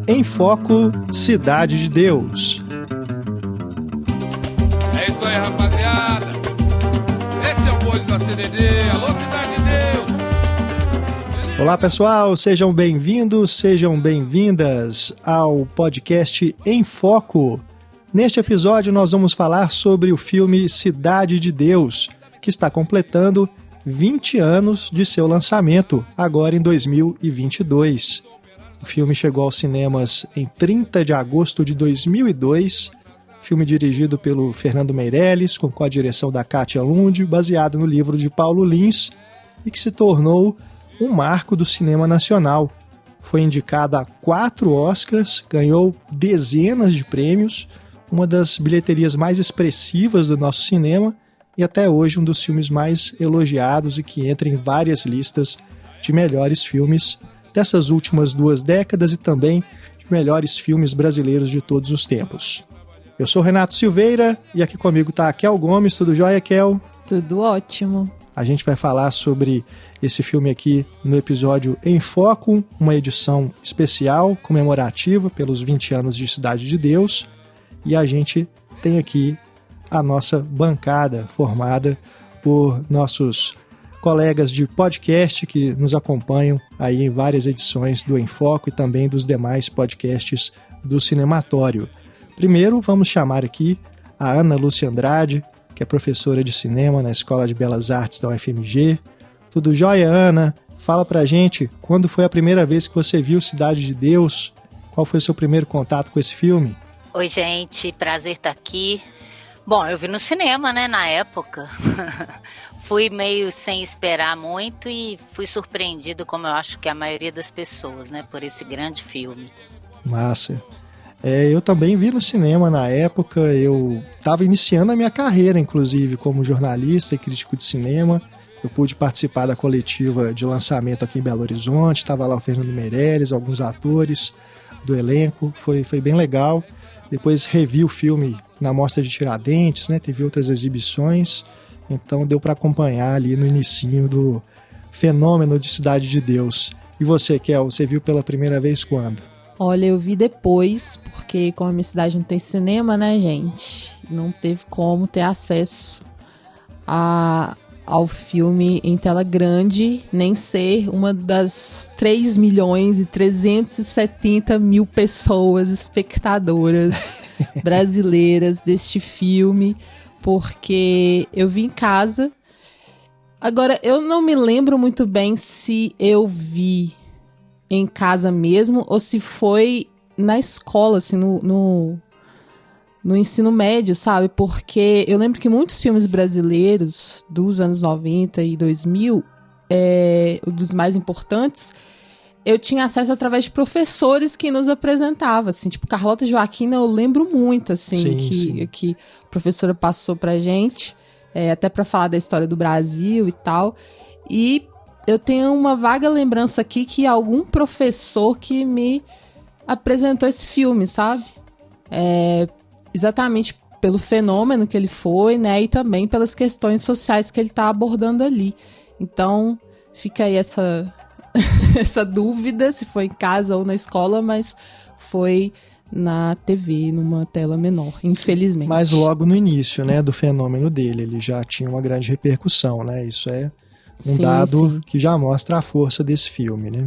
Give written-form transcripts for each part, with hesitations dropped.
Em Foco, Cidade de Deus. É isso aí, rapaziada. Esse é o Voz da CDD. Alô, Cidade de Deus. Olá, pessoal. Sejam bem-vindos, sejam bem-vindas ao podcast Em Foco. Neste episódio, nós vamos falar sobre o filme Cidade de Deus, que está completando 20 anos de seu lançamento, agora em 2022. O filme chegou aos cinemas em 30 de agosto de 2002, filme dirigido pelo Fernando Meirelles, com a direção da Kátia Lund, baseado no livro de Paulo Lins, e que se tornou um marco do cinema nacional. Foi indicado a 4 Oscars, ganhou dezenas de prêmios, uma das bilheterias mais expressivas do nosso cinema, e até hoje um dos filmes mais elogiados e que entra em várias listas de melhores filmes dessas últimas 2 décadas e também de melhores filmes brasileiros de todos os tempos. Eu sou Renato Silveira e aqui comigo está a Kel Gomes. Tudo jóia, Kel? Tudo ótimo. A gente vai falar sobre esse filme aqui no episódio Em Foco, uma edição especial, comemorativa pelos 20 anos de Cidade de Deus. E a gente tem aqui a nossa bancada formada por nossos colegas de podcast que nos acompanham aí em várias edições do Em Foco e também dos demais podcasts do Cinematório. Primeiro, vamos chamar aqui a Ana Lúcia Andrade, que é professora de cinema na Escola de Belas Artes da UFMG. Tudo jóia, Ana? Fala pra gente, quando foi a primeira vez que você viu Cidade de Deus? Qual foi o seu primeiro contato com esse filme? Oi, gente, prazer estar aqui. Bom, eu vi no cinema, né, na época. Fui meio sem esperar muito e fui surpreendido, como eu acho que a maioria das pessoas, né, por esse grande filme. Massa. Eu também vi no cinema na época. Eu estava iniciando a minha carreira, inclusive, como jornalista e crítico de cinema. Eu pude participar da coletiva de lançamento aqui em Belo Horizonte. Estava lá o Fernando Meirelles, alguns atores do elenco. Foi bem legal. Depois revi o filme na Mostra de Tiradentes, né? Teve outras exibições, então deu para acompanhar ali no inicinho do fenômeno de Cidade de Deus. E você, Kel, você viu pela primeira vez quando? Olha, eu vi depois, porque como a minha cidade não tem cinema, né, gente? Não teve como ter acesso ao filme em tela grande, nem ser uma das 3.370.000 pessoas espectadoras brasileiras deste filme, porque eu vi em casa. Agora, eu não me lembro muito bem se eu vi em casa mesmo ou se foi na escola, assim, no ensino médio, sabe? Porque eu lembro que muitos filmes brasileiros dos anos 90 e 2000, dos mais importantes, eu tinha acesso através de professores que nos apresentavam, assim, tipo Carlota Joaquina, eu lembro muito, assim, que a professora passou pra gente, até pra falar da história do Brasil e tal, e eu tenho uma vaga lembrança aqui que algum professor que me apresentou esse filme, sabe? Exatamente pelo fenômeno que ele foi, né, e também pelas questões sociais que ele tá abordando ali. Então, fica aí essa dúvida se foi em casa ou na escola, mas foi na TV, numa tela menor, infelizmente. Mas logo no início, né, do fenômeno dele, ele já tinha uma grande repercussão, né? Isso é um dado que já mostra a força desse filme, né?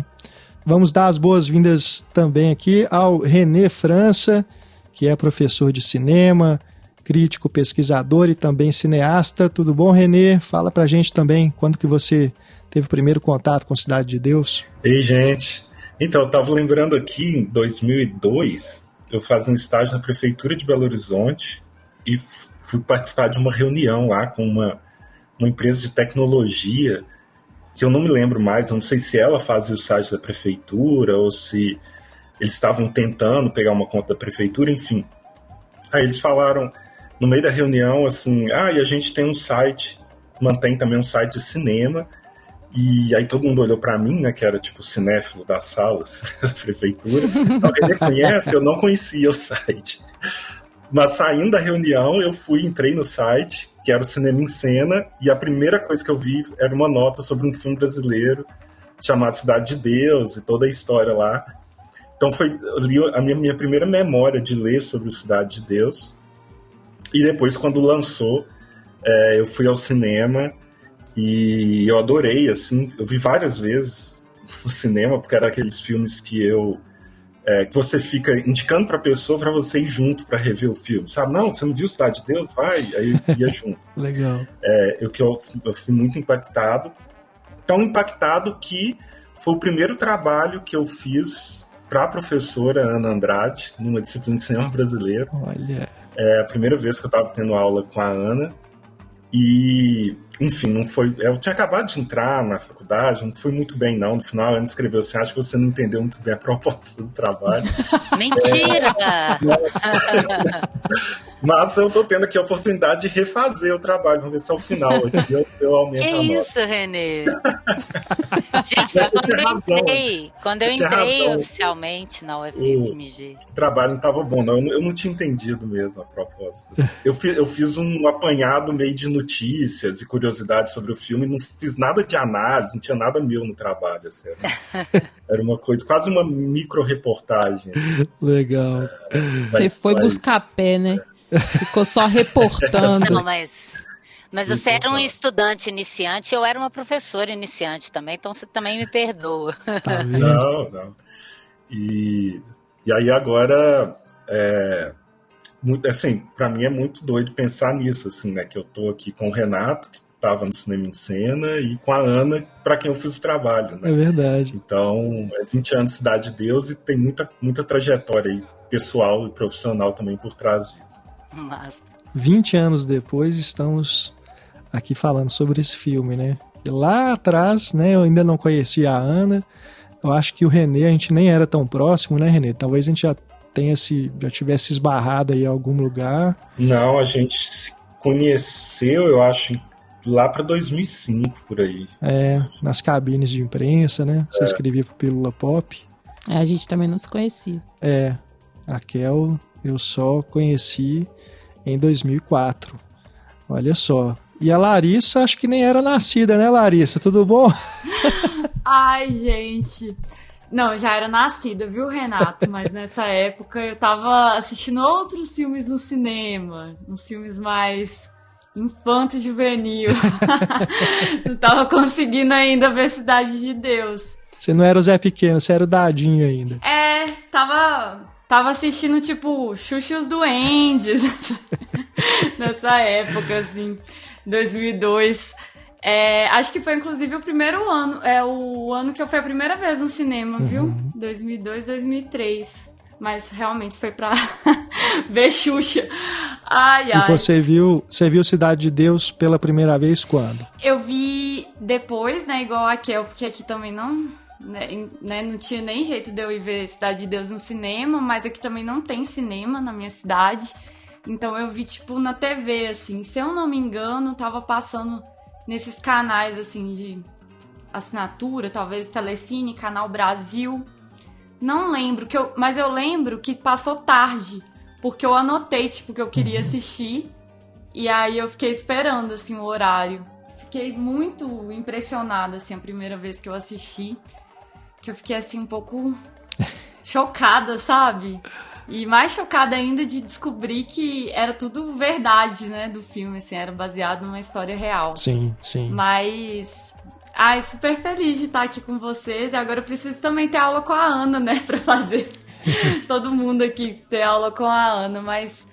Vamos dar as boas-vindas também aqui ao René França, que é professor de cinema, crítico, pesquisador e também cineasta. Tudo bom, René? Fala pra gente também quando que você teve o primeiro contato com Cidade de Deus. Ei, gente. Então, eu estava lembrando aqui, em 2002, eu fazia um estágio na Prefeitura de Belo Horizonte e fui participar de uma reunião lá com uma empresa de tecnologia, que eu não me lembro mais, eu não sei se ela fazia o site da Prefeitura ou se eles estavam tentando pegar uma conta da Prefeitura, enfim. Aí eles falaram, no meio da reunião, assim, e a gente tem um site, mantém também um site de cinema. E aí todo mundo olhou pra mim, né, que era tipo o cinéfilo das salas da prefeitura. Alguém me conhece? Eu não conhecia o site. Mas saindo da reunião, eu entrei no site, que era o Cinema em Cena, e a primeira coisa que eu vi era uma nota sobre um filme brasileiro chamado Cidade de Deus, e toda a história lá. Então foi ali a minha primeira memória de ler sobre o Cidade de Deus. E depois, quando lançou, eu fui ao cinema e eu adorei, assim, eu vi várias vezes no cinema, porque era aqueles filmes que que você fica indicando para a pessoa para você ir junto para rever o filme, sabe? Não, você não viu Cidade de Deus? Vai! Aí eu ia junto. Legal. Eu fui muito impactado. Tão impactado que foi o primeiro trabalho que eu fiz para a professora Ana Andrade, numa disciplina de cinema brasileiro. Olha. É a primeira vez que eu estava tendo aula com a Ana. E, enfim, não foi. Eu tinha acabado de entrar na faculdade, não fui muito bem, não. No final, a Ana escreveu assim: acho que você não entendeu muito bem a proposta do trabalho. Mentira! Mas eu tô tendo aqui a oportunidade de refazer o trabalho. Vamos ver se ao final aqui eu aumento a nota. Que isso, Renê? Gente, quando eu entrei oficialmente na UFSMG. O trabalho não estava bom, não. Eu não tinha entendido mesmo a proposta. Eu fiz um apanhado meio de notícias e curiosidades sobre o filme, não fiz nada de análise, não tinha nada meu no trabalho. Assim, era uma coisa, quase uma micro-reportagem. Assim. Legal. Você foi buscar pé, né? Ficou só reportando. Não, mas você era um estudante iniciante, eu era uma professora iniciante também, então você também me perdoa. Tá vendo? Não. E aí agora, assim, para mim é muito doido pensar nisso, assim, né? Que eu tô aqui com o Renato, que estava no Cinema em Cena, e com a Ana, para quem eu fiz o trabalho, né? É verdade. Então, 20 anos de Cidade de Deus e tem muita trajetória aí, pessoal e profissional também por trás disso. Mas... 20 anos depois, estamos aqui falando sobre esse filme, né? E lá atrás, né, eu ainda não conhecia a Ana. Eu acho que o Renê, a gente nem era tão próximo, né, Renê? Talvez a gente já tivesse esbarrado aí em algum lugar. Não, a gente se conheceu, eu acho, lá para 2005, por aí. Nas cabines de imprensa, né? Você escrevia pro Pílula Pop. A gente também não se conhecia. A Kel eu só conheci em 2004. Olha só. E a Larissa, acho que nem era nascida, né, Larissa? Tudo bom? Ai, gente. Não, já era nascida, viu, Renato? Mas nessa época eu tava assistindo outros filmes no cinema. Uns filmes mais infanto-juvenil. Não tava conseguindo ainda ver Cidade de Deus. Você não era o Zé Pequeno, você era o Dadinho ainda. Tava assistindo, tipo, Xuxa e os Duendes. Nessa época, assim, 2002. Acho que foi, inclusive, o primeiro ano. O ano que eu fui a primeira vez no cinema, viu? 2002, 2003. Mas realmente foi pra ver Xuxa. Ai. E você viu Cidade de Deus pela primeira vez quando? Eu vi depois, né, igual a Kel, porque aqui também não tinha nem jeito de eu ir ver Cidade de Deus no cinema, mas aqui também não tem cinema na minha cidade. Então eu vi, tipo, na TV, assim. Se eu não me engano, tava passando nesses canais, assim, de assinatura, talvez Telecine, Canal Brasil. Não lembro, mas eu lembro que passou tarde, porque eu anotei, tipo, que eu queria assistir. E aí eu fiquei esperando, assim, o horário. Fiquei muito impressionada, assim, a primeira vez que eu assisti. Que eu fiquei, assim, um pouco chocada, sabe? E mais chocada ainda de descobrir que era tudo verdade, né, do filme, assim, era baseado numa história real. Sim. Mas, super feliz de estar aqui com vocês. E agora eu preciso também ter aula com a Ana, né, pra fazer todo mundo aqui ter aula com a Ana. Mas,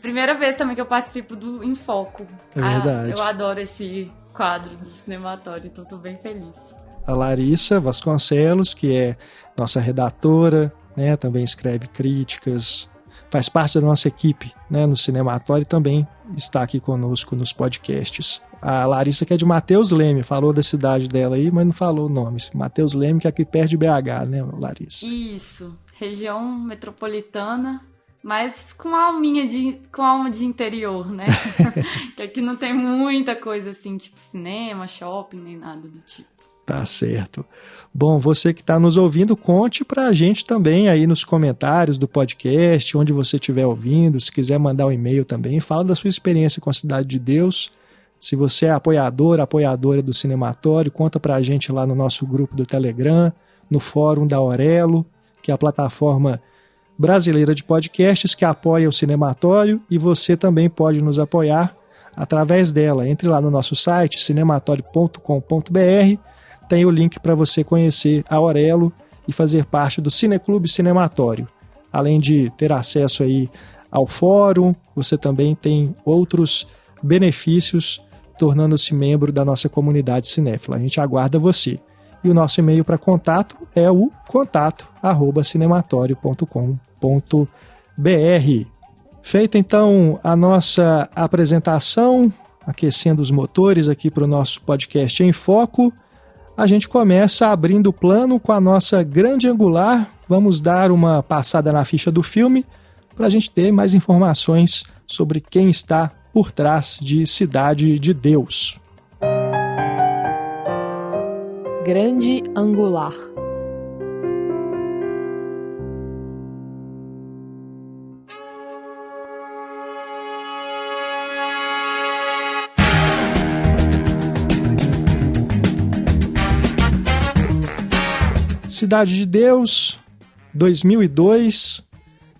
primeira vez também que eu participo do Em Foco. É verdade. Eu adoro esse quadro do Cinematório, então tô bem feliz. A Larissa Vasconcelos, que é nossa redatora, né, também escreve críticas, faz parte da nossa equipe, né, no Cinematório e também está aqui conosco nos podcasts. A Larissa, que é de Matheus Leme, falou da cidade dela aí, mas não falou o nome. Matheus Leme, que é aqui perto de BH, né, Larissa? Isso, região metropolitana, mas com alma de interior, né? Que aqui não tem muita coisa assim, tipo cinema, shopping, nem nada do tipo. Tá certo. Bom, você que está nos ouvindo, conte para a gente também aí nos comentários do podcast, onde você estiver ouvindo, se quiser mandar um e-mail também, fala da sua experiência com a Cidade de Deus. Se você é apoiadora do Cinematório, conta para a gente lá no nosso grupo do Telegram, no fórum da Aurelo, que é a plataforma brasileira de podcasts que apoia o Cinematório, e você também pode nos apoiar através dela. Entre lá no nosso site, cinematório.com.br, tem o link para você conhecer a Aurelo e fazer parte do Cineclube Cinematório. Além de ter acesso aí ao fórum, você também tem outros benefícios tornando-se membro da nossa comunidade cinéfila. A gente aguarda você. E o nosso e-mail para contato é o contato@cinematório.com.br. Feita então a nossa apresentação, aquecendo os motores aqui para o nosso podcast em foco, a gente começa abrindo o plano com a nossa grande angular. Vamos dar uma passada na ficha do filme para a gente ter mais informações sobre quem está por trás de Cidade de Deus. Grande angular. Cidade de Deus, 2002.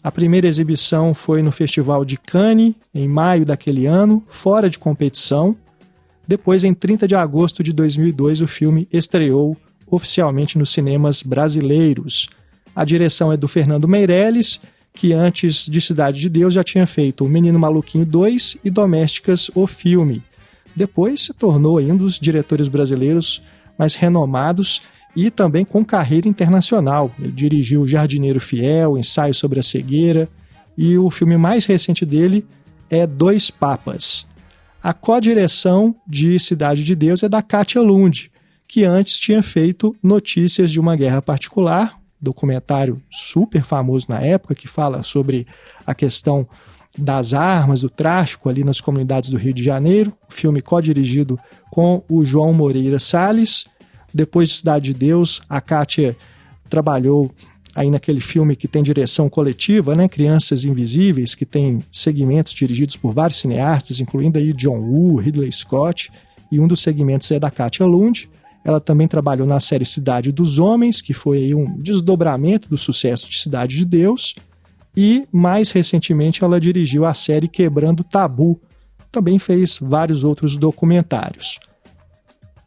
A primeira exibição foi no Festival de Cannes, em maio daquele ano, fora de competição. Depois, em 30 de agosto de 2002, o filme estreou oficialmente nos cinemas brasileiros. A direção é do Fernando Meirelles, que antes de Cidade de Deus já tinha feito O Menino Maluquinho 2 e Domésticas, o filme. Depois se tornou um dos diretores brasileiros mais renomados e também com carreira internacional. Ele dirigiu O Jardineiro Fiel, Ensaio sobre a Cegueira, e o filme mais recente dele é Dois Papas. A co-direção de Cidade de Deus é da Kátia Lund, que antes tinha feito Notícias de uma Guerra Particular, documentário super famoso na época, que fala sobre a questão das armas, do tráfico ali nas comunidades do Rio de Janeiro, filme co-dirigido com o João Moreira Salles. Depois de Cidade de Deus, a Kátia trabalhou aí naquele filme que tem direção coletiva, né? Crianças Invisíveis, que tem segmentos dirigidos por vários cineastas, incluindo aí John Woo, Ridley Scott, e um dos segmentos é da Kátia Lund. Ela também trabalhou na série Cidade dos Homens, que foi aí um desdobramento do sucesso de Cidade de Deus, e mais recentemente ela dirigiu a série Quebrando o Tabu. Também fez vários outros documentários.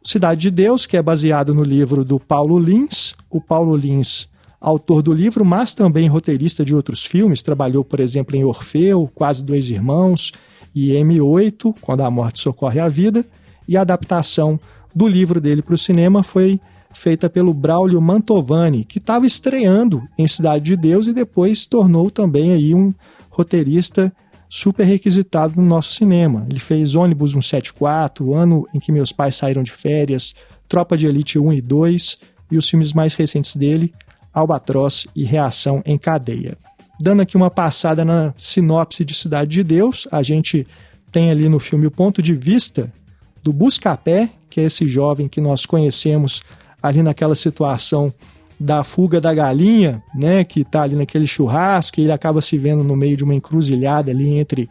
Cidade de Deus, que é baseado no livro do Paulo Lins. O Paulo Lins, autor do livro, mas também roteirista de outros filmes, trabalhou, por exemplo, em Orfeu, Quase Dois Irmãos e M8, Quando a Morte Socorre a Vida, e a adaptação do livro dele para o cinema foi feita pelo Braulio Mantovani, que estava estreando em Cidade de Deus e depois se tornou também aí um roteirista super requisitado no nosso cinema. Ele fez Ônibus 174, O Ano em que Meus Pais Saíram de Férias, Tropa de Elite 1 e 2 e os filmes mais recentes dele, Albatroz e Reação em Cadeia. Dando aqui uma passada na sinopse de Cidade de Deus, a gente tem ali no filme o ponto de vista do Buscapé, que é esse jovem que nós conhecemos ali naquela situação da fuga da galinha, né, que está ali naquele churrasco, e ele acaba se vendo no meio de uma encruzilhada ali entre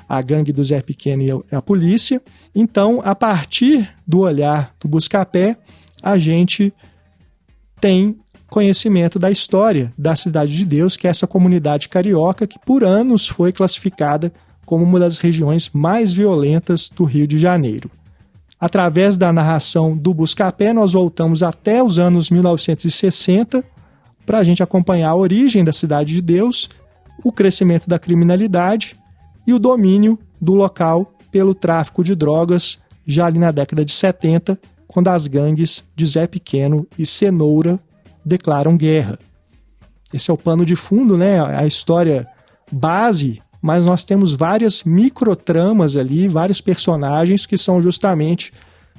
a gangue do Zé Pequeno e a polícia. Então, a partir do olhar do Buscapé, a gente tem conhecimento da história da Cidade de Deus, que é essa comunidade carioca que por anos foi classificada como uma das regiões mais violentas do Rio de Janeiro. Através da narração do Buscapé, nós voltamos até os anos 1960 para a gente acompanhar a origem da Cidade de Deus, o crescimento da criminalidade e o domínio do local pelo tráfico de drogas, já ali na década de 70, quando as gangues de Zé Pequeno e Cenoura declaram guerra. Esse é o pano de fundo, né? A história base, mas nós temos várias microtramas ali, vários personagens que são justamente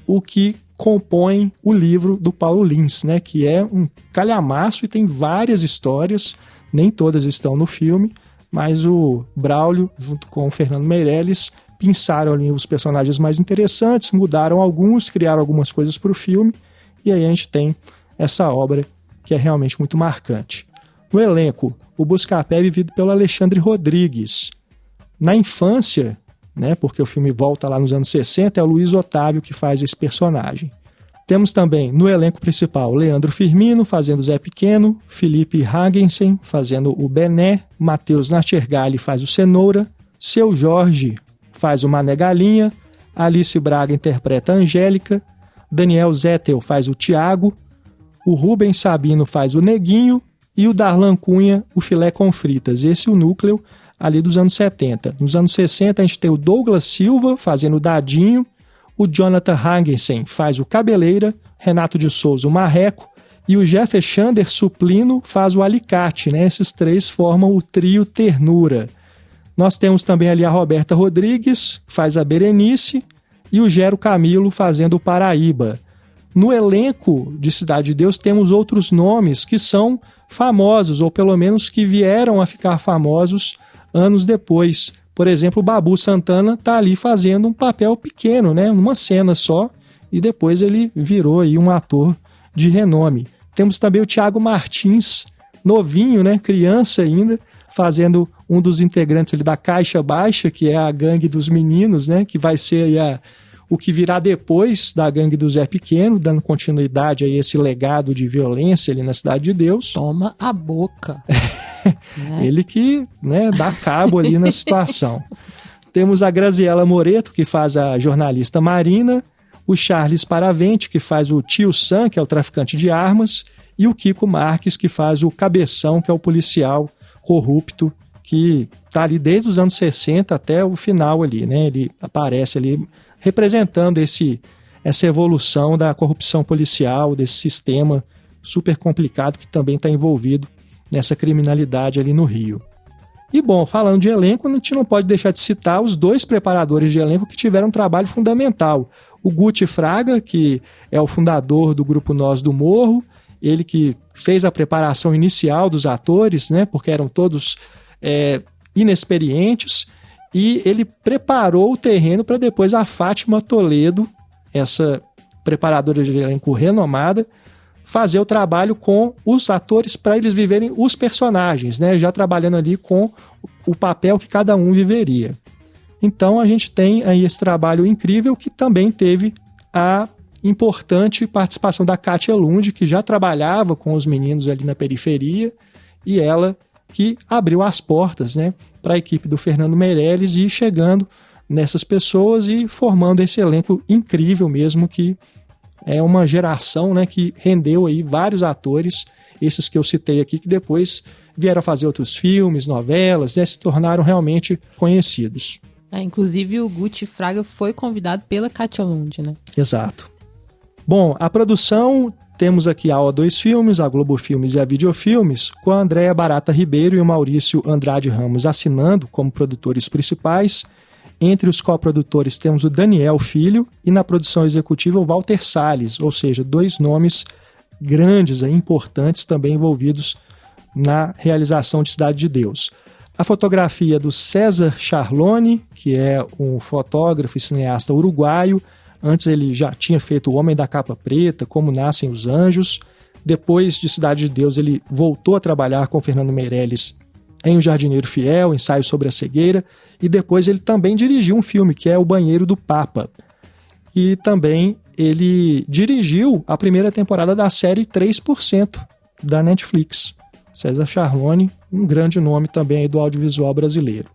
o que compõe o livro do Paulo Lins, né? Que é um calhamaço e tem várias histórias, nem todas estão no filme, mas o Braulio, junto com o Fernando Meirelles, pinçaram ali os personagens mais interessantes, mudaram alguns, criaram algumas coisas para o filme, e aí a gente tem essa obra que é realmente muito marcante. No elenco, o Buscapé é vivido pelo Alexandre Rodrigues. Na infância, né, porque o filme volta lá nos anos 60, é o Luiz Otávio que faz esse personagem. Temos também no elenco principal Leandro Firmino fazendo Zé Pequeno, Felipe Hagensen fazendo o Bené, Matheus Nastergalli faz o Cenoura, Seu Jorge faz o Mané Galinha, Alice Braga interpreta a Angélica, Daniel Zettel faz o Tiago, o Rubens Sabino faz o Neguinho e o Darlan Cunha o Filé com Fritas. Esse é o núcleo ali dos anos 70. Nos anos 60 a gente tem o Douglas Silva fazendo o Dadinho, o Jonathan Hagensen faz o Cabeleira, Renato de Souza o Marreco e o Jeff Chander Suplino faz o Alicate, né? Esses três formam o trio Ternura. Nós temos também ali a Roberta Rodrigues, faz a Berenice, e o Gero Camilo fazendo o Paraíba. No elenco de Cidade de Deus temos outros nomes que são famosos, ou pelo menos que vieram a ficar famosos anos depois. Por exemplo, o Babu Santana está ali fazendo um papel pequeno, né? Uma cena só, e depois ele virou aí um ator de renome. Temos também o Thiago Martins, novinho, né? Criança ainda, fazendo um dos integrantes ali da Caixa Baixa, que é a gangue dos meninos, né? Que vai ser aí o que virá depois da gangue do Zé Pequeno, dando continuidade a esse legado de violência ali na Cidade de Deus. Toma a boca. Ele que, né, dá cabo ali na situação. Temos a Graziela Moreto, que faz a jornalista Marina, o Charles Paravente, que faz o Tio Sam, que é o traficante de armas, e o Kiko Marques, que faz o Cabeção, que é o policial corrupto, que está ali desde os anos 60 até o final ali, né? Ele aparece ali representando essa evolução da corrupção policial, desse sistema super complicado que também está envolvido nessa criminalidade ali no Rio. E bom, falando de elenco, a gente não pode deixar de citar os dois preparadores de elenco que tiveram um trabalho fundamental. O Guti Fraga, que é o fundador do Grupo Nós do Morro, ele que fez a preparação inicial dos atores, né, porque eram todos inexperientes, e ele preparou o terreno para depois a Fátima Toledo, essa preparadora de elenco renomada, fazer o trabalho com os atores para eles viverem os personagens, né? Já trabalhando ali com o papel que cada um viveria. Então a gente tem aí esse trabalho incrível que também teve a importante participação da Kátia Lund, que já trabalhava com os meninos ali na periferia, e ela que abriu as portas, né, para a equipe do Fernando Meirelles e ir chegando nessas pessoas e formando esse elenco incrível mesmo, que é uma geração, né, que rendeu aí vários atores, esses que eu citei aqui, que depois vieram a fazer outros filmes, novelas, né, se tornaram realmente conhecidos. Inclusive o Guti Fraga foi convidado pela Kátia Lund, né? Exato. Bom, a produção, temos aqui a O2 Filmes, a Globo Filmes e a Videofilmes, com a Andréa Barata Ribeiro e o Maurício Andrade Ramos assinando como produtores principais. Entre os coprodutores temos o Daniel Filho e na produção executiva o Walter Salles, ou seja, dois nomes grandes, importantes também envolvidos na realização de Cidade de Deus. A fotografia do César Charlone, que é um fotógrafo e cineasta uruguaio. Antes ele já tinha feito O Homem da Capa Preta, Como Nascem os Anjos. Depois de Cidade de Deus ele voltou a trabalhar com Fernando Meirelles em O Jardineiro Fiel, Ensaio sobre a Cegueira, e depois ele também dirigiu um filme que é O Banheiro do Papa. E também ele dirigiu a primeira temporada da série 3% da Netflix. César Charlone, um grande nome também aí do audiovisual brasileiro.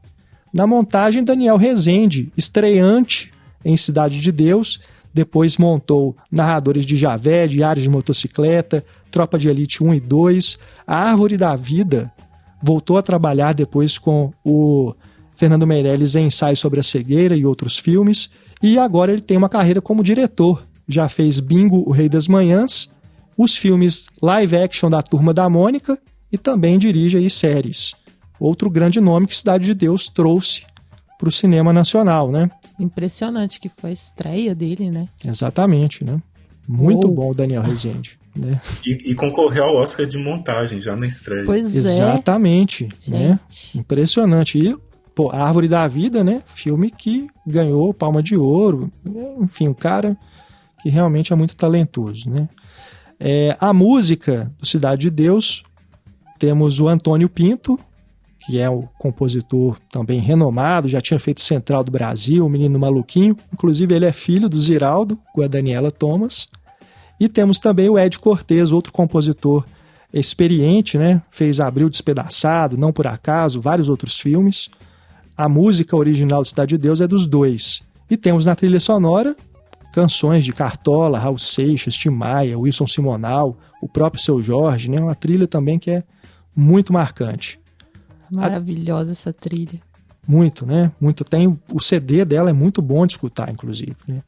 Na montagem, Daniel Rezende, estreante em Cidade de Deus, depois montou Narradores de Javé, Diários de Motocicleta, Tropa de Elite 1 e 2, A Árvore da Vida, voltou a trabalhar depois com o Fernando Meirelles em Ensaio sobre a Cegueira e outros filmes, e agora ele tem uma carreira como diretor. Já fez Bingo, O Rei das Manhãs, os filmes live action da Turma da Mônica e também dirige aí séries. Outro grande nome que Cidade de Deus trouxe para o cinema nacional, né? Impressionante que foi a estreia dele, né? Exatamente, né? Muito bom o Daniel Rezende. Né? E concorreu ao Oscar de montagem já na estreia. Pois exatamente, né? Impressionante. E, pô, A Árvore da Vida, né? Filme que ganhou Palma de Ouro. Enfim, um cara que realmente é muito talentoso, né? A música do Cidade de Deus, temos o Antônio Pinto, que é o compositor também renomado, já tinha feito Central do Brasil, O Menino Maluquinho, inclusive ele é filho do Ziraldo, com a Daniela Thomas, E temos também o Ed Cortez, outro compositor experiente, né? Fez Abril Despedaçado, Não Por Acaso, vários outros filmes. A música original de Cidade de Deus é dos dois. E temos na trilha sonora canções de Cartola, Raul Seixas, Tim Maia, Wilson Simonal, o próprio Seu Jorge, né? Uma trilha também que é muito marcante. Maravilhosa essa trilha. Muito, né? Muito. O CD dela é muito bom de escutar, inclusive, né?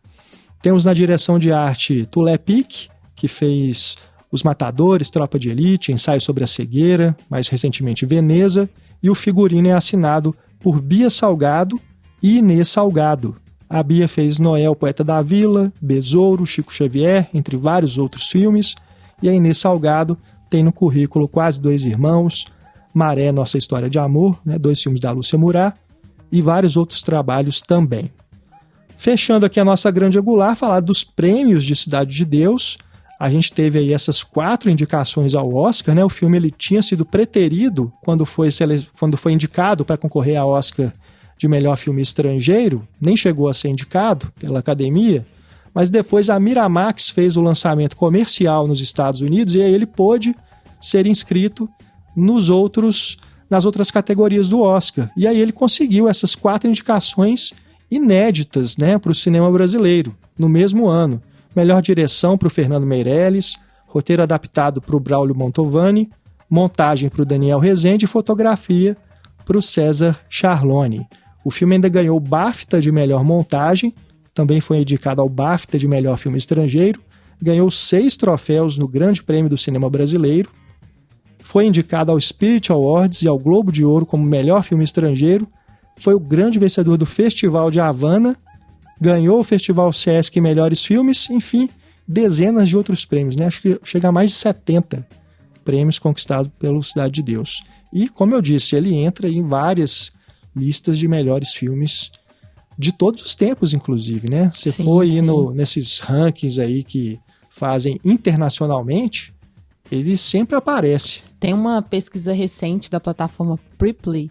Temos na direção de arte Tulé Pique, que fez Os Matadores, Tropa de Elite, Ensaio sobre a Cegueira, mais recentemente Veneza, e o figurino é assinado por Bia Salgado e Inês Salgado. A Bia fez Noel, Poeta da Vila, Besouro, Chico Xavier, entre vários outros filmes, e a Inês Salgado tem no currículo Quase Dois Irmãos, Maré, Nossa História de Amor, né, 2 filmes da Lúcia Murá, e vários outros trabalhos também. Fechando aqui a nossa grande angular, falar dos prêmios de Cidade de Deus. A gente teve aí essas 4 indicações ao Oscar, né? O filme ele tinha sido preterido quando foi indicado para concorrer ao Oscar de melhor filme estrangeiro, nem chegou a ser indicado pela Academia, mas depois a Miramax fez o lançamento comercial nos Estados Unidos e aí ele pôde ser inscrito nas outras categorias do Oscar. E aí ele conseguiu essas 4 indicações inéditas, né, para o cinema brasileiro, no mesmo ano. Melhor direção para o Fernando Meirelles, roteiro adaptado para o Braulio Montovani, montagem para o Daniel Rezende e fotografia para o César Charlone. O filme ainda ganhou o BAFTA de melhor montagem, também foi indicado ao BAFTA de melhor filme estrangeiro, ganhou 6 troféus no Grande Prêmio do Cinema Brasileiro, foi indicado ao Spirit Awards e ao Globo de Ouro como melhor filme estrangeiro, foi o grande vencedor do Festival de Havana, ganhou o Festival Sesc Melhores Filmes, enfim, dezenas de outros prêmios, né? Acho que chega a mais de 70 prêmios conquistados pelo Cidade de Deus. E, como eu disse, ele entra em várias listas de melhores filmes de todos os tempos, inclusive, né? Se for aí nesses rankings aí que fazem internacionalmente, ele sempre aparece. Tem uma pesquisa recente da plataforma Priply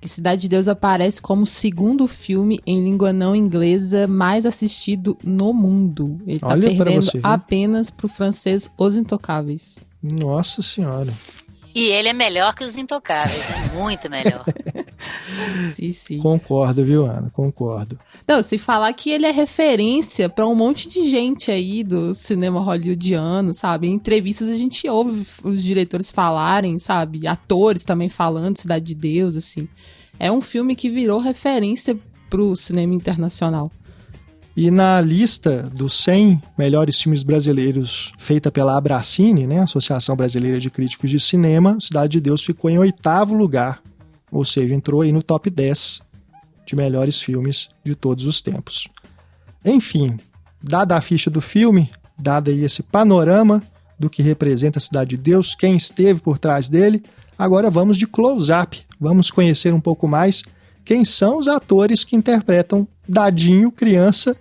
que Cidade de Deus aparece como o 2º filme em língua não inglesa mais assistido no mundo. Ele está perdendo apenas para o francês Os Intocáveis. Nossa Senhora. E ele é melhor que Os Intocáveis, é muito melhor. Sim. Concordo, viu, Ana? Concordo. Não, se falar que ele é referência para um monte de gente aí do cinema hollywoodiano, sabe? Em entrevistas a gente ouve os diretores falarem, sabe? Atores também falando, Cidade de Deus, assim. É um filme que virou referência pro cinema internacional. E na lista dos 100 melhores filmes brasileiros feita pela Abracine, né, Associação Brasileira de Críticos de Cinema, Cidade de Deus ficou em 8º lugar, ou seja, entrou aí no top 10 de melhores filmes de todos os tempos. Enfim, dada a ficha do filme, dado aí esse panorama do que representa a Cidade de Deus, quem esteve por trás dele, agora vamos de close-up, vamos conhecer um pouco mais quem são os atores que interpretam Dadinho criança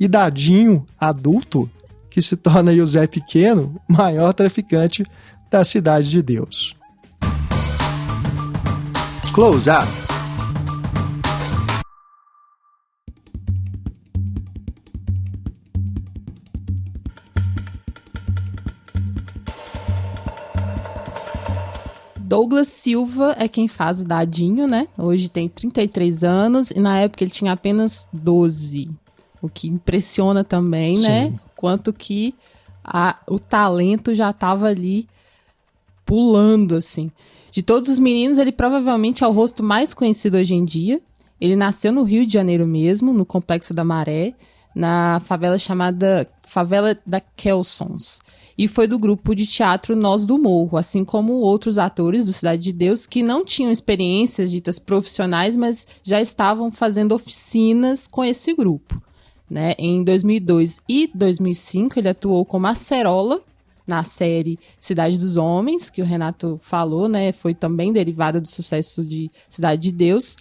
e Dadinho adulto, que se torna aí o Zé Pequeno, maior traficante da Cidade de Deus. Close Up. Douglas Silva é quem faz o Dadinho, né? Hoje tem 33 anos e na época ele tinha apenas 12. O que impressiona também, Sim. né? Quanto que o talento já estava ali pulando, assim. De todos os meninos, ele provavelmente é o rosto mais conhecido hoje em dia. Ele nasceu no Rio de Janeiro mesmo, no Complexo da Maré, na favela chamada Favela da Kelsons. E foi do grupo de teatro Nós do Morro, assim como outros atores do Cidade de Deus que não tinham experiências ditas profissionais, mas já estavam fazendo oficinas com esse grupo. Né? Em 2002 e 2005, ele atuou como Acerola na série Cidade dos Homens, que o Renato falou, né? Foi também derivada do sucesso de Cidade de Deus.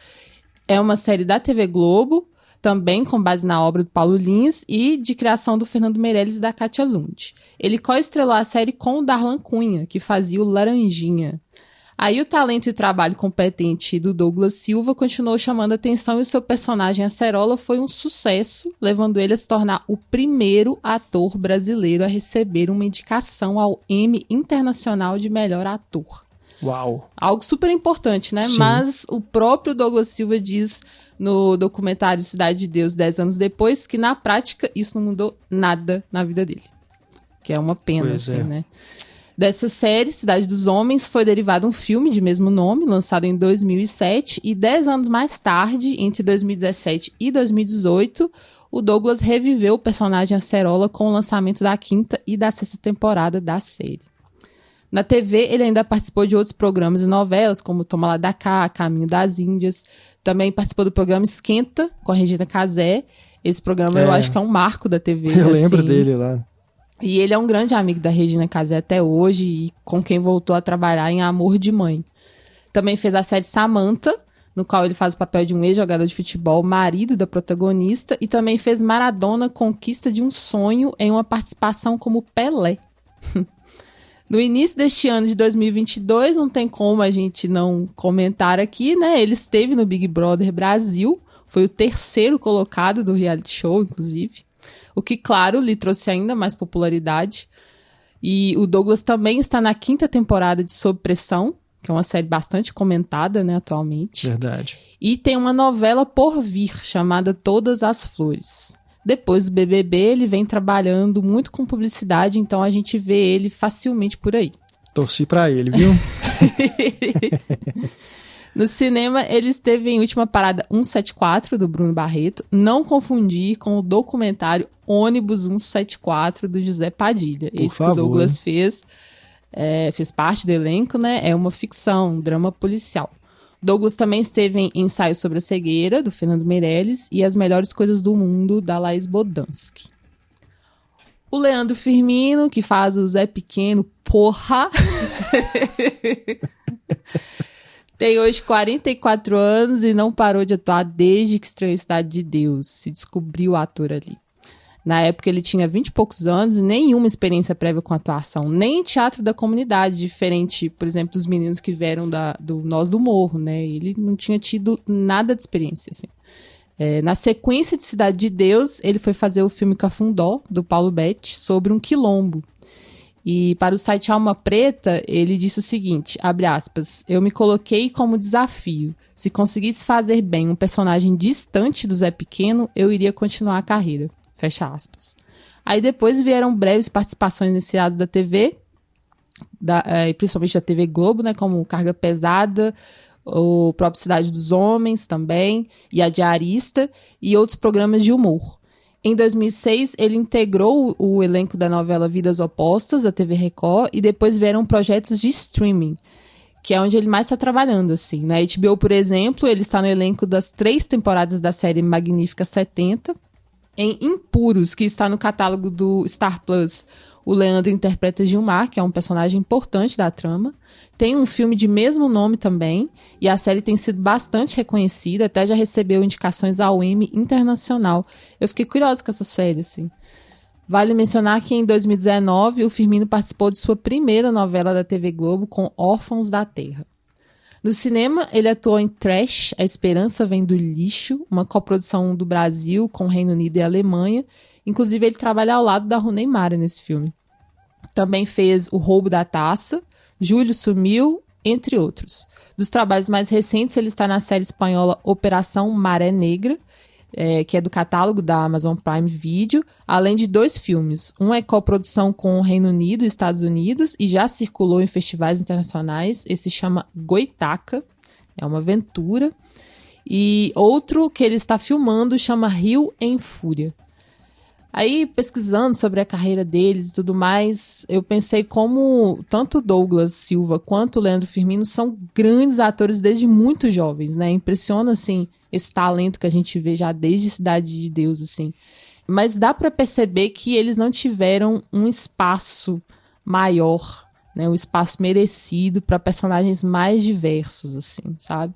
É uma série da TV Globo, também com base na obra do Paulo Lins e de criação do Fernando Meirelles e da Kátia Lund. Ele co-estrelou a série com o Darlan Cunha, que fazia o Laranjinha. Aí o talento e trabalho competente do Douglas Silva continuou chamando a atenção e o seu personagem Acerola foi um sucesso, levando ele a se tornar o primeiro ator brasileiro a receber uma indicação ao Emmy Internacional de Melhor Ator. Uau! Algo super importante, né? Sim. Mas o próprio Douglas Silva diz no documentário Cidade de Deus, 10 anos depois, que na prática isso não mudou nada na vida dele. Que é uma pena, Pois assim, é. né? Dessa série, Cidade dos Homens, foi derivado um filme de mesmo nome, lançado em 2007, e 10 anos mais tarde, entre 2017 e 2018, o Douglas reviveu o personagem Acerola com o lançamento da 5ª e da 6ª temporada da série. Na TV, ele ainda participou de outros programas e novelas, como Toma Lá da Cá, Caminho das Índias. Também participou do programa Esquenta, com a Regina Casé. Esse programa eu acho que é um marco da TV. Eu lembro assim. dele lá. E ele é um grande amigo da Regina Casé até hoje e com quem voltou a trabalhar em Amor de Mãe. Também fez a série Samantha, no qual ele faz o papel de um ex-jogador de futebol, marido da protagonista, e também fez Maradona, Conquista de um Sonho, em uma participação como Pelé. No início deste ano de 2022, não tem como a gente não comentar aqui, né? Ele esteve no Big Brother Brasil, foi o 3º colocado do reality show, inclusive. O que, claro, lhe trouxe ainda mais popularidade. E o Douglas também está na 5ª temporada de Sob Pressão, que é uma série bastante comentada, né, atualmente. Verdade. E tem uma novela por vir, chamada Todas as Flores. Depois do BBB, ele vem trabalhando muito com publicidade, então a gente vê ele facilmente por aí. Torci pra ele, viu? No cinema, ele esteve em Última Parada 174, do Bruno Barreto. Não confundir com o documentário Ônibus 174, do José Padilha. Esse favor. que o Douglas fez parte do elenco, né? É uma ficção, um drama policial. Douglas também esteve em Ensaio sobre a Cegueira, do Fernando Meirelles, e As Melhores Coisas do Mundo, da Laís Bodansky. O Leandro Firmino, que faz o Zé Pequeno, porra! Tem hoje 44 anos e não parou de atuar desde que estreou Cidade de Deus. Se descobriu ator ali. Na época ele tinha 20 e poucos anos e nenhuma experiência prévia com atuação, nem em teatro da comunidade, diferente, por exemplo, dos meninos que vieram do Nós do Morro, né? Ele não tinha tido nada de experiência, assim. Na sequência de Cidade de Deus, ele foi fazer o filme Cafundó, do Paulo Betti, sobre um quilombo. E para o site Alma Preta, ele disse o seguinte, abre aspas, eu me coloquei como desafio. Se conseguisse fazer bem um personagem distante do Zé Pequeno, eu iria continuar a carreira. Fecha aspas. Aí depois vieram breves participações nesse seriados da TV, principalmente da TV Globo, né, como Carga Pesada, o próprio Cidade dos Homens também, e a Diarista, e outros programas de humor. Em 2006, ele integrou o elenco da novela Vidas Opostas, da TV Record, e depois vieram projetos de streaming, que é onde ele mais está trabalhando, assim. Na HBO, por exemplo, ele está no elenco das 3 temporadas da série Magnífica 70. Em Impuros, que está no catálogo do Star Plus, o Leandro interpreta Gilmar, que é um personagem importante da trama. Tem um filme de mesmo nome também, e a série tem sido bastante reconhecida, até já recebeu indicações ao Emmy Internacional. Eu fiquei curiosa com essa série, assim. Vale mencionar que em 2019 o Firmino participou de sua primeira novela da TV Globo com Órfãos da Terra. No cinema, ele atuou em Trash, A Esperança Vem do Lixo, uma coprodução do Brasil com o Reino Unido e a Alemanha. Inclusive, ele trabalha ao lado da Rooney Mara nesse filme. Também fez O Roubo da Taça, Júlio Sumiu, entre outros. Dos trabalhos mais recentes, ele está na série espanhola Operação Maré Negra, que é do catálogo da Amazon Prime Video, além de 2 filmes. Um é coprodução com o Reino Unido e Estados Unidos e já circulou em festivais internacionais. Esse chama Goitaca, é uma aventura. E outro que ele está filmando chama Rio em Fúria. Aí, pesquisando sobre a carreira deles e tudo mais, eu pensei como tanto Douglas Silva quanto Leandro Firmino são grandes atores desde muito jovens, né? Impressiona, assim, esse talento que a gente vê já desde Cidade de Deus, assim. Mas dá pra perceber que eles não tiveram um espaço maior né, o espaço merecido para personagens mais diversos, assim, sabe?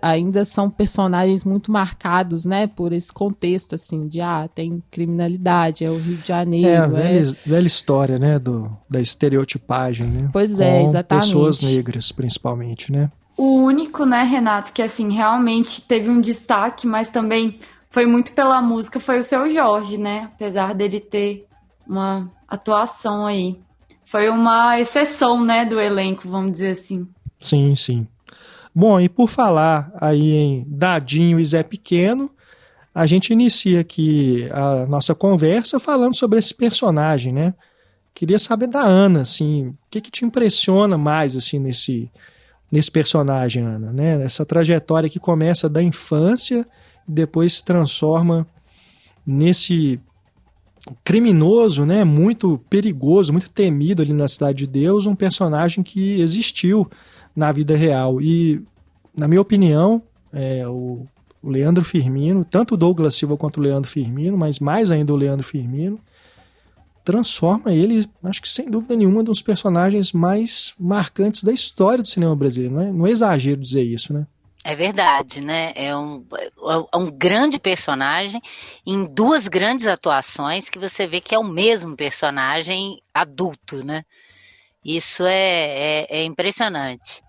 Ainda são personagens muito marcados, né, por esse contexto, assim, de, tem criminalidade, é o Rio de Janeiro. Velha história, né, da estereotipagem, né? Pois com exatamente. Pessoas negras, principalmente, né? O único, né, Renato, que, assim, realmente teve um destaque, mas também foi muito pela música, foi o Seu Jorge, né? Apesar dele ter uma atuação aí. Foi uma exceção, né, do elenco, vamos dizer assim. Sim, sim. Bom, e por falar aí em Dadinho e Zé Pequeno, a gente inicia aqui a nossa conversa falando sobre esse personagem, né? Queria saber da Ana, assim, o que te impressiona mais, assim, nesse personagem, Ana, né? Essa trajetória que começa da infância e depois se transforma nesse criminoso, né? Muito perigoso, muito temido ali na Cidade de Deus, um personagem que existiu na vida real. E, na minha opinião, o Leandro Firmino, tanto o Douglas Silva quanto o Leandro Firmino, mas mais ainda o Leandro Firmino, transforma ele, acho que sem dúvida nenhuma, um dos personagens mais marcantes da história do cinema brasileiro. Não é exagero dizer isso, né? É verdade, né? É um grande personagem em duas grandes atuações que você vê que é o mesmo personagem adulto, né? Isso é impressionante.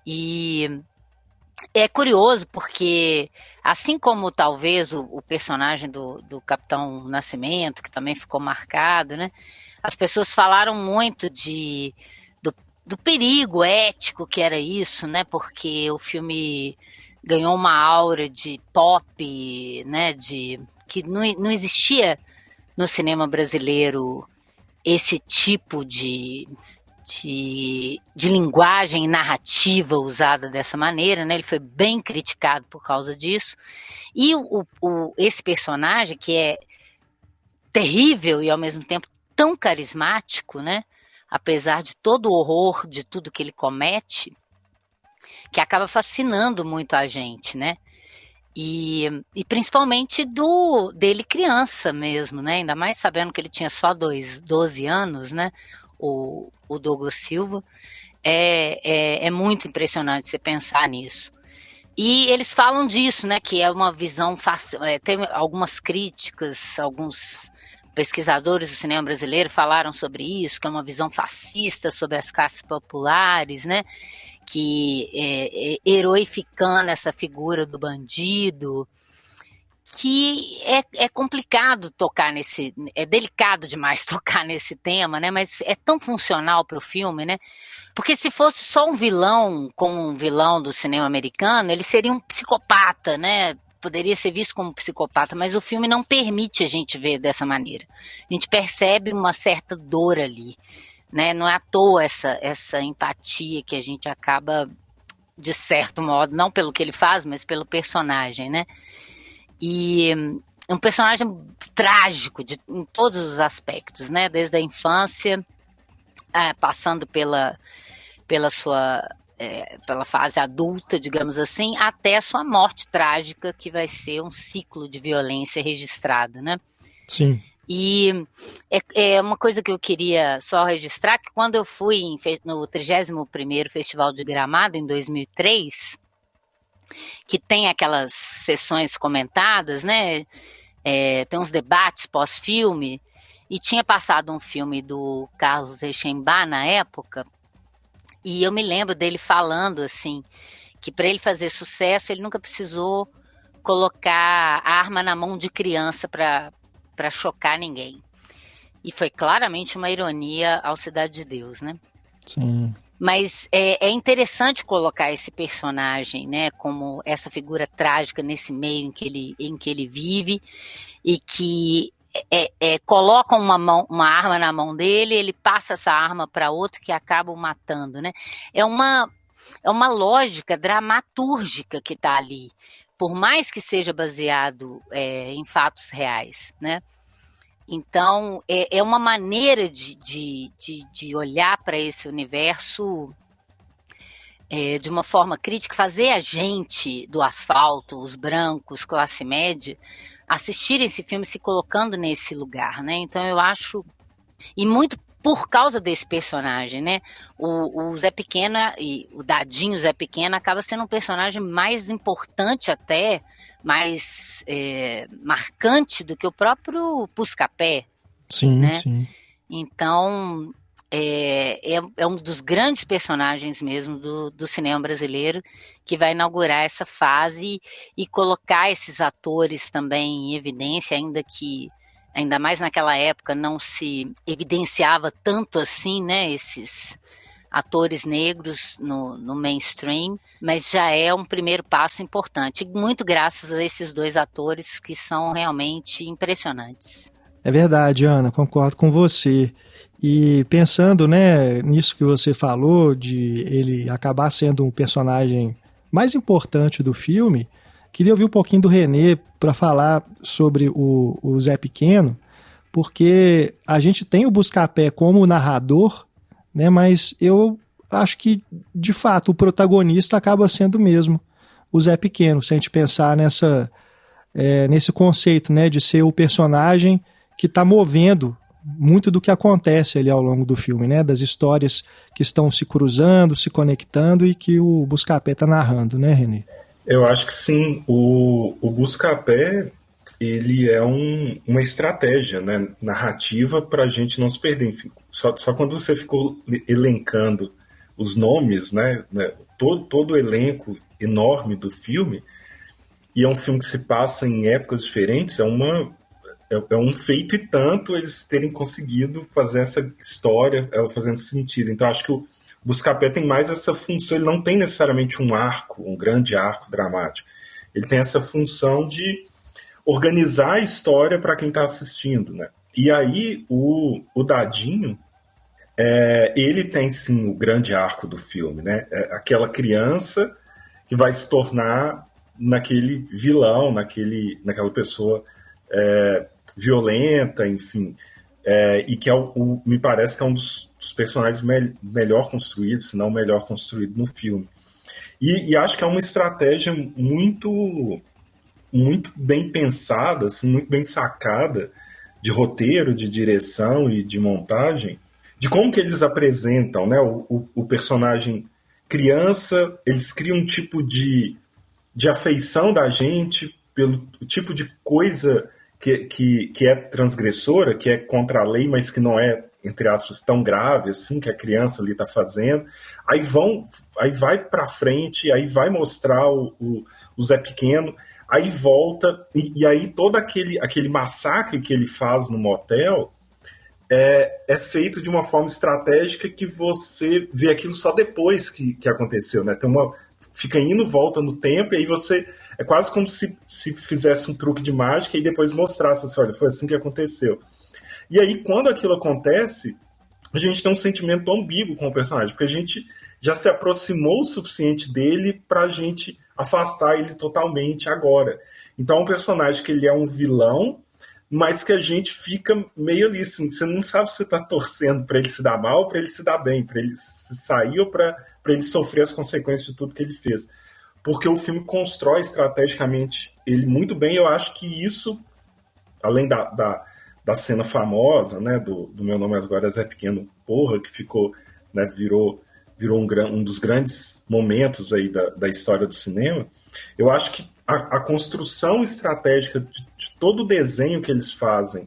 E é curioso porque, assim como talvez o personagem do Capitão Nascimento, que também ficou marcado, né? As pessoas falaram muito do perigo ético que era isso, né? Porque o filme ganhou uma aura de pop, né? Que não existia no cinema brasileiro esse tipo de linguagem narrativa usada dessa maneira, né? Ele foi bem criticado por causa disso. E esse personagem, que é terrível e ao mesmo tempo tão carismático, né? Apesar de todo o horror de tudo que ele comete, que acaba fascinando muito a gente, né? E principalmente dele criança mesmo, né? Ainda mais sabendo que ele tinha só 12 anos, né? O Douglas Silva. É muito impressionante você pensar nisso. E eles falam disso, né? Que é uma visão fácil. Tem algumas críticas, alguns pesquisadores do cinema brasileiro falaram sobre isso, que é uma visão fascista sobre as classes populares, né? Que heroificando essa figura do bandido, que é complicado tocar é delicado demais tocar nesse tema, né? Mas é tão funcional para o filme, né? Porque se fosse só um vilão, como um vilão do cinema americano, ele seria um psicopata, né? Poderia ser visto como um psicopata, mas o filme não permite a gente ver dessa maneira. A gente percebe uma certa dor ali, né? Não é à toa essa empatia que a gente acaba, de certo modo, não pelo que ele faz, mas pelo personagem, né? E um personagem trágico em todos os aspectos, né? Desde a infância, passando pela fase adulta, digamos assim, até a sua morte trágica, que vai ser um ciclo de violência registrado, né? Sim. E é uma coisa que eu queria só registrar, que quando eu fui no 31º Festival de Gramado, em 2003, que tem aquelas sessões comentadas, né? Tem uns debates pós-filme, e tinha passado um filme do Carlos Reichenbach na época, e eu me lembro dele falando assim, que para ele fazer sucesso ele nunca precisou colocar a arma na mão de criança para chocar ninguém. E foi claramente uma ironia ao Cidade de Deus, né? Sim. Mas é interessante colocar esse personagem, né, como essa figura trágica nesse meio em que ele vive, e que coloca uma arma na mão dele, ele passa essa arma para outro que acaba o matando, né? É uma lógica dramatúrgica que está ali, por mais que seja baseado em fatos reais, né? Então, é uma maneira de olhar para esse universo de uma forma crítica, fazer a gente do asfalto, os brancos, classe média, assistirem esse filme se colocando nesse lugar, né? Então, eu acho... E muito por causa desse personagem, né? O Zé Pequeno e o Dadinho Zé Pequeno acaba sendo um personagem mais importante até, mais marcante do que o próprio Buscapé. Sim, né? sim. Então, é um dos grandes personagens mesmo do cinema brasileiro, que vai inaugurar essa fase e colocar esses atores também em evidência, ainda mais naquela época não se evidenciava tanto assim, né, esses atores negros no mainstream, mas já é um primeiro passo importante, muito graças a esses dois atores que são realmente impressionantes. É verdade, Ana, concordo com você. E pensando, né, nisso que você falou, de ele acabar sendo um personagem mais importante do filme, queria ouvir um pouquinho do René para falar sobre o Zé Pequeno, porque a gente tem o Buscapé como narrador, né, mas eu acho que, de fato, o protagonista acaba sendo mesmo o Zé Pequeno, se a gente pensar nesse conceito, né, de ser o personagem que está movendo muito do que acontece ali ao longo do filme, né? Das histórias que estão se cruzando, se conectando e que o Buscapé está narrando, né, René? Eu acho que sim. O Buscapé, ele é uma estratégia, né, narrativa para a gente não se perder. Enfim, só quando você ficou elencando os nomes, né, todo o elenco enorme do filme, e é um filme que se passa em épocas diferentes, é um feito e tanto eles terem conseguido fazer essa história fazendo sentido. Então acho que o Buscapé tem mais essa função, ele não tem necessariamente um grande arco dramático. Ele tem essa função de organizar a história para quem está assistindo, né? E aí o Dadinho, ele tem sim o grande arco do filme, né? Aquela criança que vai se tornar naquele vilão, naquela pessoa violenta, enfim, e que me parece que é um dos personagens melhor construídos, se não o melhor construído no filme. E acho que é uma estratégia muito, muito bem pensada, assim, muito bem sacada, de roteiro, de direção e de montagem, de como que eles apresentam, né, o personagem criança. Eles criam um tipo de afeição da gente pelo tipo de coisa que é transgressora, que é contra a lei, mas que não é, entre aspas, tão grave assim, que a criança ali está fazendo. Aí vai para frente, aí vai mostrar o Zé Pequeno, aí volta, e aí todo aquele massacre que ele faz no motel é feito de uma forma estratégica, que você vê aquilo só depois que aconteceu, né? Fica indo, volta no tempo, e aí você... É quase como se fizesse um truque de mágica e depois mostrasse assim, olha, foi assim que aconteceu. E aí, quando aquilo acontece, a gente tem um sentimento ambíguo com o personagem, porque a gente já se aproximou o suficiente dele pra gente afastar ele totalmente agora. Então é um personagem que ele é um vilão, mas que a gente fica meio ali, assim, você não sabe se você tá torcendo para ele se dar mal ou para ele se dar bem, para ele se sair ou para ele sofrer as consequências de tudo que ele fez. Porque o filme constrói estrategicamente ele muito bem. Eu acho que isso, além da cena famosa, né, do Meu Nome Agora é Zé Pequeno, porra, que ficou, né, virou um dos grandes momentos aí da história do cinema, eu acho que a construção estratégica de todo o desenho que eles fazem,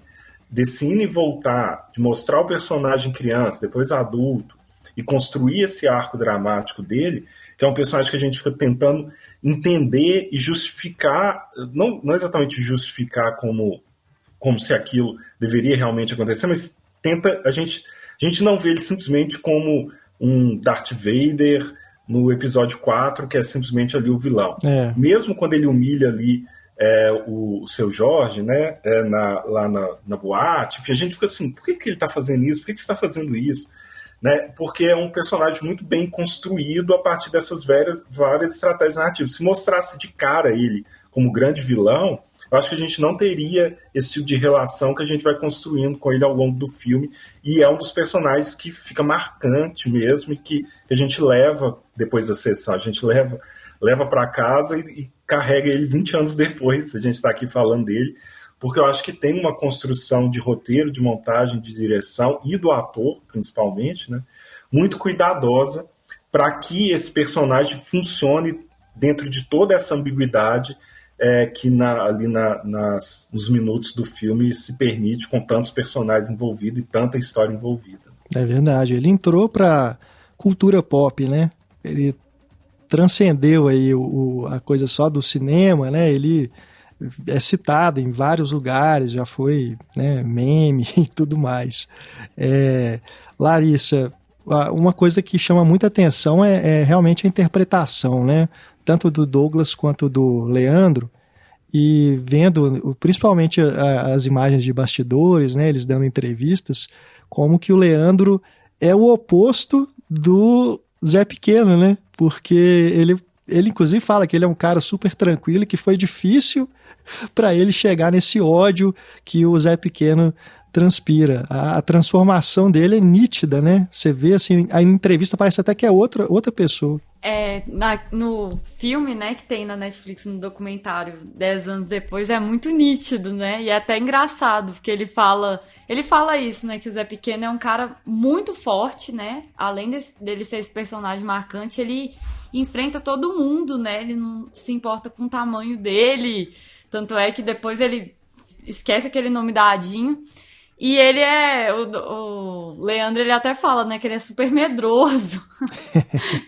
desse ir e voltar, de mostrar o personagem criança, depois adulto, e construir esse arco dramático dele, que é um personagem que a gente fica tentando entender e justificar, não exatamente justificar como se aquilo deveria realmente acontecer, mas a gente não vê ele simplesmente como um Darth Vader no episódio 4, que é simplesmente ali o vilão. Mesmo quando ele humilha ali o Seu Jorge, né, lá na boate, enfim, a gente fica assim, por que ele está fazendo isso? Por que você está fazendo isso? Né? Porque é um personagem muito bem construído a partir dessas várias estratégias narrativas. Se mostrasse de cara ele como grande vilão, eu acho que a gente não teria esse tipo de relação que a gente vai construindo com ele ao longo do filme, e é um dos personagens que fica marcante mesmo, e que a gente leva, depois da sessão, a gente leva para casa e carrega ele 20 anos depois, a gente está aqui falando dele, porque eu acho que tem uma construção de roteiro, de montagem, de direção e do ator, principalmente, né, muito cuidadosa para que esse personagem funcione dentro de toda essa ambiguidade que nos minutos do filme se permite, com tantos personagens envolvidos e tanta história envolvida. É verdade, ele entrou para cultura pop, né? Ele transcendeu aí a coisa só do cinema, né? Ele é citado em vários lugares, já foi, né, meme e tudo mais. Larissa, uma coisa que chama muita atenção é realmente a interpretação, né? Tanto do Douglas quanto do Leandro, e vendo principalmente as imagens de bastidores, né, eles dando entrevistas, como que o Leandro é o oposto do Zé Pequeno, né? Porque ele inclusive fala que ele é um cara super tranquilo e que foi difícil para ele chegar nesse ódio que o Zé Pequeno transpira. A transformação dele é nítida, né? Você vê assim, a entrevista parece até que é outra pessoa. No filme, né, que tem na Netflix, no documentário 10 anos depois, é muito nítido, né? E é até engraçado, porque ele fala isso, né, que o Zé Pequeno é um cara muito forte, né? Além dele ser esse personagem marcante, ele enfrenta todo mundo, né? Ele não se importa com o tamanho dele. Tanto é que depois ele esquece aquele nome da Adinho. E ele o Leandro, ele até fala, né, que ele é super medroso,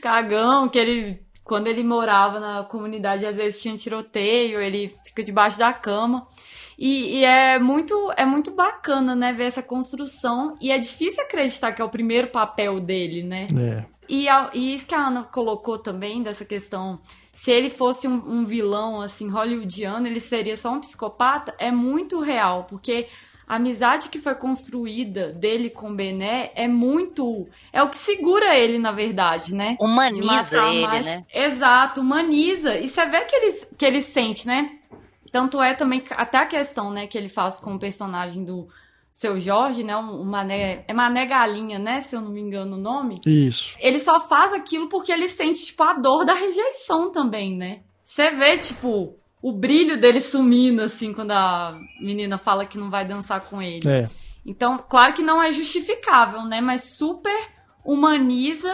cagão, que quando ele morava na comunidade, às vezes tinha tiroteio, ele fica debaixo da cama. E é muito bacana, né, ver essa construção, e é difícil acreditar que é o primeiro papel dele, né? E isso que a Ana colocou também, dessa questão, se ele fosse um vilão, assim, hollywoodiano, ele seria só um psicopata, é muito real, porque a amizade que foi construída dele com o Bené é o que segura ele, na verdade, né? Humaniza ele, né? Exato, humaniza. E você vê que ele sente, né? Tanto é também, até a questão, né, que ele faz com o personagem do Seu Jorge, né? Mané Galinha, né? Se eu não me engano o nome. Isso. Ele só faz aquilo porque ele sente, tipo, a dor da rejeição também, né? Você vê, tipo, o brilho dele sumindo, assim, quando a menina fala que não vai dançar com ele. Então, claro que não é justificável, né? Mas super humaniza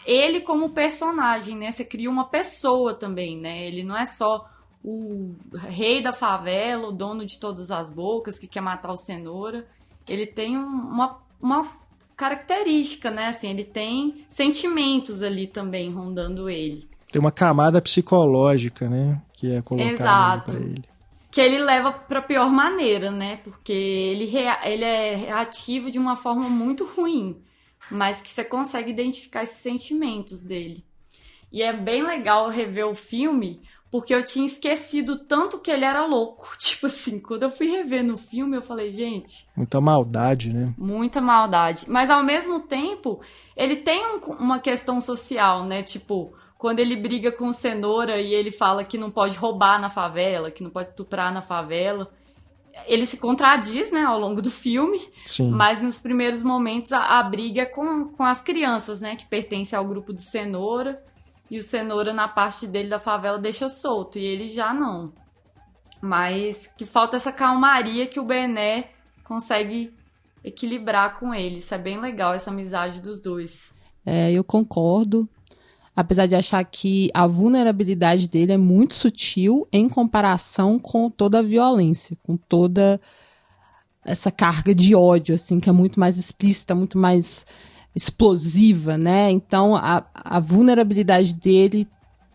ele como personagem, né? Você cria uma pessoa também, né? Ele não é só o rei da favela, o dono de todas as bocas, que quer matar o Cenoura. Ele tem uma característica, né? Assim, ele tem sentimentos ali também rondando ele. Tem uma camada psicológica, né? Que é colocada para ele. Que ele leva para pior maneira, né? Porque ele é reativo de uma forma muito ruim, mas que você consegue identificar esses sentimentos dele. E é bem legal rever o filme, porque eu tinha esquecido tanto que ele era louco. Tipo assim, quando eu fui rever no filme, eu falei, gente... Muita maldade, né? Muita maldade. Mas, ao mesmo tempo, ele tem uma questão social, né? Tipo, quando ele briga com o Cenoura e ele fala que não pode roubar na favela, que não pode estuprar na favela... Ele se contradiz, né, ao longo do filme. Sim. Mas, nos primeiros momentos, a briga é com as crianças, né? Que pertencem ao grupo do Cenoura. E o Cenoura, na parte dele da favela, deixa solto. E ele já não. Mas que falta essa calmaria que o Bené consegue equilibrar com ele. Isso é bem legal, essa amizade dos dois. Eu concordo. Apesar de achar que a vulnerabilidade dele é muito sutil em comparação com toda a violência. Com toda essa carga de ódio, assim, que é muito mais explícita, muito mais explosiva, né? Então, a vulnerabilidade dele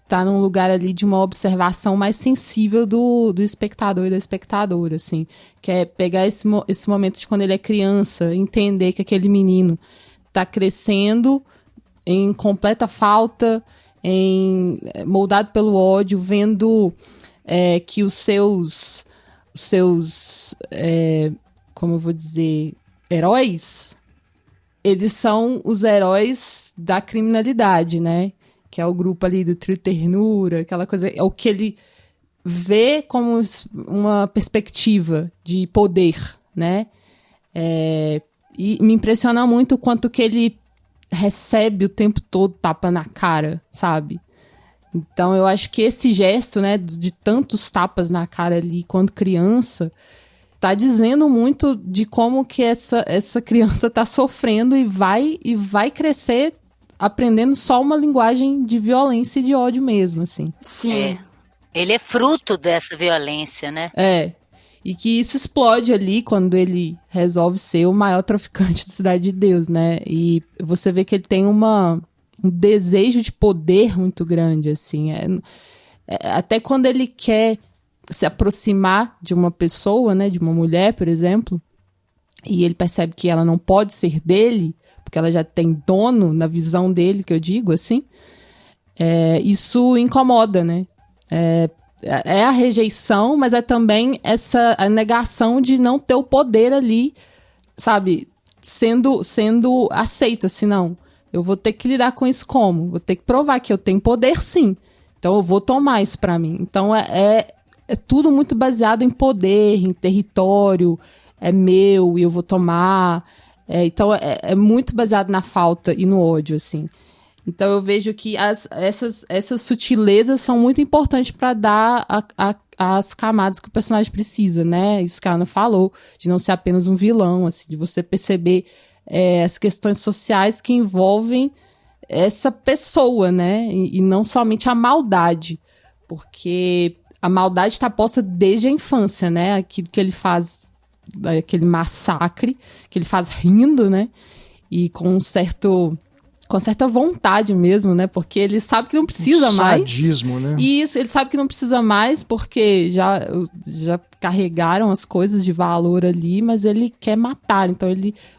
tá num lugar ali de uma observação mais sensível do espectador e da espectadora, assim. Que é pegar esse momento de quando ele é criança, entender que aquele menino tá crescendo em completa falta, moldado pelo ódio, vendo que os seus como eu vou dizer, heróis, eles são os heróis da criminalidade, né? Que é o grupo ali do Trio Ternura, aquela coisa, é o que ele vê como uma perspectiva de poder, né? E me impressiona muito o quanto que ele recebe o tempo todo tapa na cara, sabe? Então eu acho que esse gesto, né, de tantos tapas na cara ali quando criança, tá dizendo muito de como que essa criança tá sofrendo e vai crescer aprendendo só uma linguagem de violência e de ódio mesmo, assim. Sim. Ele é fruto dessa violência, né? E que isso explode ali quando ele resolve ser o maior traficante da Cidade de Deus, né? E você vê que ele tem um desejo de poder muito grande, assim. Até quando ele quer se aproximar de uma pessoa, né? De uma mulher, por exemplo, e ele percebe que ela não pode ser dele, porque ela já tem dono na visão dele, que eu digo, assim. Isso incomoda, né? É a rejeição, mas é também a negação de não ter o poder ali, sabe, sendo aceito, assim, não. Eu vou ter que lidar com isso como? Vou ter que provar que eu tenho poder, sim. Então eu vou tomar isso pra mim. Então é tudo muito baseado em poder, em território, é meu e eu vou tomar. Então é muito baseado na falta e no ódio, assim. Então eu vejo que essas sutilezas são muito importantes para dar as camadas que o personagem precisa, né? Isso que a Ana falou, de não ser apenas um vilão, assim, de você perceber as questões sociais que envolvem essa pessoa, né? E não somente a maldade, porque a maldade está posta desde a infância, né? Aquilo que ele faz, aquele massacre, que ele faz rindo, né? E com certa vontade mesmo, né? Porque ele sabe que não precisa mais. Sadismo, né? Isso, ele sabe que não precisa mais porque já carregaram as coisas de valor ali, mas ele quer matar. Então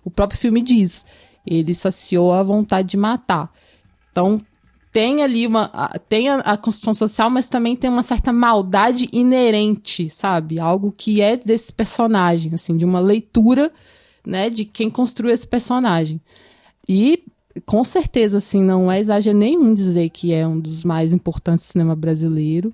o próprio filme diz, ele saciou a vontade de matar. Então tem ali tem a construção social, mas também tem uma certa maldade inerente, sabe? Algo que é desse personagem, assim, de uma leitura, né, de quem construiu esse personagem. E com certeza, assim, não é exagero nenhum dizer que é um dos mais importantes do cinema brasileiro.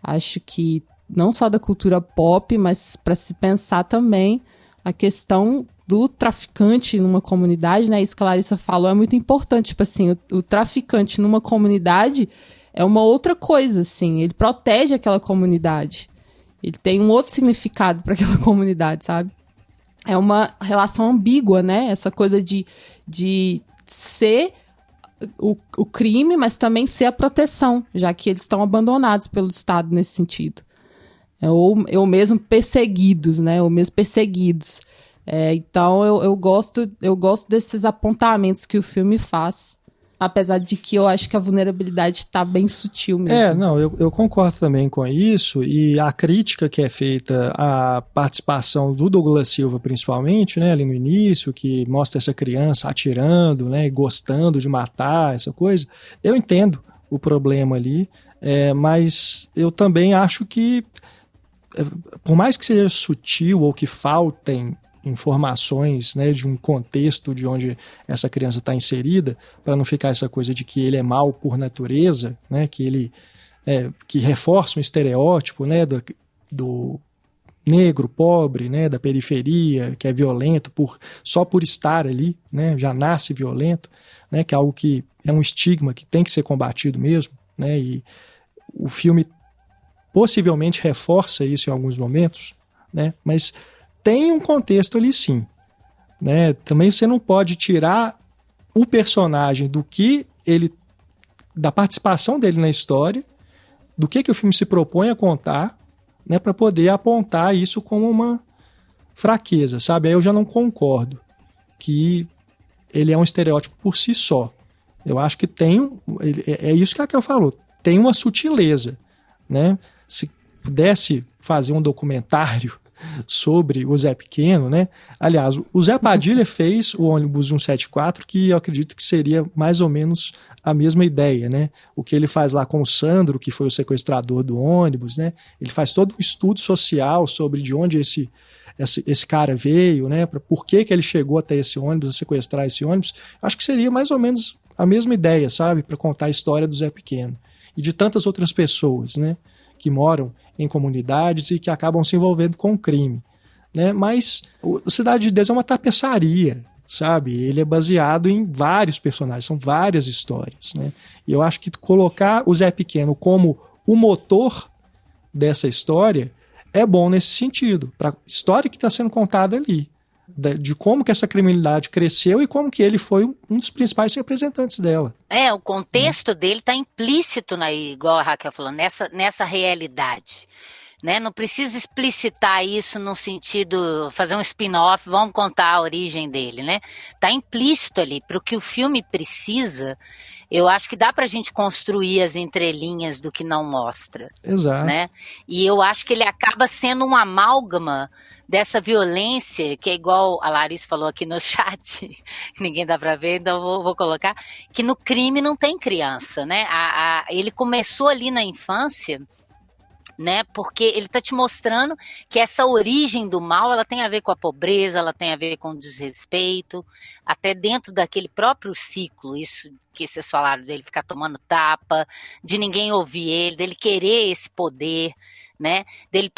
Acho que não só da cultura pop, mas para se pensar também a questão do traficante numa comunidade, né? Isso que a Larissa falou é muito importante. Tipo assim, o traficante numa comunidade é uma outra coisa, assim. Ele protege aquela comunidade. Ele tem um outro significado para aquela comunidade, sabe? É uma relação ambígua, né? Essa coisa de ser o crime, mas também ser a proteção, já que eles estão abandonados pelo Estado nesse sentido. Ou mesmo perseguidos, né? Ou mesmo perseguidos. Então eu gosto desses apontamentos que o filme faz, apesar de que eu acho que a vulnerabilidade está bem sutil mesmo. Eu concordo também com isso, e a crítica que é feita à participação do Douglas Silva, principalmente, né, ali no início, que mostra essa criança atirando, né, gostando de matar, essa coisa, eu entendo o problema ali, mas eu também acho que, por mais que seja sutil ou que faltem informações, né, de um contexto de onde essa criança está inserida, para não ficar essa coisa de que ele é mau por natureza, né, que ele que reforça um estereótipo, né, do negro, pobre, né, da periferia, que é violento só por estar ali, né, já nasce violento, né, que é algo que é um estigma que tem que ser combatido mesmo, né, e o filme possivelmente reforça isso em alguns momentos, né, mas tem um contexto ali, sim, né? Também você não pode tirar o personagem da participação dele na história, do que o filme se propõe a contar, né, para poder apontar isso como uma fraqueza, sabe? Aí eu já não concordo que ele é um estereótipo por si só. Eu acho que é isso que a Raquel falou, tem uma sutileza, né? Se pudesse fazer um documentário sobre o Zé Pequeno, né? Aliás, o Zé Padilha fez o ônibus 174, que eu acredito que seria mais ou menos a mesma ideia, né? O que ele faz lá com o Sandro, que foi o sequestrador do ônibus, né? Ele faz todo um estudo social sobre de onde esse cara veio, né? Por que ele chegou até esse ônibus, a sequestrar esse ônibus. Acho que seria mais ou menos a mesma ideia, sabe? Para contar a história do Zé Pequeno e de tantas outras pessoas, né, que moram em comunidades e que acabam se envolvendo com o crime, né? Mas o Cidade de Deus é uma tapeçaria, sabe? Ele é baseado em vários personagens, são várias histórias, né? E eu acho que colocar o Zé Pequeno como o motor dessa história é bom nesse sentido, para a história que está sendo contada ali, de como que essa criminalidade cresceu e como que ele foi um dos principais representantes dela. O contexto dele está implícito, igual a Raquel falou, nessa realidade. Né? Não precisa explicitar isso no sentido, fazer um spin-off, vamos contar a origem dele, né? Tá implícito ali, para o que o filme precisa, eu acho que dá pra gente construir as entrelinhas do que não mostra. Exato. Né? E eu acho que ele acaba sendo um amálgama dessa violência, que é igual a Larissa falou aqui no chat, ninguém dá pra ver, então vou colocar, que no crime não tem criança, né? Ele começou ali na infância, né? Porque ele está te mostrando que essa origem do mal, ela tem a ver com a pobreza, ela tem a ver com o desrespeito, até dentro daquele próprio ciclo, isso que vocês falaram dele ficar tomando tapa, de ninguém ouvir ele, dele querer esse poder, né? Dele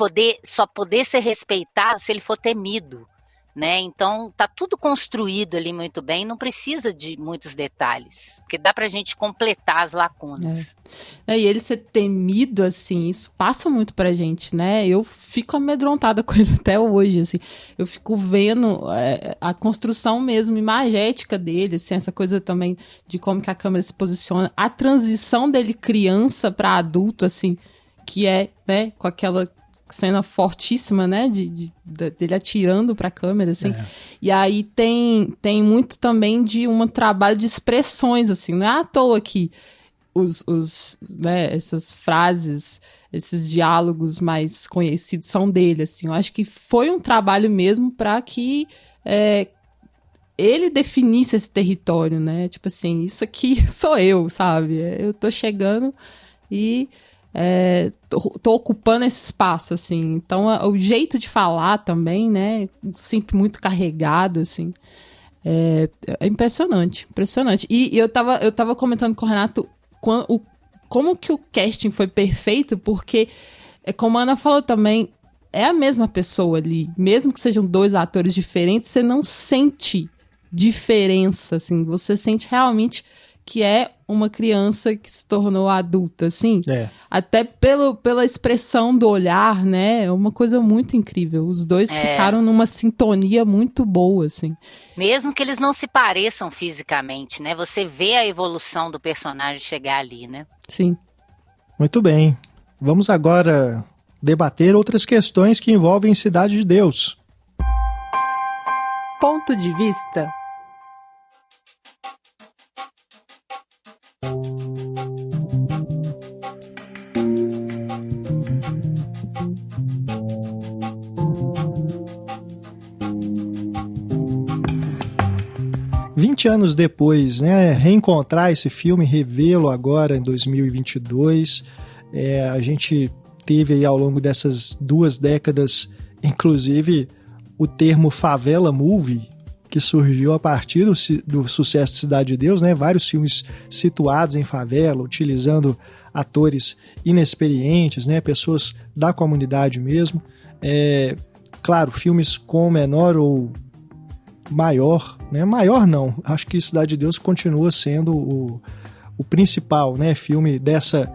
só poder ser respeitado se ele for temido, né? Então tá tudo construído ali muito bem, não precisa de muitos detalhes, porque dá pra gente completar as lacunas. E ele ser temido, assim, isso passa muito pra gente, né? Eu fico amedrontada com ele até hoje, assim. Eu fico vendo a construção mesmo imagética dele, assim, essa coisa também de como que a câmera se posiciona, a transição dele criança pra adulto, assim, que é, né, com aquela cena fortíssima, né, dele atirando pra câmera, assim, e aí tem muito também de um trabalho de expressões, assim, não é à toa que né, essas frases, esses diálogos mais conhecidos são dele, assim, eu acho que foi um trabalho mesmo para que ele definisse esse território, né, tipo assim, isso aqui sou eu, sabe, eu tô chegando e tô ocupando esse espaço, assim. Então, o jeito de falar também, né? Sempre muito carregado, assim. É impressionante, impressionante. E eu tava comentando com o Renato como que o casting foi perfeito, porque, como a Ana falou também, é a mesma pessoa ali. Mesmo que sejam dois atores diferentes, você não sente diferença, assim. Você sente realmente que é uma criança que se tornou adulta, assim. Até pela expressão do olhar, né? É uma coisa muito incrível. Os dois ficaram numa sintonia muito boa, assim. Mesmo que eles não se pareçam fisicamente, né? Você vê a evolução do personagem chegar ali, né? Sim. Muito bem. Vamos agora debater outras questões que envolvem Cidade de Deus. Ponto de vista. Anos depois, né, reencontrar esse filme, revê-lo agora em 2022, a gente teve aí ao longo dessas 2 décadas, inclusive o termo favela movie, que surgiu a partir do sucesso de Cidade de Deus, né, vários filmes situados em favela, utilizando atores inexperientes, né, pessoas da comunidade mesmo, claro, filmes com menor ou maior, né? Maior não, acho que Cidade de Deus continua sendo o principal, né? Filme dessa,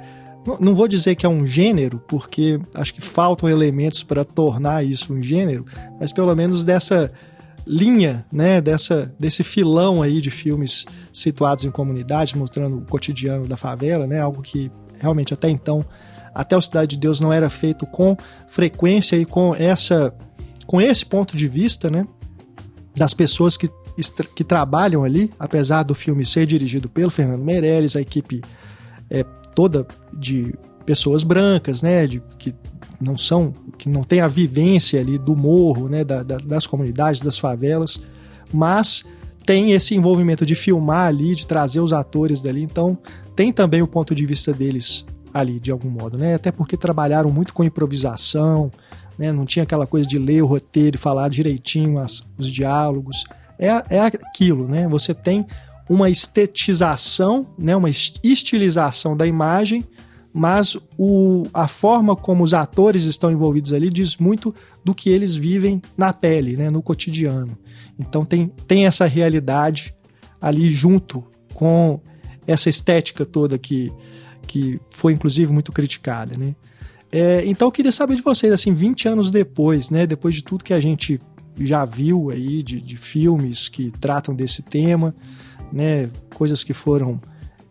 não vou dizer que é um gênero, porque acho que faltam elementos para tornar isso um gênero, mas pelo menos dessa linha, né? Desse filão aí de filmes situados em comunidade, mostrando o cotidiano da favela, né? Algo que realmente até então, até o Cidade de Deus não era feito com frequência e com esse ponto de vista, né? Das pessoas que trabalham ali, apesar do filme ser dirigido pelo Fernando Meirelles, a equipe toda de pessoas brancas, né, que não tem a vivência ali do morro, né, das comunidades, das favelas, mas tem esse envolvimento de filmar ali, de trazer os atores dali, então tem também o ponto de vista deles ali, de algum modo, né, até porque trabalharam muito com improvisação, né, não tinha aquela coisa de ler o roteiro e falar direitinho os diálogos. É aquilo, né? Você tem uma estetização, né, uma estilização da imagem, mas a forma como os atores estão envolvidos ali diz muito do que eles vivem na pele, né, no cotidiano. Então tem essa realidade ali junto com essa estética toda que foi inclusive muito criticada, né? Então eu queria saber de vocês, assim, 20 anos depois, né? Depois de tudo que a gente já viu aí de filmes que tratam desse tema, né? Coisas que foram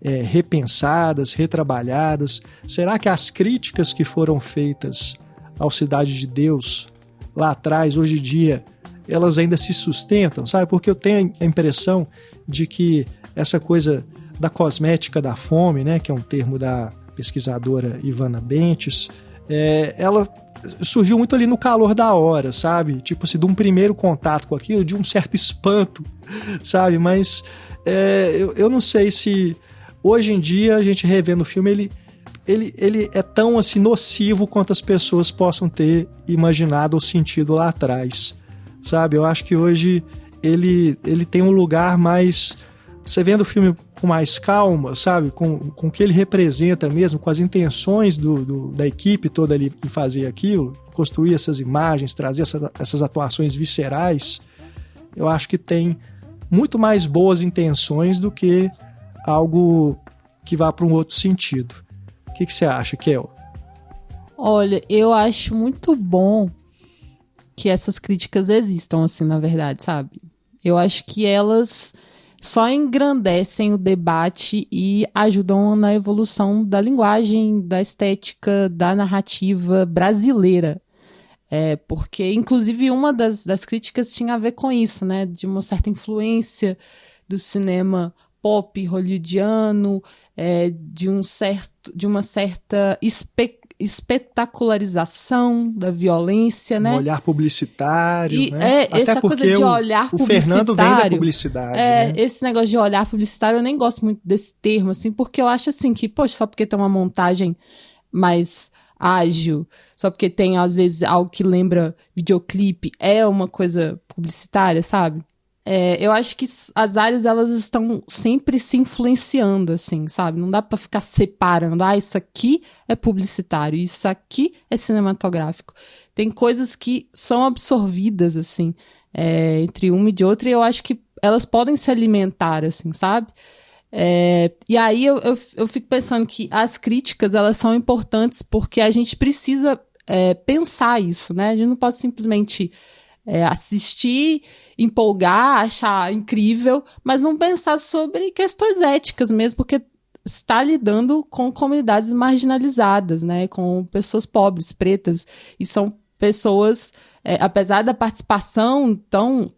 repensadas, retrabalhadas. Será que as críticas que foram feitas ao Cidade de Deus lá atrás, hoje em dia, elas ainda se sustentam, sabe? Porque eu tenho a impressão de que essa coisa da cosmética da fome, né, que é um termo da pesquisadora Ivana Bentes, ela surgiu muito ali no calor da hora, sabe? Tipo assim, de um primeiro contato com aquilo, de um certo espanto, sabe? Mas eu não sei se hoje em dia a gente revendo o filme, ele é tão assim nocivo quanto as pessoas possam ter imaginado ou sentido lá atrás, sabe? Eu acho que hoje ele tem um lugar mais... Você vendo o filme com mais calma, sabe? Com o que ele representa mesmo, com as intenções da equipe toda ali em fazer aquilo, construir essas imagens, trazer essas atuações viscerais, eu acho que tem muito mais boas intenções do que algo que vá para um outro sentido. O que você acha, Kel? Olha, eu acho muito bom que essas críticas existam, assim, na verdade, sabe? Eu acho que elas só engrandecem o debate e ajudam na evolução da linguagem, da estética, da narrativa brasileira. Porque, inclusive, uma das críticas tinha a ver com isso, né? De uma certa influência do cinema pop hollywoodiano, de uma certa espetacularização da violência, né? Um olhar publicitário, né? Até essa coisa de olhar publicitário. O Fernando vem da publicidade, né? Esse negócio de olhar publicitário, eu nem gosto muito desse termo, assim, porque eu acho assim que, poxa, só porque tem uma montagem mais ágil, só porque tem, às vezes, algo que lembra videoclipe, é uma coisa publicitária, sabe? Eu acho que as áreas, elas estão sempre se influenciando, assim, sabe? Não dá pra ficar separando. Isso aqui é publicitário, isso aqui é cinematográfico. Tem coisas que são absorvidas, assim, entre uma e de outra, e eu acho que elas podem se alimentar, assim, sabe? E aí eu fico pensando que as críticas, elas são importantes porque a gente precisa pensar isso, né? A gente não pode simplesmente... assistir, empolgar, achar incrível, mas não pensar sobre questões éticas mesmo, porque está lidando com comunidades marginalizadas, né, com pessoas pobres, pretas, e são pessoas, apesar da participação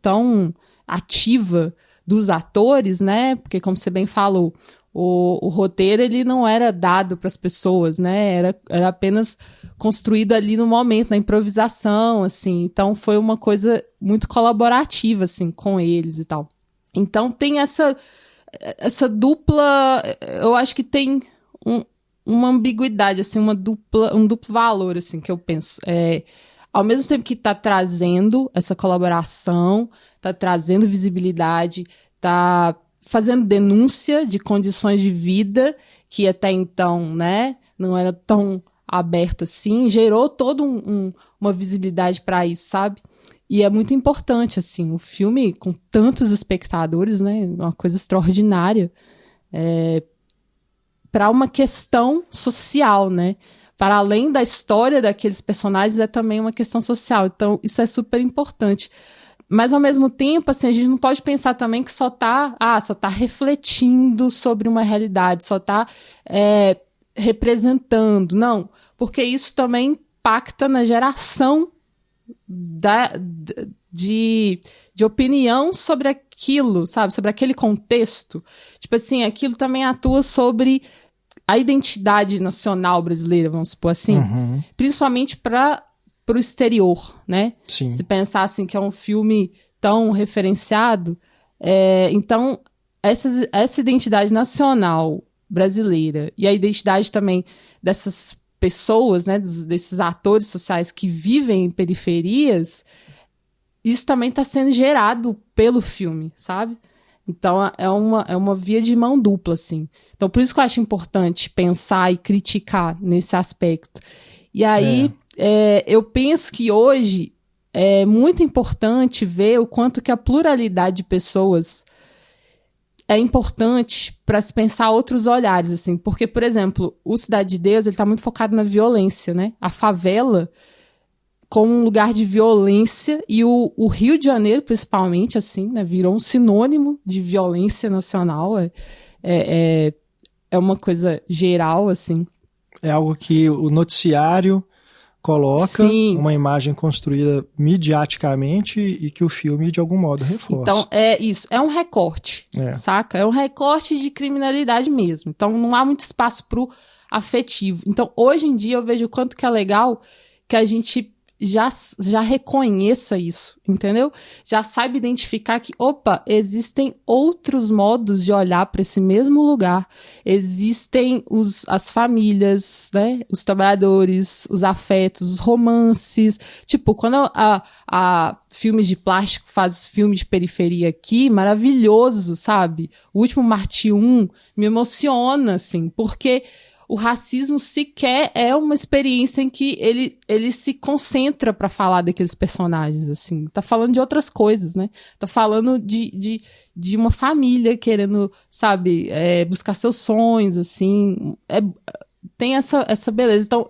tão ativa dos atores, né, porque como você bem falou, o roteiro, ele não era dado para as pessoas, né? Era apenas construído ali no momento, na improvisação, assim. Então, foi uma coisa muito colaborativa, assim, com eles e tal. Então, tem essa dupla... Eu acho que tem uma ambiguidade, assim, um duplo valor, assim, que eu penso. Ao mesmo tempo que está trazendo essa colaboração, está trazendo visibilidade, está... fazendo denúncia de condições de vida que até então, né, não era tão aberto assim, gerou toda uma visibilidade para isso, sabe? E é muito importante, assim, o filme com tantos espectadores, né, uma coisa extraordinária, para uma questão social, né? Para além da história daqueles personagens, é também uma questão social. Então, isso é super importante. Mas, ao mesmo tempo, assim, a gente não pode pensar também que só tá refletindo sobre uma realidade, só tá representando. Não, porque isso também impacta na geração de opinião sobre aquilo, sabe? Sobre aquele contexto. Tipo assim, aquilo também atua sobre a identidade nacional brasileira, vamos supor assim. Uhum. Principalmente para o exterior, né? Sim. Se pensar assim que é um filme tão referenciado, então essa identidade nacional brasileira e a identidade também dessas pessoas, né, desses atores sociais que vivem em periferias, isso também está sendo gerado pelo filme, sabe? Então é uma via de mão dupla, assim. Então por isso que eu acho importante pensar e criticar nesse aspecto. E aí eu penso que hoje é muito importante ver o quanto que a pluralidade de pessoas é importante para se pensar outros olhares, assim. Porque, por exemplo, o Cidade de Deus, ele tá muito focado na violência, né? A favela como um lugar de violência, e o Rio de Janeiro, principalmente, assim, né? Virou um sinônimo de violência nacional. É uma coisa geral, assim. É algo que o noticiário coloca, Sim. Uma imagem construída midiaticamente e que o filme, de algum modo, reforça. Então, é isso. É um recorte, saca? É um recorte de criminalidade mesmo. Então, não há muito espaço pro afetivo. Então, hoje em dia, eu vejo o quanto que é legal que a gente já reconheça isso, entendeu? Já saiba identificar que, opa, existem outros modos de olhar para esse mesmo lugar. Existem as famílias, né? Os trabalhadores, os afetos, os romances. Tipo, quando a Filmes de Plástico faz filme de periferia aqui, maravilhoso, sabe? O último Marty 1 me emociona, assim, porque o racismo sequer é uma experiência em que ele se concentra pra falar daqueles personagens, assim. Tá falando de outras coisas, né? Tá falando de uma família querendo, sabe, buscar seus sonhos, assim. Tem essa beleza. Então,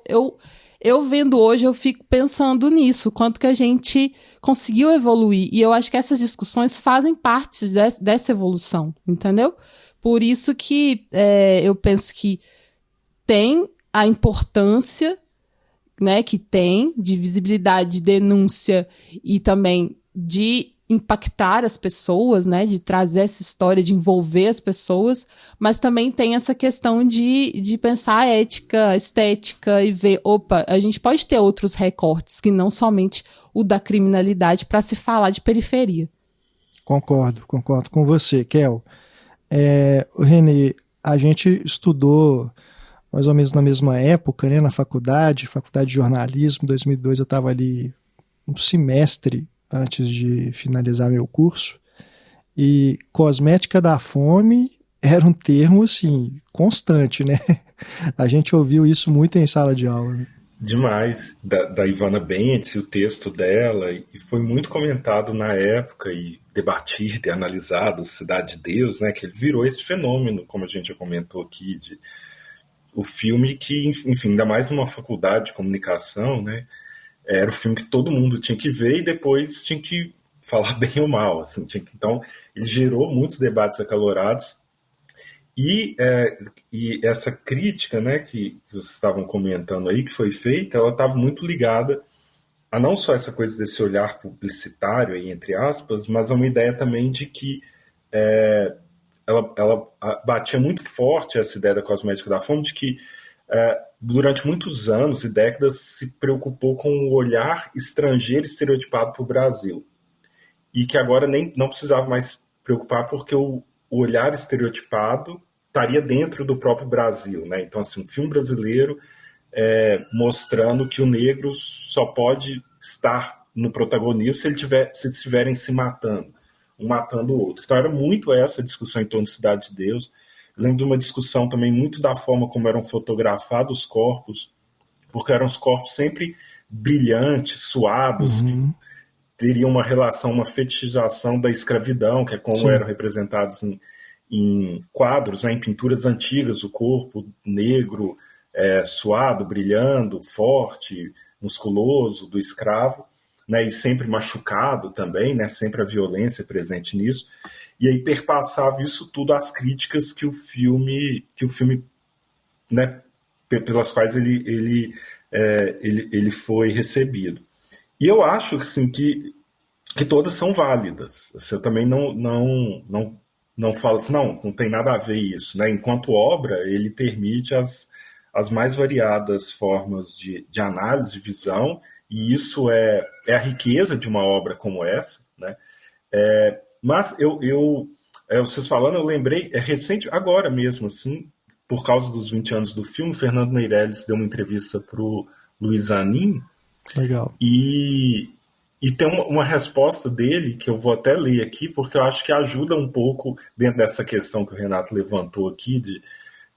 eu vendo hoje, eu fico pensando nisso, quanto que a gente conseguiu evoluir. E eu acho que essas discussões fazem parte dessa evolução, entendeu? Por isso que eu penso que tem a importância, né, que tem de visibilidade, de denúncia e também de impactar as pessoas, né, de trazer essa história, de envolver as pessoas, mas também tem essa questão de pensar a ética, a estética e ver, opa, a gente pode ter outros recortes que não somente o da criminalidade para se falar de periferia. Concordo com você, Kel. Renê, a gente estudou mais ou menos na mesma época, né, na faculdade de jornalismo. Em 2002 eu estava ali um semestre antes de finalizar meu curso, e cosmética da fome era um termo, assim, constante, né? A gente ouviu isso muito em sala de aula. Né? Demais, da Ivana Bentes, o texto dela, e foi muito comentado na época e debatido e analisado, Cidade de Deus, né, que ele virou esse fenômeno, como a gente já comentou aqui, o filme que, enfim, ainda mais numa faculdade de comunicação, né, era o filme que todo mundo tinha que ver e depois tinha que falar bem ou mal, assim, então ele gerou muitos debates acalorados e essa crítica, né, que vocês estavam comentando aí, que foi feita, ela estava muito ligada a não só essa coisa desse olhar publicitário, aí, entre aspas, mas a uma ideia também de que ela batia muito forte essa ideia da cosmética da fome, de que durante muitos anos e décadas se preocupou com o olhar estrangeiro estereotipado para o Brasil, e que agora não precisava mais preocupar porque o olhar estereotipado estaria dentro do próprio Brasil, né? Então, assim, um filme brasileiro mostrando que o negro só pode estar no protagonista se estiverem se matando, um matando o outro. Então era muito essa discussão em torno de Cidade de Deus. Eu lembro de uma discussão também muito da forma como eram fotografados os corpos, porque eram os corpos sempre brilhantes, suados, que teriam uma relação, uma fetichização da escravidão, que é como eram representados em quadros, né, em pinturas antigas, o corpo negro, suado, brilhando, forte, musculoso, do escravo, né, e sempre machucado também, né, sempre a violência presente nisso, e aí perpassava isso tudo as críticas que o filme né, pelas quais ele foi recebido. E eu acho assim, que todas são válidas. Assim, eu também não falo assim, não tem nada a ver isso, né? Enquanto obra, ele permite as mais variadas formas de análise, de visão, e isso é a riqueza de uma obra como essa, né? Mas vocês falando, eu lembrei, recente, agora mesmo, assim, por causa dos 20 anos do filme, Fernando Meirelles deu uma entrevista para o Luiz Anin. Legal. E tem uma resposta dele, que eu vou até ler aqui, porque eu acho que ajuda um pouco dentro dessa questão que o Renato levantou aqui,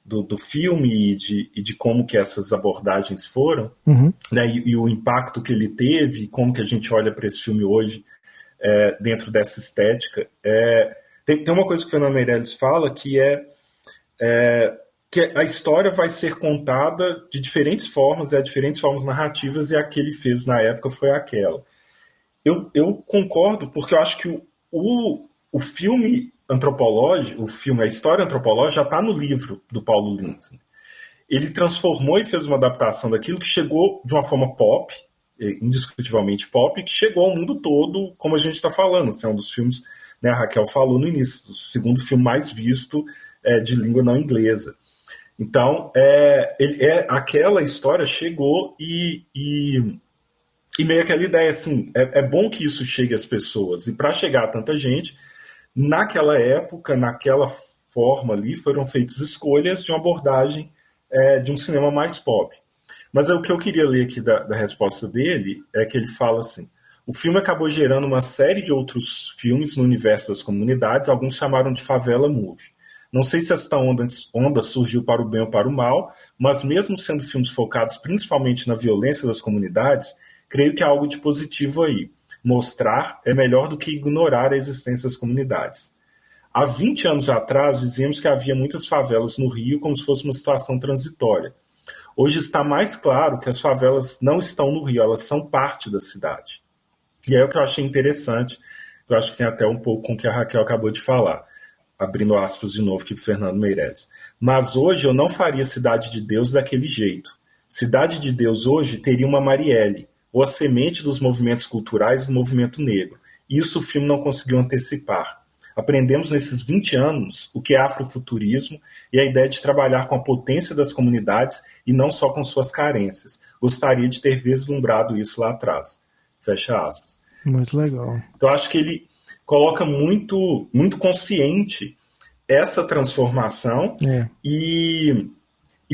do filme e de como que essas abordagens foram, né, e o impacto que ele teve, como que a gente olha para esse filme hoje dentro dessa estética. Tem uma coisa que o Fernando Meirelles fala que que a história vai ser contada de diferentes formas, diferentes formas narrativas, e a que ele fez na época foi aquela. Eu concordo, porque eu acho que o filme antropológico, a história antropológica já está no livro do Paulo Lins. Ele transformou e fez uma adaptação daquilo que chegou de uma forma pop, indiscutivelmente pop, que chegou ao mundo todo, como a gente está falando. Esse é um dos filmes, né, a Raquel falou no início, o segundo filme mais visto de língua não inglesa. Então, aquela história chegou e meio aquela ideia assim, é bom que isso chegue às pessoas. E para chegar a tanta gente, naquela época, naquela forma ali, foram feitas escolhas de uma abordagem de um cinema mais pop. Mas o que eu queria ler aqui da resposta dele é que ele fala assim: o filme acabou gerando uma série de outros filmes no universo das comunidades, alguns chamaram de favela movie. Não sei se esta onda surgiu para o bem ou para o mal, mas mesmo sendo filmes focados principalmente na violência das comunidades, creio que há algo de positivo aí. Mostrar é melhor do que ignorar a existência das comunidades. Há 20 anos atrás, dizíamos que havia muitas favelas no Rio como se fosse uma situação transitória. Hoje está mais claro que as favelas não estão no Rio, elas são parte da cidade. E é o que eu achei interessante, que eu acho que tem até um pouco com o que a Raquel acabou de falar. Abrindo aspas de novo aqui para o Fernando Meirelles. Mas hoje eu não faria Cidade de Deus daquele jeito. Cidade de Deus hoje teria uma Marielle, ou a semente dos movimentos culturais do movimento negro. Isso o filme não conseguiu antecipar. Aprendemos nesses 20 anos o que é afrofuturismo e a ideia de trabalhar com a potência das comunidades e não só com suas carências. Gostaria de ter vislumbrado isso lá atrás. Fecha aspas. Muito legal. Então acho que ele coloca muito, muito consciente essa transformação e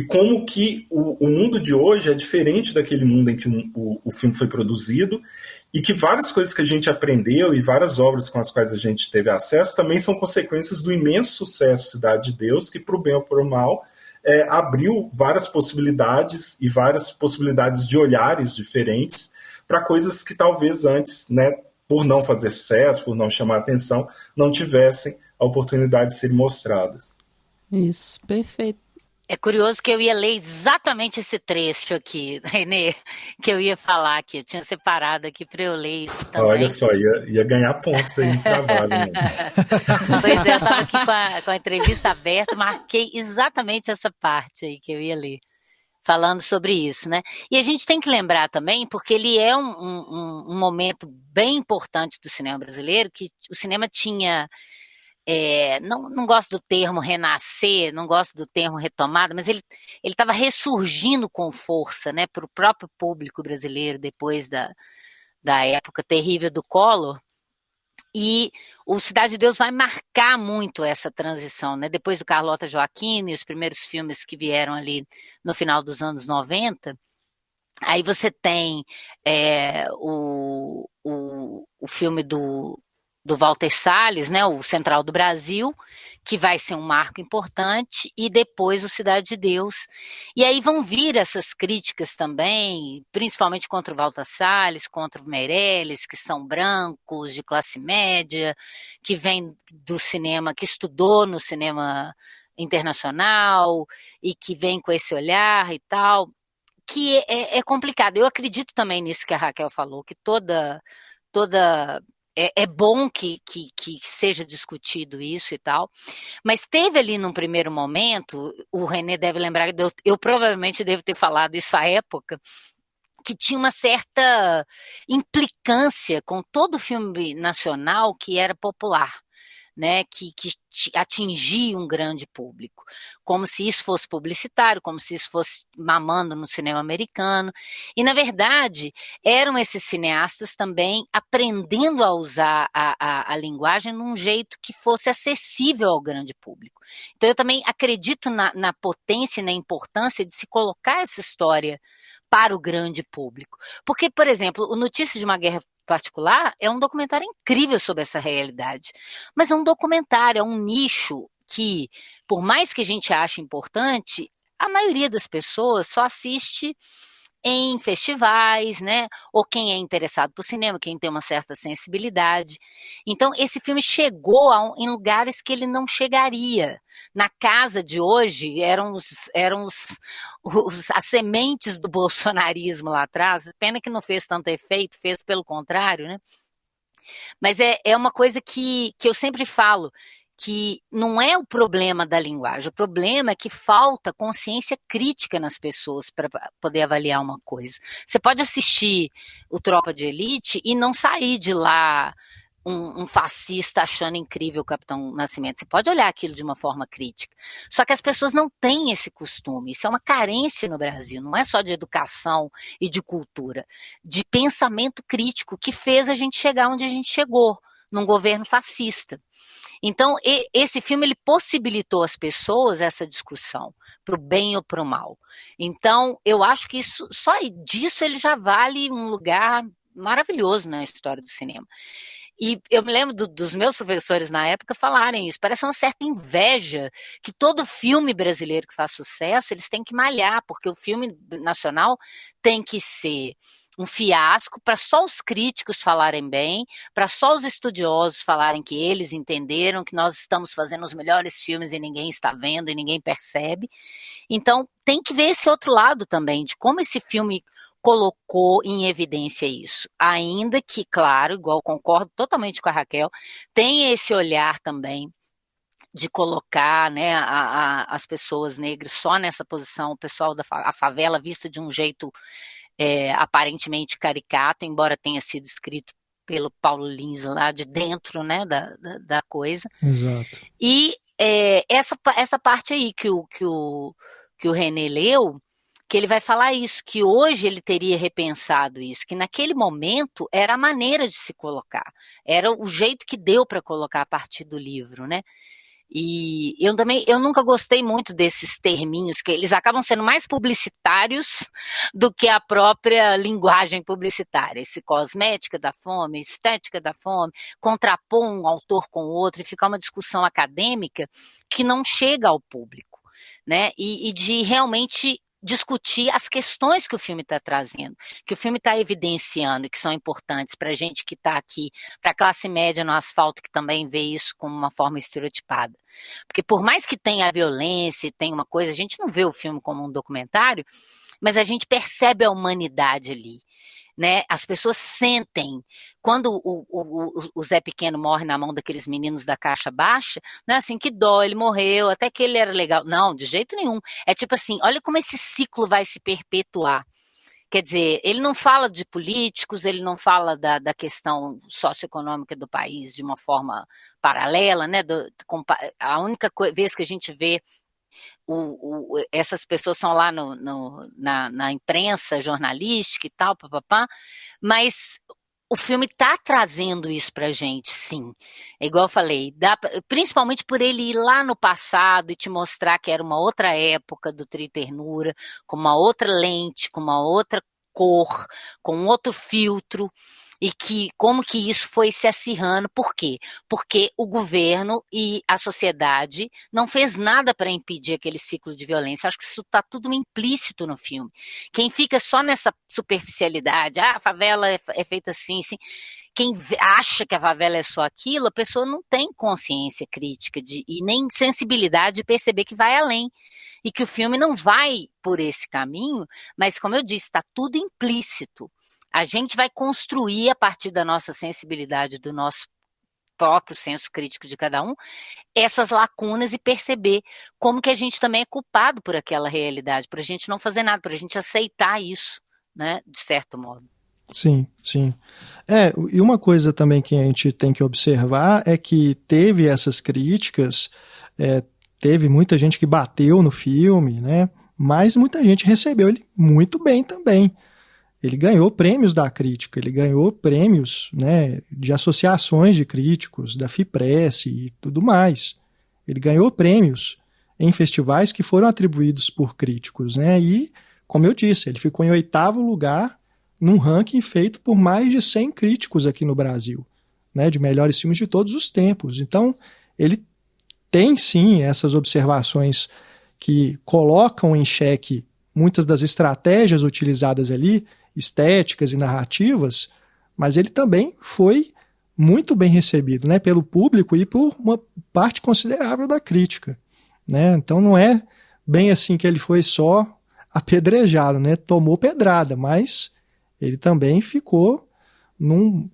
como que o mundo de hoje é diferente daquele mundo em que o filme foi produzido, e que várias coisas que a gente aprendeu e várias obras com as quais a gente teve acesso também são consequências do imenso sucesso Cidade de Deus, que, para o bem ou para o mal, abriu várias possibilidades e várias possibilidades de olhares diferentes para coisas que talvez antes, né, por não fazer sucesso, por não chamar atenção, não tivessem a oportunidade de serem mostradas. Isso, perfeito. É curioso que eu ia ler exatamente esse trecho aqui, Renê, que eu ia falar aqui. Eu tinha separado aqui para eu ler isso também. Olha só, ia ganhar pontos aí no trabalho. Né? Pois é, eu estava aqui com a entrevista aberta, marquei exatamente essa parte aí que eu ia ler, falando sobre isso, né? E a gente tem que lembrar também, porque ele é um momento bem importante do cinema brasileiro, que o cinema tinha... não gosto do termo renascer, não gosto do termo retomada, mas ele estava ressurgindo com força, né, para o próprio público brasileiro depois da época terrível do Collor. E o Cidade de Deus vai marcar muito essa transição, né? Depois do Carlota Joaquina e os primeiros filmes que vieram ali no final dos anos 90, aí você tem o filme do Walter Salles, né, o Central do Brasil, que vai ser um marco importante, e depois o Cidade de Deus. E aí vão vir essas críticas também, principalmente contra o Walter Salles, contra o Meirelles, que são brancos, de classe média, que vem do cinema, que estudou no cinema internacional, e que vem com esse olhar e tal, que é complicado. Eu acredito também nisso que a Raquel falou, que toda é bom que seja discutido isso e tal, mas teve ali num primeiro momento, o Renê deve lembrar, eu provavelmente devo ter falado isso à época, que tinha uma certa implicância com todo filme nacional que era popular, né, que atingia um grande público, como se isso fosse publicitário, como se isso fosse mamando no cinema americano, e na verdade eram esses cineastas também aprendendo a usar a linguagem num jeito que fosse acessível ao grande público. Então eu também acredito na potência e na importância de se colocar essa história para o grande público, porque, por exemplo, o Notícias de uma Guerra Particular é um documentário incrível sobre essa realidade, mas é um documentário, é um nicho que, por mais que a gente ache importante, a maioria das pessoas só assiste em festivais, né? Ou quem é interessado por cinema, quem tem uma certa sensibilidade. Então, esse filme chegou em lugares que ele não chegaria. Na casa de hoje, eram as sementes do bolsonarismo lá atrás. Pena que não fez tanto efeito, fez pelo contrário, né? Mas é uma coisa que eu sempre falo, que não é o problema da linguagem, o problema é que falta consciência crítica nas pessoas para poder avaliar uma coisa. Você pode assistir o Tropa de Elite e não sair de lá um fascista achando incrível o Capitão Nascimento. Você pode olhar aquilo de uma forma crítica. Só que as pessoas não têm esse costume. Isso é uma carência no Brasil. Não é só de educação e de cultura. De pensamento crítico que fez a gente chegar onde a gente chegou, num governo fascista. Então, esse filme ele possibilitou às pessoas essa discussão, para o bem ou para o mal. Então, eu acho que isso, só disso ele já vale um lugar maravilhoso na história do cinema. E eu me lembro dos meus professores na época falarem isso. Parece uma certa inveja que todo filme brasileiro que faz sucesso, eles têm que malhar, porque o filme nacional tem que ser um fiasco para só os críticos falarem bem, para só os estudiosos falarem que eles entenderam que nós estamos fazendo os melhores filmes e ninguém está vendo e ninguém percebe. Então, tem que ver esse outro lado também, de como esse filme colocou em evidência isso. Ainda que, claro, igual concordo totalmente com a Raquel, tem esse olhar também de colocar, né, as pessoas negras só nessa posição, o pessoal a favela vista de um jeito aparentemente caricato, embora tenha sido escrito pelo Paulo Lins lá de dentro, né, da coisa. Exato. E essa parte aí que o René leu, que ele vai falar isso, que hoje ele teria repensado isso, que naquele momento era a maneira de se colocar, era o jeito que deu para colocar a partir do livro, né? E eu nunca gostei muito desses terminhos, que eles acabam sendo mais publicitários do que a própria linguagem publicitária. Esse cosmética da fome, estética da fome, contrapor um autor com o outro e ficar uma discussão acadêmica que não chega ao público, né? E de realmente discutir as questões que o filme está trazendo, que o filme está evidenciando e que são importantes para a gente que está aqui, para a classe média no asfalto que também vê isso como uma forma estereotipada. Porque por mais que tenha a violência, tenha uma coisa, a gente não vê o filme como um documentário, mas a gente percebe a humanidade ali, né? As pessoas sentem. Quando o Zé Pequeno morre na mão daqueles meninos da caixa baixa, não é assim, que dó, ele morreu, até que ele era legal. Não, de jeito nenhum. É tipo assim, olha como esse ciclo vai se perpetuar. Quer dizer, ele não fala de políticos, ele não fala da questão socioeconômica do país de uma forma paralela, né? A única vez que a gente vê essas pessoas são lá na imprensa jornalística e tal, papapá, mas o filme está trazendo isso pra gente, sim. É igual eu falei, principalmente por ele ir lá no passado e te mostrar que era uma outra época do Trio Ternura, com uma outra lente, com uma outra cor, com outro filtro, e que como que isso foi se acirrando. Por quê? Porque o governo e a sociedade não fez nada para impedir aquele ciclo de violência. Acho que isso está tudo implícito no filme. Quem fica só nessa superficialidade, a favela é feita assim, assim, quem acha que a favela é só aquilo, a pessoa não tem consciência crítica e nem sensibilidade de perceber que vai além. E que o filme não vai por esse caminho, mas, como eu disse, está tudo implícito. A gente vai construir, a partir da nossa sensibilidade, do nosso próprio senso crítico de cada um, essas lacunas e perceber como que a gente também é culpado por aquela realidade, para a gente não fazer nada, para a gente aceitar isso, né, de certo modo. Sim, sim. E uma coisa também que a gente tem que observar é que teve essas críticas, teve muita gente que bateu no filme, né, mas muita gente recebeu ele muito bem também. Ele ganhou prêmios da crítica, ele ganhou prêmios, né, de associações de críticos, da FIPRESS e tudo mais. Ele ganhou prêmios em festivais que foram atribuídos por críticos, né, e, como eu disse, ele ficou em 8º lugar num ranking feito por mais de 100 críticos aqui no Brasil, né, de melhores filmes de todos os tempos. Então, ele tem sim essas observações que colocam em xeque muitas das estratégias utilizadas ali, estéticas e narrativas, mas ele também foi muito bem recebido, né, pelo público e por uma parte considerável da crítica, né? Então não é bem assim que ele foi só apedrejado, né? Tomou pedrada, mas ele também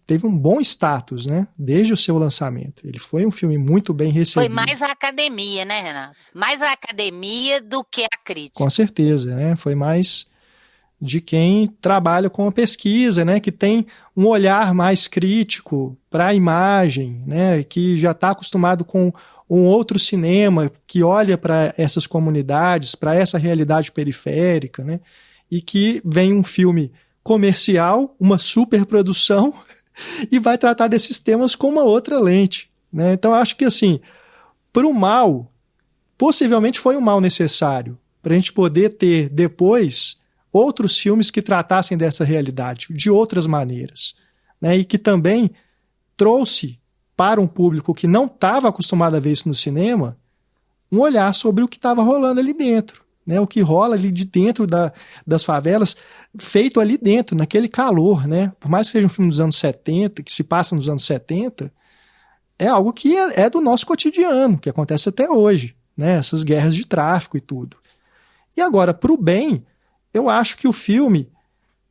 teve um bom status, né? Desde o seu lançamento. Ele foi um filme muito bem recebido. Foi mais a academia, né, Renato? Mais a academia do que a crítica. Com certeza, né? Foi mais de quem trabalha com a pesquisa, né? Que tem um olhar mais crítico para a imagem, né? Que já está acostumado com um outro cinema que olha para essas comunidades, para essa realidade periférica, né? E que vem um filme comercial, uma superprodução, e vai tratar desses temas com uma outra lente, né? Então, acho que, assim, para o mal, possivelmente foi um mal necessário, para a gente poder ter, depois, outros filmes que tratassem dessa realidade, de outras maneiras, né? E que também trouxe para um público que não estava acostumado a ver isso no cinema, um olhar sobre o que estava rolando ali dentro, né? O que rola ali de dentro das favelas, feito ali dentro, naquele calor, né? Por mais que seja um filme dos anos 70, que se passa nos anos 70, é algo que é do nosso cotidiano, que acontece até hoje, né? Essas guerras de tráfico e tudo. E agora, para o bem, eu acho que o filme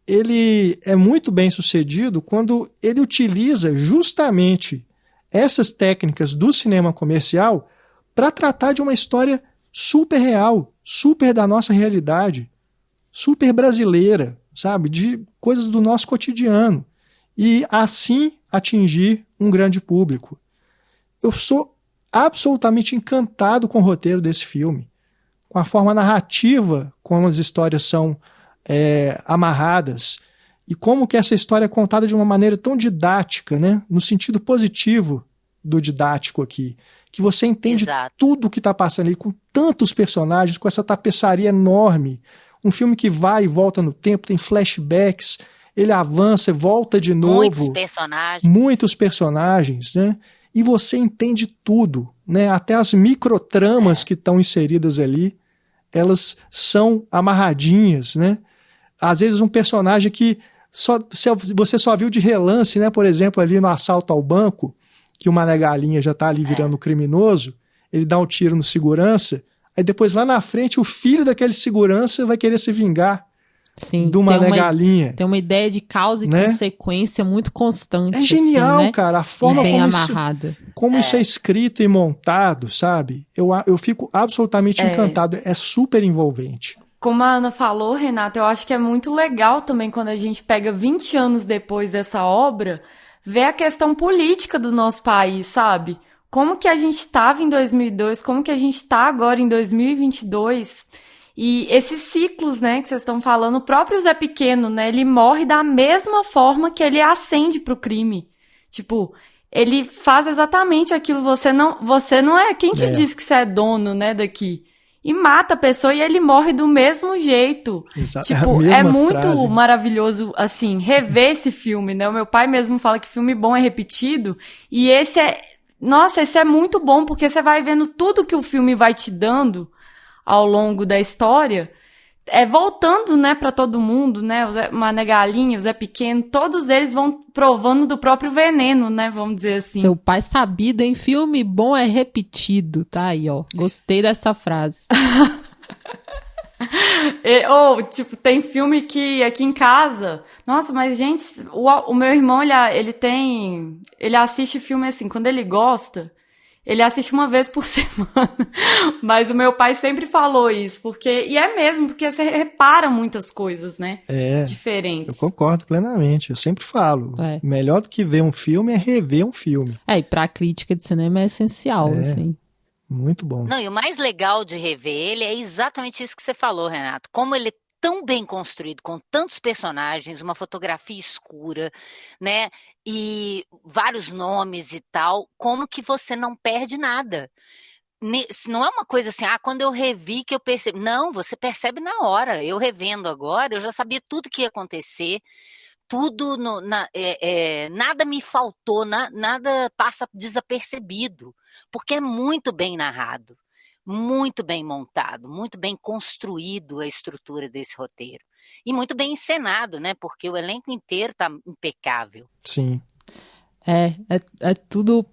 ele é muito bem sucedido quando ele utiliza justamente essas técnicas do cinema comercial para tratar de uma história super real, super da nossa realidade, super brasileira, sabe? De coisas do nosso cotidiano. E assim atingir um grande público. Eu sou absolutamente encantado com o roteiro desse filme, com a forma narrativa como as histórias são amarradas e como que essa história é contada de uma maneira tão didática, né? No sentido positivo do didático aqui, que você entende tudo o que está passando ali, com tantos personagens, com essa tapeçaria enorme, um filme que vai e volta no tempo, tem flashbacks, ele avança, volta de novo. Muitos personagens, né? E você entende tudo, né? Até as microtramas que estão inseridas ali, elas são amarradinhas, né? Às vezes um personagem que você só viu de relance, né? Por exemplo, ali no assalto ao banco, que o Mané Galinha já está ali virando criminoso, ele dá um tiro no segurança, aí depois lá na frente o filho daquele segurança vai querer se vingar. Sim, do Mané Galinha. Tem uma ideia de causa e consequência muito constante. É genial, assim, né? Cara. A forma bem amarrada. Como isso é escrito e montado, sabe? Eu fico absolutamente encantado. É super envolvente. Como a Ana falou, Renata, eu acho que é muito legal também quando a gente pega 20 anos depois dessa obra, ver a questão política do nosso país, sabe? Como que a gente estava em 2002, como que a gente está agora em 2022... E esses ciclos, né, que vocês estão falando, o próprio Zé Pequeno, né, ele morre da mesma forma que ele ascende pro crime. Tipo, ele faz exatamente aquilo, você não é quem te diz que você é dono, né, daqui. E mata a pessoa e ele morre do mesmo jeito. Exato. Tipo, é muito maravilhoso, assim, rever esse filme, né? O meu pai mesmo fala que filme bom é repetido. E esse é muito bom, porque você vai vendo tudo que o filme vai te dando ao longo da história, voltando, né, para todo mundo, né, o Mané Galinha, o Zé Pequeno, todos eles vão provando do próprio veneno, né, vamos dizer assim. Seu pai sabido, hein? Filme bom é repetido, tá aí, ó. Gostei dessa frase. Tipo, tem filme que aqui em casa... Nossa, mas, gente, o meu irmão, ele assiste filme assim, quando ele gosta... Ele assiste uma vez por semana, mas o meu pai sempre falou isso, e é mesmo, porque você repara muitas coisas, né, diferentes. Eu concordo plenamente, eu sempre falo, melhor do que ver um filme é rever um filme. E pra crítica de cinema é essencial, assim. Muito bom. Não, e o mais legal de rever ele é exatamente isso que você falou, Renato, como ele tão bem construído, com tantos personagens, uma fotografia escura, né, e vários nomes e tal, como que você não perde nada. Não é uma coisa assim, quando eu revi que eu percebi. Não, você percebe na hora. Eu revendo agora, eu já sabia tudo que ia acontecer, tudo, nada me faltou, nada passa desapercebido, porque é muito bem narrado, muito bem montado, muito bem construído a estrutura desse roteiro. E muito bem encenado, né? Porque o elenco inteiro tá impecável. Sim. É tudo...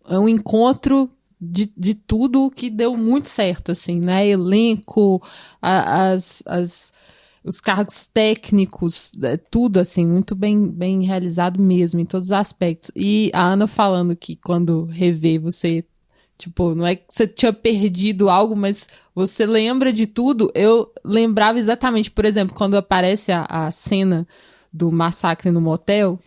É um encontro de tudo que deu muito certo, assim, né? Elenco, os cargos técnicos, tudo, assim, muito bem realizado mesmo, em todos os aspectos. E a Ana falando que quando revê você... Tipo, não é que você tinha perdido algo, mas você lembra de tudo. Eu lembrava exatamente, por exemplo, quando aparece a cena do massacre no motel,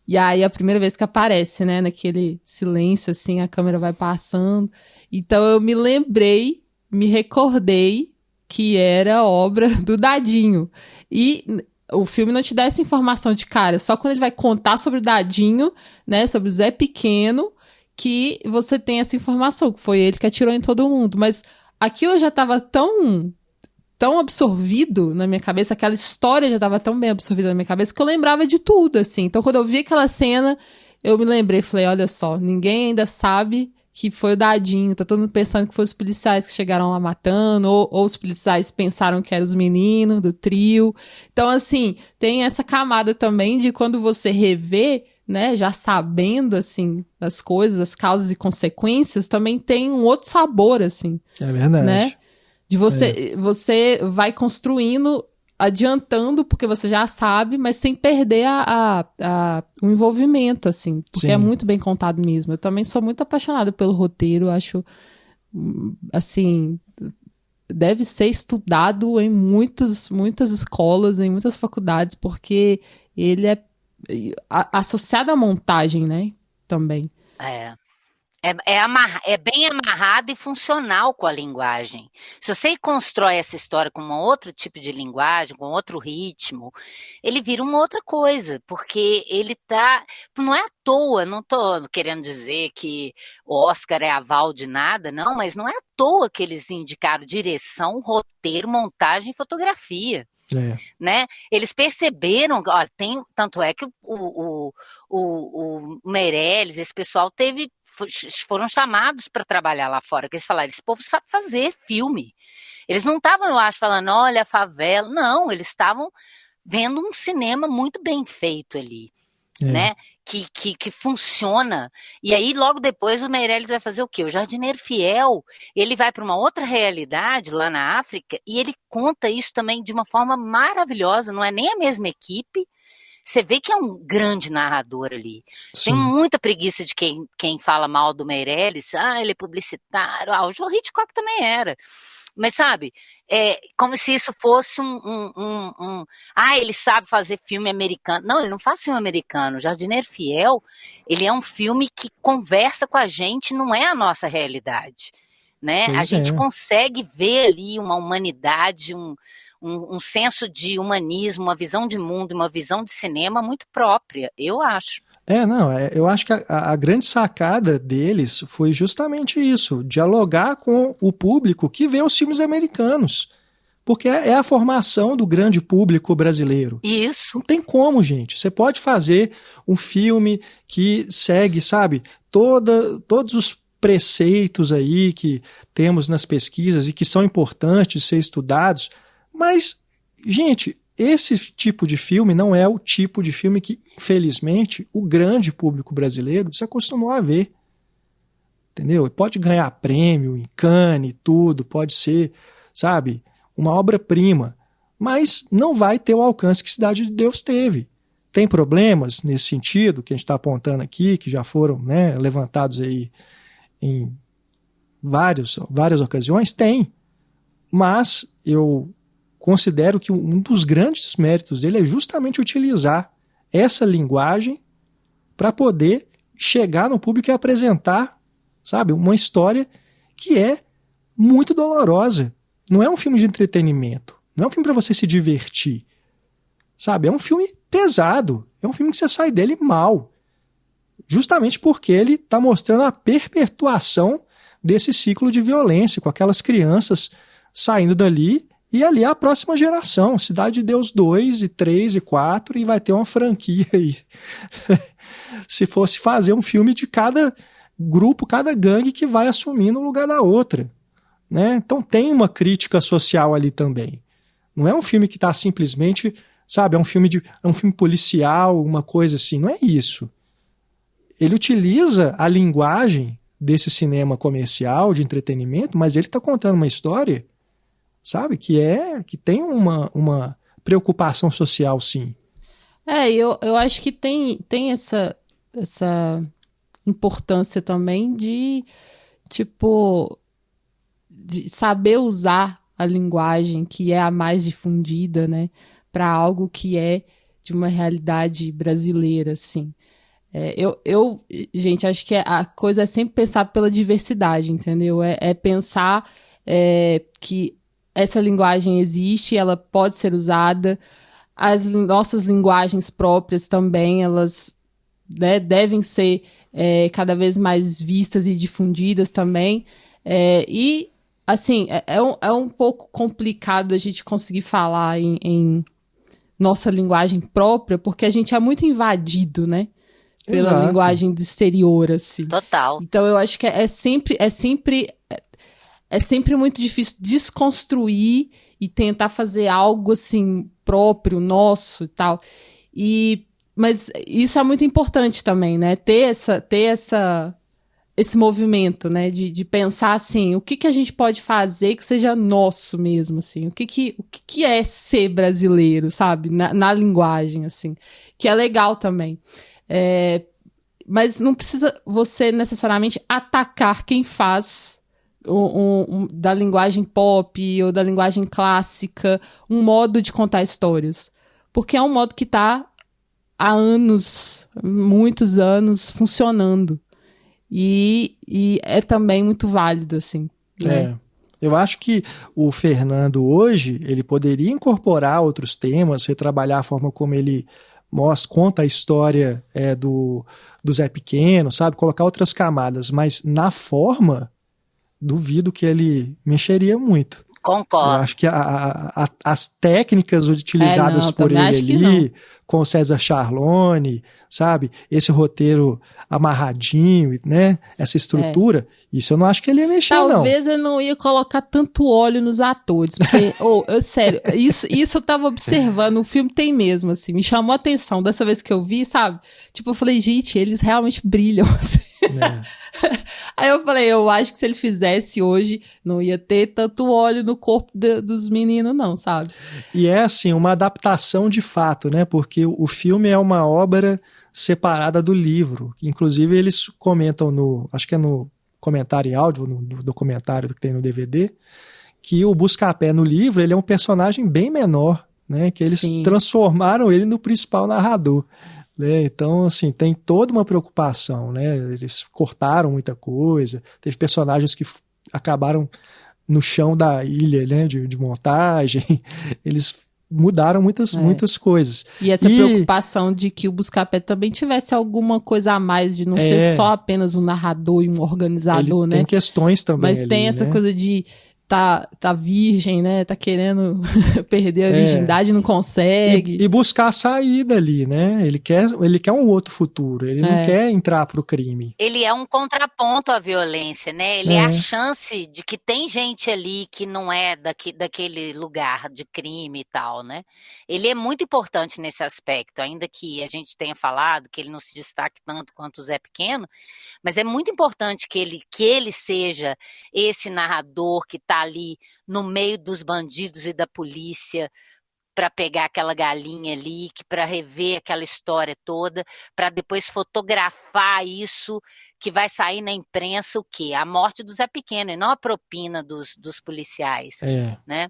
e aí a primeira vez que aparece, né, naquele silêncio, assim, a câmera vai passando. Então eu me recordei que era obra do Dadinho. E o filme não te dá essa informação de cara, só quando ele vai contar sobre o Dadinho, né, sobre o Zé Pequeno, que você tem essa informação, que foi ele que atirou em todo mundo. Mas aquilo já estava tão absorvido na minha cabeça, aquela história já estava tão bem absorvida na minha cabeça, que eu lembrava de tudo, assim. Então, quando eu vi aquela cena, eu me lembrei, falei, olha só, ninguém ainda sabe que foi o Dadinho, tá todo mundo pensando que foi os policiais que chegaram lá matando, ou os policiais pensaram que eram os meninos do trio. Então, assim, tem essa camada também de quando você revê, né, já sabendo, assim, das coisas, as causas e consequências, também tem um outro sabor, assim. É verdade. Né? De você vai construindo, adiantando, porque você já sabe, mas sem perder o envolvimento, assim, porque Sim. É muito bem contado mesmo. Eu também sou muito apaixonada pelo roteiro, acho, assim, deve ser estudado em muitas escolas, em muitas faculdades, porque ele é associado à montagem, né, também. É bem amarrado e funcional com a linguagem. Se você constrói essa história com um outro tipo de linguagem, com outro ritmo, ele vira uma outra coisa, porque ele tá... Não é à toa, não tô querendo dizer que o Oscar é aval de nada, não, mas não é à toa que eles indicaram direção, roteiro, montagem e fotografia. Né? Eles perceberam, ó, tanto é que o Meirelles, esse pessoal foram chamados para trabalhar lá fora, que eles falaram, esse povo sabe fazer filme. Eles não estavam, eu acho, falando, olha a favela, não, eles estavam vendo um cinema muito bem feito ali, né? Que funciona. E aí, logo depois, o Meirelles vai fazer o quê? O Jardineiro Fiel, ele vai para uma outra realidade lá na África e ele conta isso também de uma forma maravilhosa, não é nem a mesma equipe. Você vê que é um grande narrador ali. Sim. Tem muita preguiça de quem fala mal do Meirelles. Ele é publicitário. O Joe Hitchcock também era. Mas, sabe, como se isso fosse ele sabe fazer filme americano. Não, ele não faz filme americano. O Jardineiro Fiel, ele é um filme que conversa com a gente, não é a nossa realidade, né? A gente consegue ver ali uma humanidade, um senso de humanismo, uma visão de mundo, uma visão de cinema muito própria, eu acho. Eu acho que a grande sacada deles foi justamente isso, dialogar com o público que vê os filmes americanos, porque é a formação do grande público brasileiro. Isso. Não tem como, gente. Você pode fazer um filme que segue, sabe, todos os preceitos aí que temos nas pesquisas e que são importantes de ser estudados, mas, gente, esse tipo de filme não é o tipo de filme que, infelizmente, o grande público brasileiro se acostumou a ver. Entendeu? Pode ganhar prêmio em Cannes e tudo, pode ser, sabe, uma obra-prima, mas não vai ter o alcance que Cidade de Deus teve. Tem problemas nesse sentido, que a gente está apontando aqui, que já foram, né, levantados aí em várias ocasiões? Tem. Mas eu considero que um dos grandes méritos dele é justamente utilizar essa linguagem para poder chegar no público e apresentar, sabe, uma história que é muito dolorosa. Não é um filme de entretenimento, não é um filme para você se divertir, sabe, é um filme pesado, é um filme que você sai dele mal, justamente porque ele está mostrando a perpetuação desse ciclo de violência, com aquelas crianças saindo dali E ali é a próxima geração, Cidade de Deus 2, e 3, e 4, e vai ter uma franquia aí. Se fosse fazer um filme de cada grupo, cada gangue que vai assumindo o lugar da outra, né? Então tem uma crítica social ali também. Não é um filme que está simplesmente, sabe, é um filme policial, uma coisa assim, não é isso. Ele utiliza a linguagem desse cinema comercial, de entretenimento, mas ele está contando uma história, sabe, que tem uma preocupação social, sim. Eu acho que tem essa importância também de, tipo, de saber usar a linguagem que é a mais difundida, né, para algo que é de uma realidade brasileira, assim. Gente, acho que a coisa é sempre pensar pela diversidade, entendeu? É pensar que essa linguagem existe, ela pode ser usada, as nossas linguagens próprias também, elas, né, devem ser cada vez mais vistas e difundidas também, e, assim, é um pouco complicado a gente conseguir falar em nossa linguagem própria, porque a gente é muito invadido, né, pela Exato. linguagem do exterior, assim. Total. Então eu acho que é sempre muito difícil desconstruir e tentar fazer algo assim próprio, nosso e tal. Mas isso é muito importante também, né? Ter esse movimento, né? De pensar assim, o que a gente pode fazer que seja nosso mesmo, assim. O que é ser brasileiro, sabe? Na linguagem, assim. Que é legal também. Mas não precisa você necessariamente atacar quem faz da linguagem pop ou da linguagem clássica um modo de contar histórias. Porque é um modo que está há anos, muitos anos, funcionando. E é também muito válido, assim. Né? Eu acho que o Fernando hoje, ele poderia incorporar outros temas, retrabalhar a forma como ele conta a história do Zé Pequeno, sabe? Colocar outras camadas, mas na forma, duvido que ele mexeria muito. Concordo. Eu acho que as técnicas utilizadas por ele ali, com o César Charlone, sabe? Esse roteiro amarradinho, né? Essa estrutura, isso eu não acho que ele ia mexer, Talvez eu não ia colocar tanto óleo nos atores, porque, sério, isso eu tava observando, o filme tem mesmo, assim, me chamou a atenção dessa vez que eu vi, sabe? Tipo, eu falei, gente, eles realmente brilham, assim. Aí eu falei, eu acho que se ele fizesse hoje, não ia ter tanto óleo no corpo dos meninos, não, sabe? E é, assim, uma adaptação de fato, né? Porque o filme é uma obra separada do livro. Inclusive, eles comentam acho que é no comentário em áudio, no documentário que tem no DVD, que o Buscapé no livro, ele é um personagem bem menor, né? Que eles transformaram ele no principal narrador. Né? Então, assim, tem toda uma preocupação, né? Eles cortaram muita coisa, teve personagens que acabaram no chão da ilha, né? de montagem, eles mudaram muitas coisas. E essa preocupação de que o Buscapé também tivesse alguma coisa a mais, de não ser só apenas um narrador e um organizador, né? Tem questões também. Mas tem essa coisa de tá virgem, né? Tá querendo perder a virgindade, não consegue. E buscar a saída ali, né? Ele quer um outro futuro, ele não quer entrar pro crime. Ele é um contraponto à violência, né? Ele é a chance de que tem gente ali que não é daquele lugar de crime e tal, né? Ele é muito importante nesse aspecto, ainda que a gente tenha falado que ele não se destaque tanto quanto o Zé Pequeno, mas é muito importante que ele seja esse narrador que tá ali no meio dos bandidos e da polícia para pegar aquela galinha ali, para rever aquela história toda, para depois fotografar isso que vai sair na imprensa, o quê? A morte do Zé Pequeno e não a propina dos policiais, né?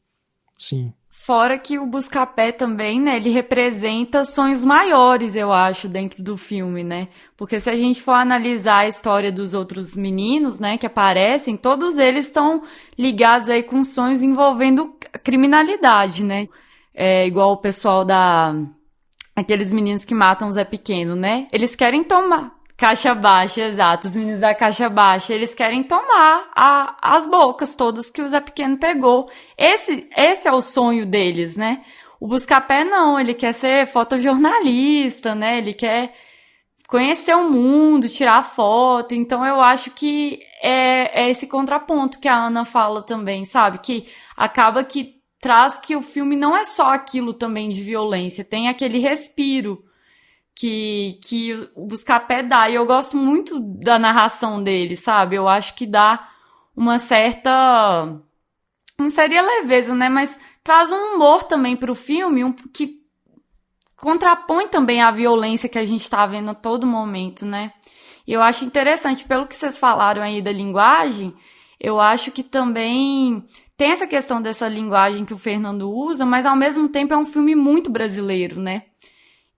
Sim. Fora que o Buscapé também, né, ele representa sonhos maiores, eu acho, dentro do filme, né? Porque se a gente for analisar a história dos outros meninos, né, que aparecem, todos eles estão ligados aí com sonhos envolvendo criminalidade, né? Igual o pessoal aqueles meninos que matam o Zé Pequeno, né? Eles querem Caixa Baixa, exato. Os meninos da Caixa Baixa, eles querem tomar as bocas todas que o Zé Pequeno pegou. Esse é o sonho deles, né? O Buscapé não, ele quer ser fotojornalista, né? Ele quer conhecer o mundo, tirar foto. Então eu acho que é esse contraponto que a Ana fala também, sabe? Que acaba que traz que o filme não é só aquilo também de violência, tem aquele respiro que o Buscapé dá. E eu gosto muito da narração dele, sabe? Eu acho que dá uma certa... não seria leveza, né? Mas traz um humor também pro filme, que contrapõe também a violência que a gente tá vendo a todo momento, né? E eu acho interessante, pelo que vocês falaram aí da linguagem, eu acho que também tem essa questão dessa linguagem que o Fernando usa, mas ao mesmo tempo é um filme muito brasileiro, né?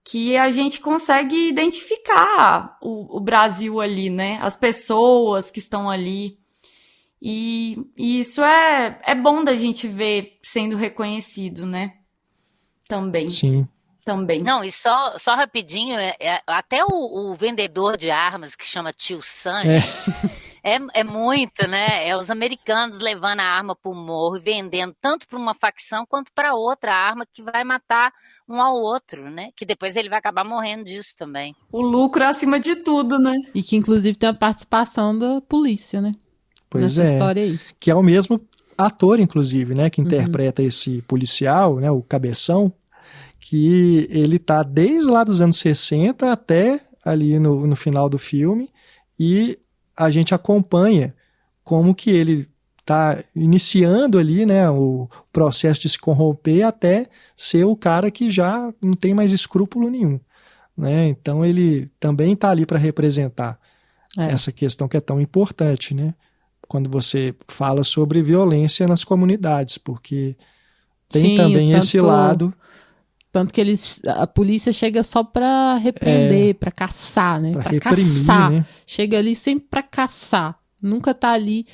Que a gente consegue identificar o Brasil ali, né? As pessoas que estão ali. E isso é bom da gente ver sendo reconhecido, né? Também. Sim. Também. Não, e só rapidinho, até o vendedor de armas, que chama Tio Sam, gente, é muito, né? É os americanos levando a arma pro morro e vendendo tanto para uma facção quanto para outra arma que vai matar um ao outro, né? Que depois ele vai acabar morrendo disso também. O lucro acima de tudo, né? E que inclusive tem a participação da polícia, né? Pois nessa história aí. Que é o mesmo ator, inclusive, né? Que interpreta esse policial, né? O Cabeção, que ele tá desde lá dos anos 60 até ali no final do filme, e a gente acompanha como que ele tá iniciando ali, né, o processo de se corromper até ser o cara que já não tem mais escrúpulo nenhum, né? Então ele também tá ali para representar essa questão que é tão importante, né? Quando você fala sobre violência nas comunidades, porque tem também esse lado. Tanto que a polícia chega só pra repreender, pra caçar, né? Pra reprimir, caçar. Né? Chega ali sempre pra caçar. Nunca tá ali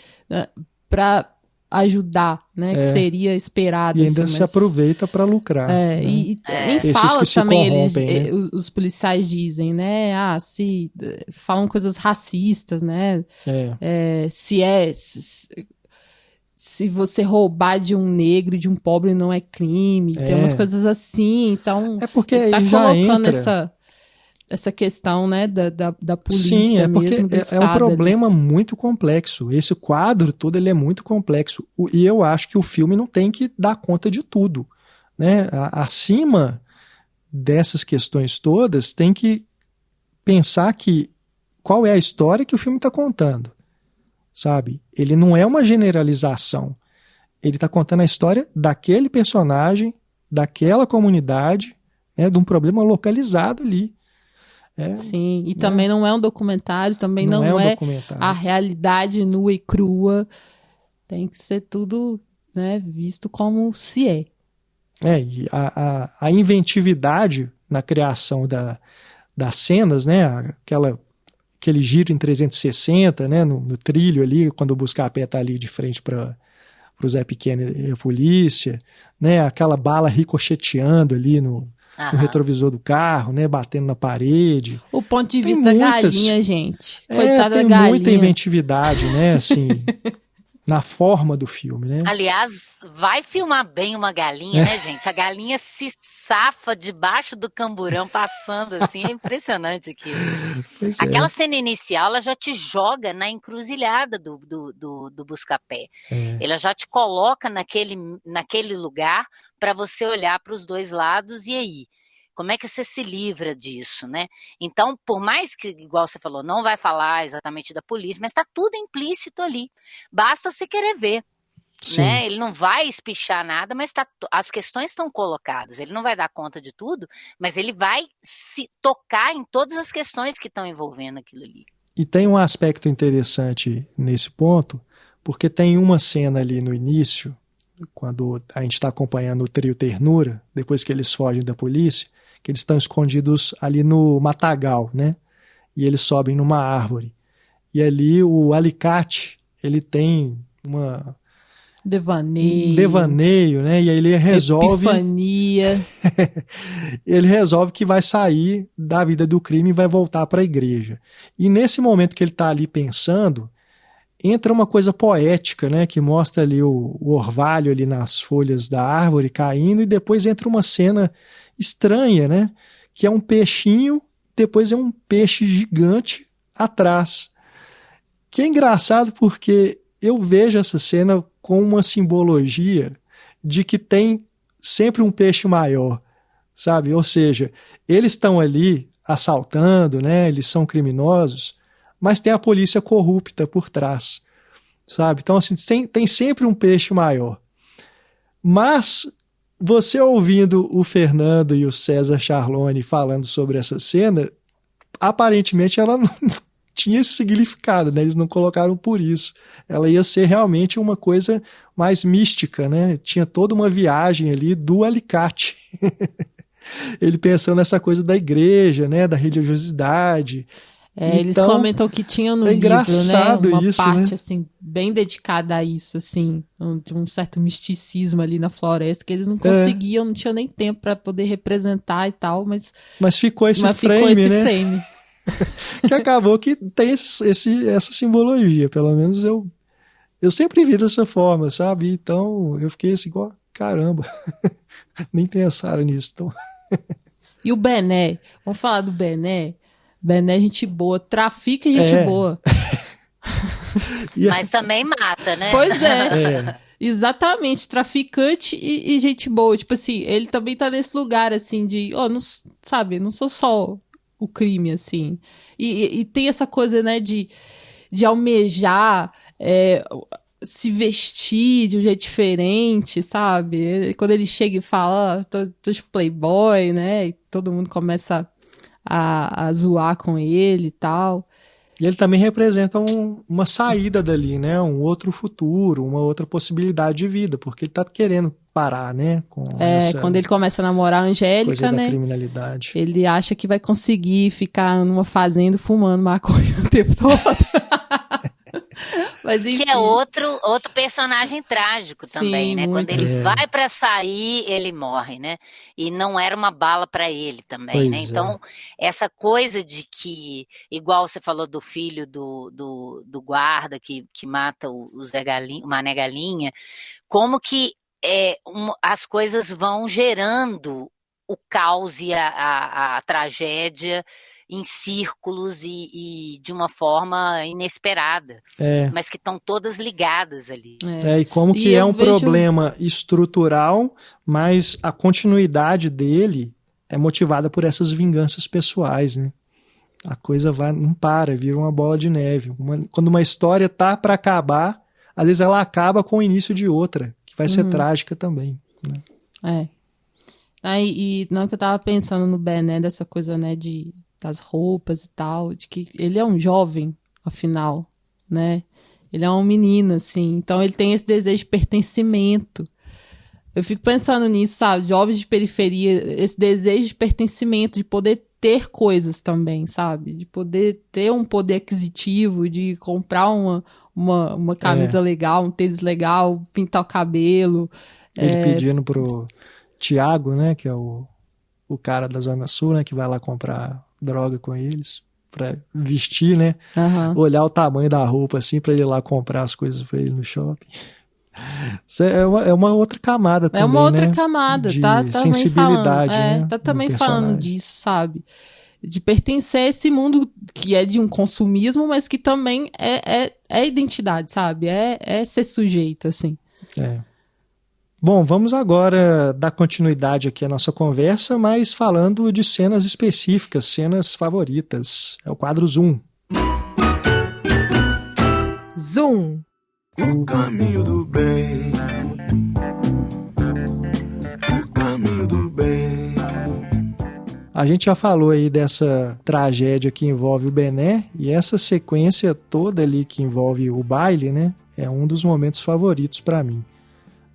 pra ajudar, né? Que seria esperado. E ainda se aproveita pra lucrar. Né? Em falas também, né? Os policiais dizem, né? Se falam coisas racistas, né? Se você roubar de um negro e de um pobre não é crime, tem umas coisas assim, então porque ele tá já colocando entra... essa questão, né, da polícia. Sim, porque mesmo do Estado, um problema ali muito complexo, esse quadro todo ele é muito complexo, e eu acho que o filme não tem que dar conta de tudo, né? Acima dessas questões todas, tem que pensar que qual é a história que o filme está contando. Sabe? Ele não é uma generalização. Ele está contando a história daquele personagem, daquela comunidade, né, de um problema localizado ali. Sim, e também não é um documentário, também não é a realidade nua e crua. Tem que ser tudo, né, visto como se é. E a inventividade na criação das cenas, né, aquele giro em 360, né, no trilho ali, quando o Buscapé tá ali de frente para o Zé Pequeno e a polícia, né, aquela bala ricocheteando ali no retrovisor do carro, né, batendo na parede. O ponto de vista da galinha, gente. Coitada da galinha. Tem muita inventividade, né, assim, na forma do filme, né. Aliás, vai filmar bem uma galinha, né, gente? A galinha se safa debaixo do camburão, passando assim, é impressionante aquilo. Aquela cena inicial, ela já te joga na encruzilhada do Buscapé. Ela já te coloca naquele lugar para você olhar para os dois lados, e aí? Como é que você se livra disso, né? Então, por mais que, igual você falou, não vai falar exatamente da polícia, mas está tudo implícito ali. Basta você querer ver. Né? Ele não vai espichar nada, mas as questões estão colocadas. Ele não vai dar conta de tudo, mas ele vai se tocar em todas as questões que estão envolvendo aquilo ali. E tem um aspecto interessante nesse ponto, porque tem uma cena ali no início, quando a gente está acompanhando o trio Ternura, depois que eles fogem da polícia, que eles estão escondidos ali no matagal, né? E eles sobem numa árvore. E ali o Alicate, ele tem devaneio, né? E aí ele resolve... Epifania. Ele resolve que vai sair da vida do crime e vai voltar para a igreja. E nesse momento que ele está ali pensando, entra uma coisa poética, né? Que mostra ali o orvalho ali nas folhas da árvore caindo, e depois entra uma cena estranha, né? Que é um peixinho, depois é um peixe gigante atrás. Que é engraçado porque eu vejo essa cena com uma simbologia de que tem sempre um peixe maior, sabe? Ou seja, eles estão ali assaltando, né? Eles são criminosos, mas tem a polícia corrupta por trás, sabe? Então, assim, tem sempre um peixe maior. Mas você ouvindo o Fernando e o César Charlone falando sobre essa cena, aparentemente ela não tinha esse significado, né? Eles não colocaram por isso. Ela ia ser realmente uma coisa mais mística, né? Tinha toda uma viagem ali do alicate. Ele pensando nessa coisa da igreja, né? Da religiosidade. Eles comentam que tinha no livro, né? Uma isso, parte, né? assim, bem dedicada a isso, assim, de um certo misticismo ali na floresta, que eles não conseguiam, não tinham nem tempo para poder representar e tal, mas ficou esse frame, né? Que acabou que tem essa simbologia, pelo menos eu sempre vi dessa forma, sabe? Então eu fiquei assim, caramba, nem pensaram nisso. Então. E o Bené, vamos falar do Bené? Bené é gente boa, trafica é gente boa. Mas também mata, né? Pois é. Exatamente, traficante e gente boa. Tipo assim, ele também tá nesse lugar, assim, de, não, sabe, não sou só o crime, assim. E tem essa coisa, né, de almejar, se vestir de um jeito diferente, sabe? Quando ele chega e fala, tô de playboy, né? E todo mundo começa a zoar com ele e tal. E ele também representa uma saída dali, né? Um outro futuro, uma outra possibilidade de vida, porque ele tá querendo parar, né? Quando ele começa a namorar a Angélica, coisa né? Da criminalidade. Ele acha que vai conseguir ficar numa fazenda fumando maconha o tempo todo. Mas, enfim. Que é outro personagem trágico também, né? Muito. Quando ele vai pra sair, ele morre, né? E não era uma bala pra ele também, pois né? Então, essa coisa de que, igual você falou do filho do guarda que mata o Mané Galinha, como que as coisas vão gerando o caos e a tragédia em círculos e de uma forma inesperada, mas que estão todas ligadas ali. E como que é um problema estrutural, mas a continuidade dele é motivada por essas vinganças pessoais, né? A coisa não para, vira uma bola de neve. Quando uma história tá para acabar, às vezes ela acaba com o início de outra, que vai ser trágica também, né? Aí, não, que eu tava pensando no Bené, dessa coisa, né, das roupas e tal, de que ele é um jovem, afinal, né? Ele é um menino, assim, então ele tem esse desejo de pertencimento. Eu fico pensando nisso, sabe? Jovens de periferia, esse desejo de pertencimento, de poder ter coisas também, sabe? De poder ter um poder aquisitivo, de comprar uma camisa legal, um tênis legal, pintar o cabelo. Ele pedindo pro Tiago, né, que é o cara da Zona Sul, né, que vai lá comprar droga com eles, pra vestir, né, olhar o tamanho da roupa, assim, pra ele ir lá comprar as coisas pra ele no shopping. Isso é uma outra camada também, é uma outra né, camada, de tá sensibilidade, falando, né, tá também falando disso, sabe, de pertencer a esse mundo que é de um consumismo, mas que também é identidade, sabe, é ser sujeito, assim. Bom, vamos agora dar continuidade aqui à nossa conversa, mas falando de cenas específicas, cenas favoritas. É o quadro Zoom. Zoom. O caminho do bem. O caminho do bem. A gente já falou aí dessa tragédia que envolve o Bené, e essa sequência toda ali que envolve o baile, né, é um dos momentos favoritos para mim.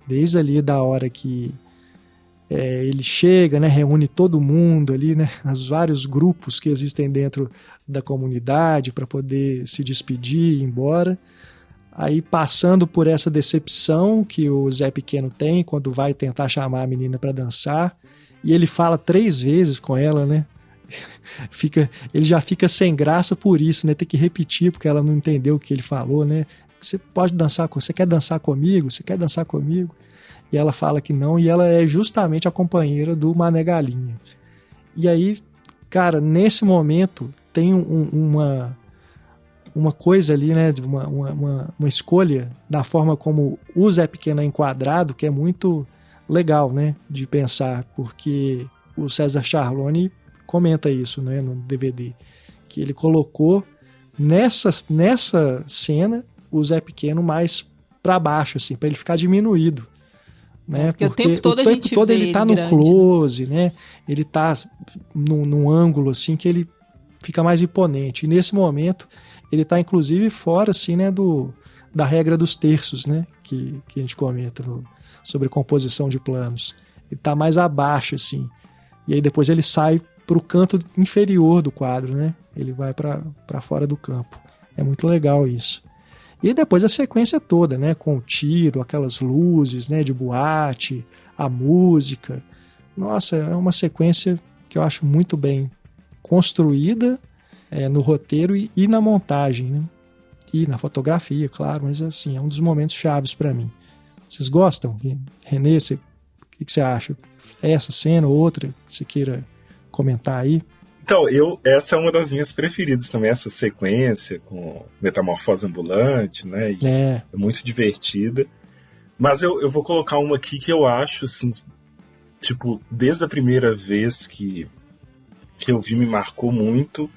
Desde ali da hora que ele chega, né, reúne todo mundo ali, né, os vários grupos que existem dentro da comunidade para poder se despedir e ir embora, Aí passando por essa decepção que o Zé Pequeno tem quando vai tentar chamar a menina para dançar, e ele fala 3 vezes com ela, né? Ele já fica sem graça por isso, né? Tem que repetir porque ela não entendeu o que ele falou, né? Você pode dançar, você quer dançar comigo? Você quer dançar comigo? E ela fala que não, e ela é justamente a companheira do Mané Galinha. E aí, cara, nesse momento tem uma coisa ali, né, uma escolha da forma como o Zé Pequeno é enquadrado, que é muito legal, né, de pensar, porque o César Charlone comenta isso, né, no DVD, que ele colocou nessa cena o Zé Pequeno mais para baixo, assim, para ele ficar diminuído, né, porque o tempo todo ele tá no close, né, ele tá num ângulo assim que ele fica mais imponente, e nesse momento ele está inclusive fora assim, né, da regra dos terços, né, que a gente comenta sobre composição de planos. Ele está mais abaixo assim. E aí depois ele sai para o canto inferior do quadro, né? Ele vai para fora do campo. É muito legal isso. E depois a sequência toda, né, com o tiro, aquelas luzes, né, de boate, a música. Nossa, é uma sequência que eu acho muito bem construída, no roteiro e na montagem, né? E na fotografia, claro, mas assim, é um dos momentos chaves para mim. Vocês gostam? Renê, o que você acha? Essa cena ou outra que você queira comentar aí? Então, essa é uma das minhas preferidas também, essa sequência com Metamorfose Ambulante, né? E é muito divertida. Mas eu vou colocar uma aqui que eu acho, assim, tipo, desde a primeira vez que eu vi, me marcou muito.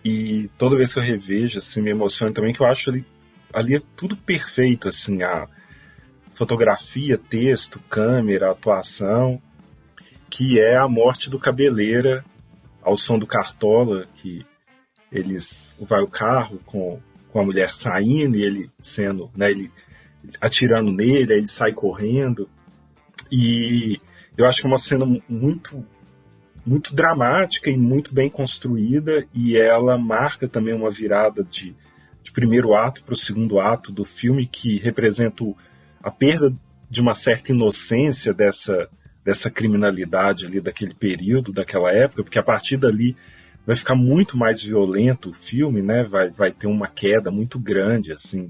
E toda vez que eu revejo, assim, me emociona também, que eu acho ali é tudo perfeito, assim, a fotografia, texto, câmera, atuação, que é a morte do Cabeleira ao som do Cartola, que vai o carro com a mulher saindo e ele sendo, né, ele atirando nele, aí ele sai correndo, e eu acho que é uma cena muito muito dramática e muito bem construída, e ela marca também uma virada de primeiro ato para o segundo ato do filme, que representa a perda de uma certa inocência dessa criminalidade ali daquele período, daquela época, porque a partir dali vai ficar muito mais violento o filme, né? Vai ter uma queda muito grande, assim,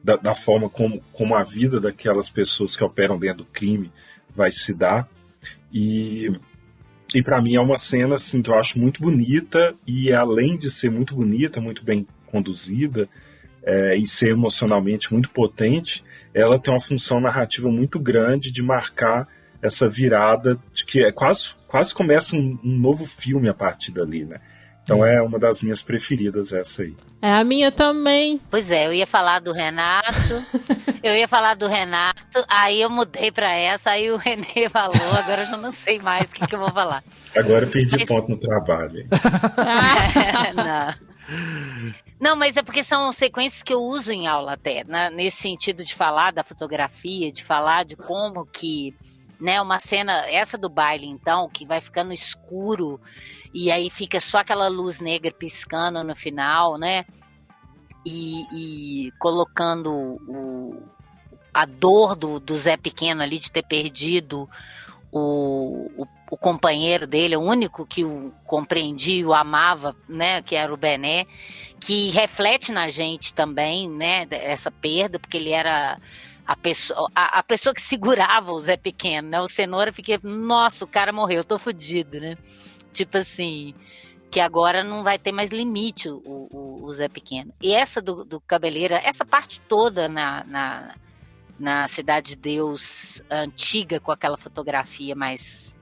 da forma como a vida daquelas pessoas que operam dentro do crime vai se dar. E para mim é uma cena, assim, que eu acho muito bonita, e além de ser muito bonita, muito bem conduzida, e ser emocionalmente muito potente, ela tem uma função narrativa muito grande de marcar essa virada, de que quase começa um novo filme a partir dali, né? Então é uma das minhas preferidas, essa aí. É a minha também. Pois é, eu ia falar do Renato, aí eu mudei pra essa, aí o Renê falou, agora eu já não sei mais o que eu vou falar. Agora eu perdi ponto no trabalho. Não, mas é porque são sequências que eu uso em aula até, né? Nesse sentido de falar da fotografia, de falar de como que, né, uma cena, essa do baile então, que vai ficando escuro, e aí fica só aquela luz negra piscando no final, né, e colocando a dor do Zé Pequeno ali de ter perdido o companheiro dele, o único que o compreendia e o amava, né, que era o Bené, que reflete na gente também, né, essa perda, porque ele era a pessoa que segurava o Zé Pequeno, né, o Cenoura fica, nossa, o cara morreu, eu tô fudido, né, tipo assim, que agora não vai ter mais limite o Zé Pequeno. E essa do Cabeleira, essa parte toda na Cidade de Deus antiga, com aquela fotografia mais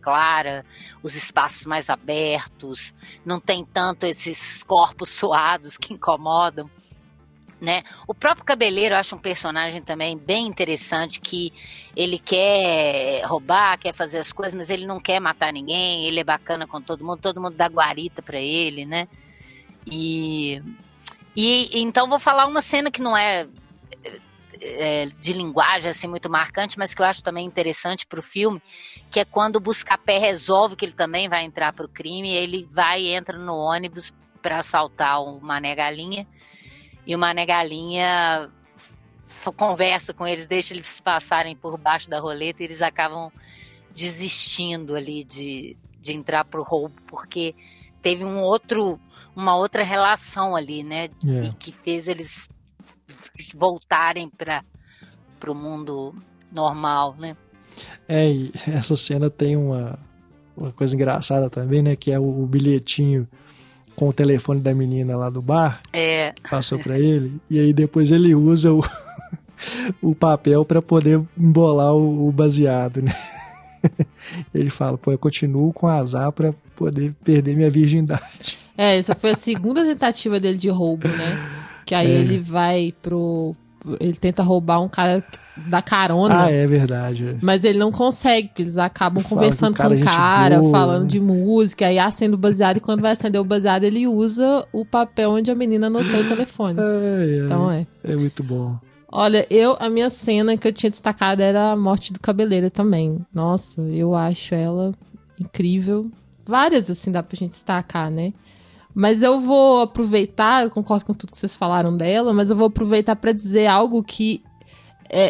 clara, os espaços mais abertos, não tem tanto esses corpos suados que incomodam, né? O próprio Cabeleiro eu acho um personagem também bem interessante, que ele quer roubar, quer fazer as coisas, mas ele não quer matar ninguém, ele é bacana com todo mundo dá guarita pra ele, né? E então vou falar uma cena que não é de linguagem assim muito marcante, mas que eu acho também interessante pro filme, que é quando o Buscapé resolve que ele também vai entrar pro crime, e ele vai e entra no ônibus para assaltar o Mané Galinha, E o Mané Galinha conversa com eles, deixa eles passarem por baixo da roleta e eles acabam desistindo ali de entrar pro roubo, porque teve uma outra relação ali, né? E que fez eles voltarem para o mundo normal, né? E essa cena tem uma coisa engraçada também, né? Que é o bilhetinho com o telefone da menina lá do bar. Passou para ele. E aí depois ele usa o papel para poder embolar o baseado, né? Ele fala, eu continuo com azar para poder perder minha virgindade. Essa foi a segunda tentativa dele de roubo, né? Que aí ele vai ele tenta roubar um cara da carona. É verdade. Mas ele não consegue, porque eles acabam conversando com o cara, falando de música, aí acende o baseado, e quando vai acender o baseado, ele usa o papel onde a menina anotou o telefone. Então é muito bom. Olha, a minha cena que eu tinha destacado era a morte do Cabeleira também. Nossa, eu acho ela incrível. Várias, assim, dá pra gente destacar, né? Mas eu vou aproveitar, eu concordo com tudo que vocês falaram dela, mas eu vou aproveitar pra dizer algo que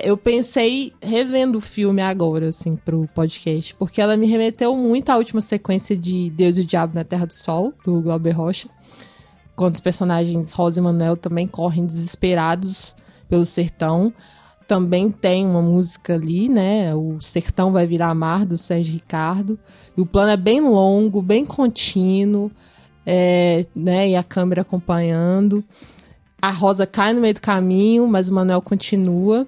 eu pensei revendo o filme agora, assim, pro podcast, porque ela me remeteu muito à última sequência de Deus e o Diabo na Terra do Sol, do Glauber Rocha, quando os personagens Rosa e Manuel também correm desesperados pelo sertão. Também tem uma música ali, né? O Sertão Vai Virar Mar, do Sérgio Ricardo. E o plano é bem longo, bem contínuo, né? E a câmera acompanhando. A Rosa cai no meio do caminho, mas o Manuel continua.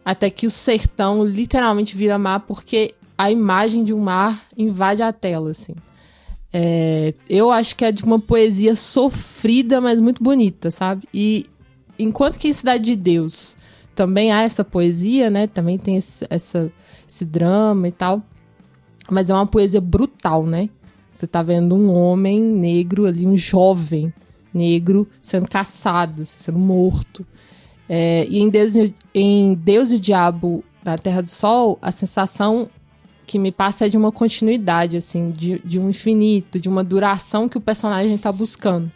Até que o sertão literalmente vira mar, porque a imagem de um mar invade a tela, assim. Eu acho que é de uma poesia sofrida, mas muito bonita, sabe? E enquanto que em Cidade de Deus também há essa poesia, né? Também tem esse drama e tal. Mas é uma poesia brutal, né? Você tá vendo um homem negro ali, um jovem negro sendo caçado, sendo morto. E em Deus e o Diabo na Terra do Sol, a sensação que me passa é de uma continuidade, assim, de um infinito, de uma duração que o personagem tá buscando.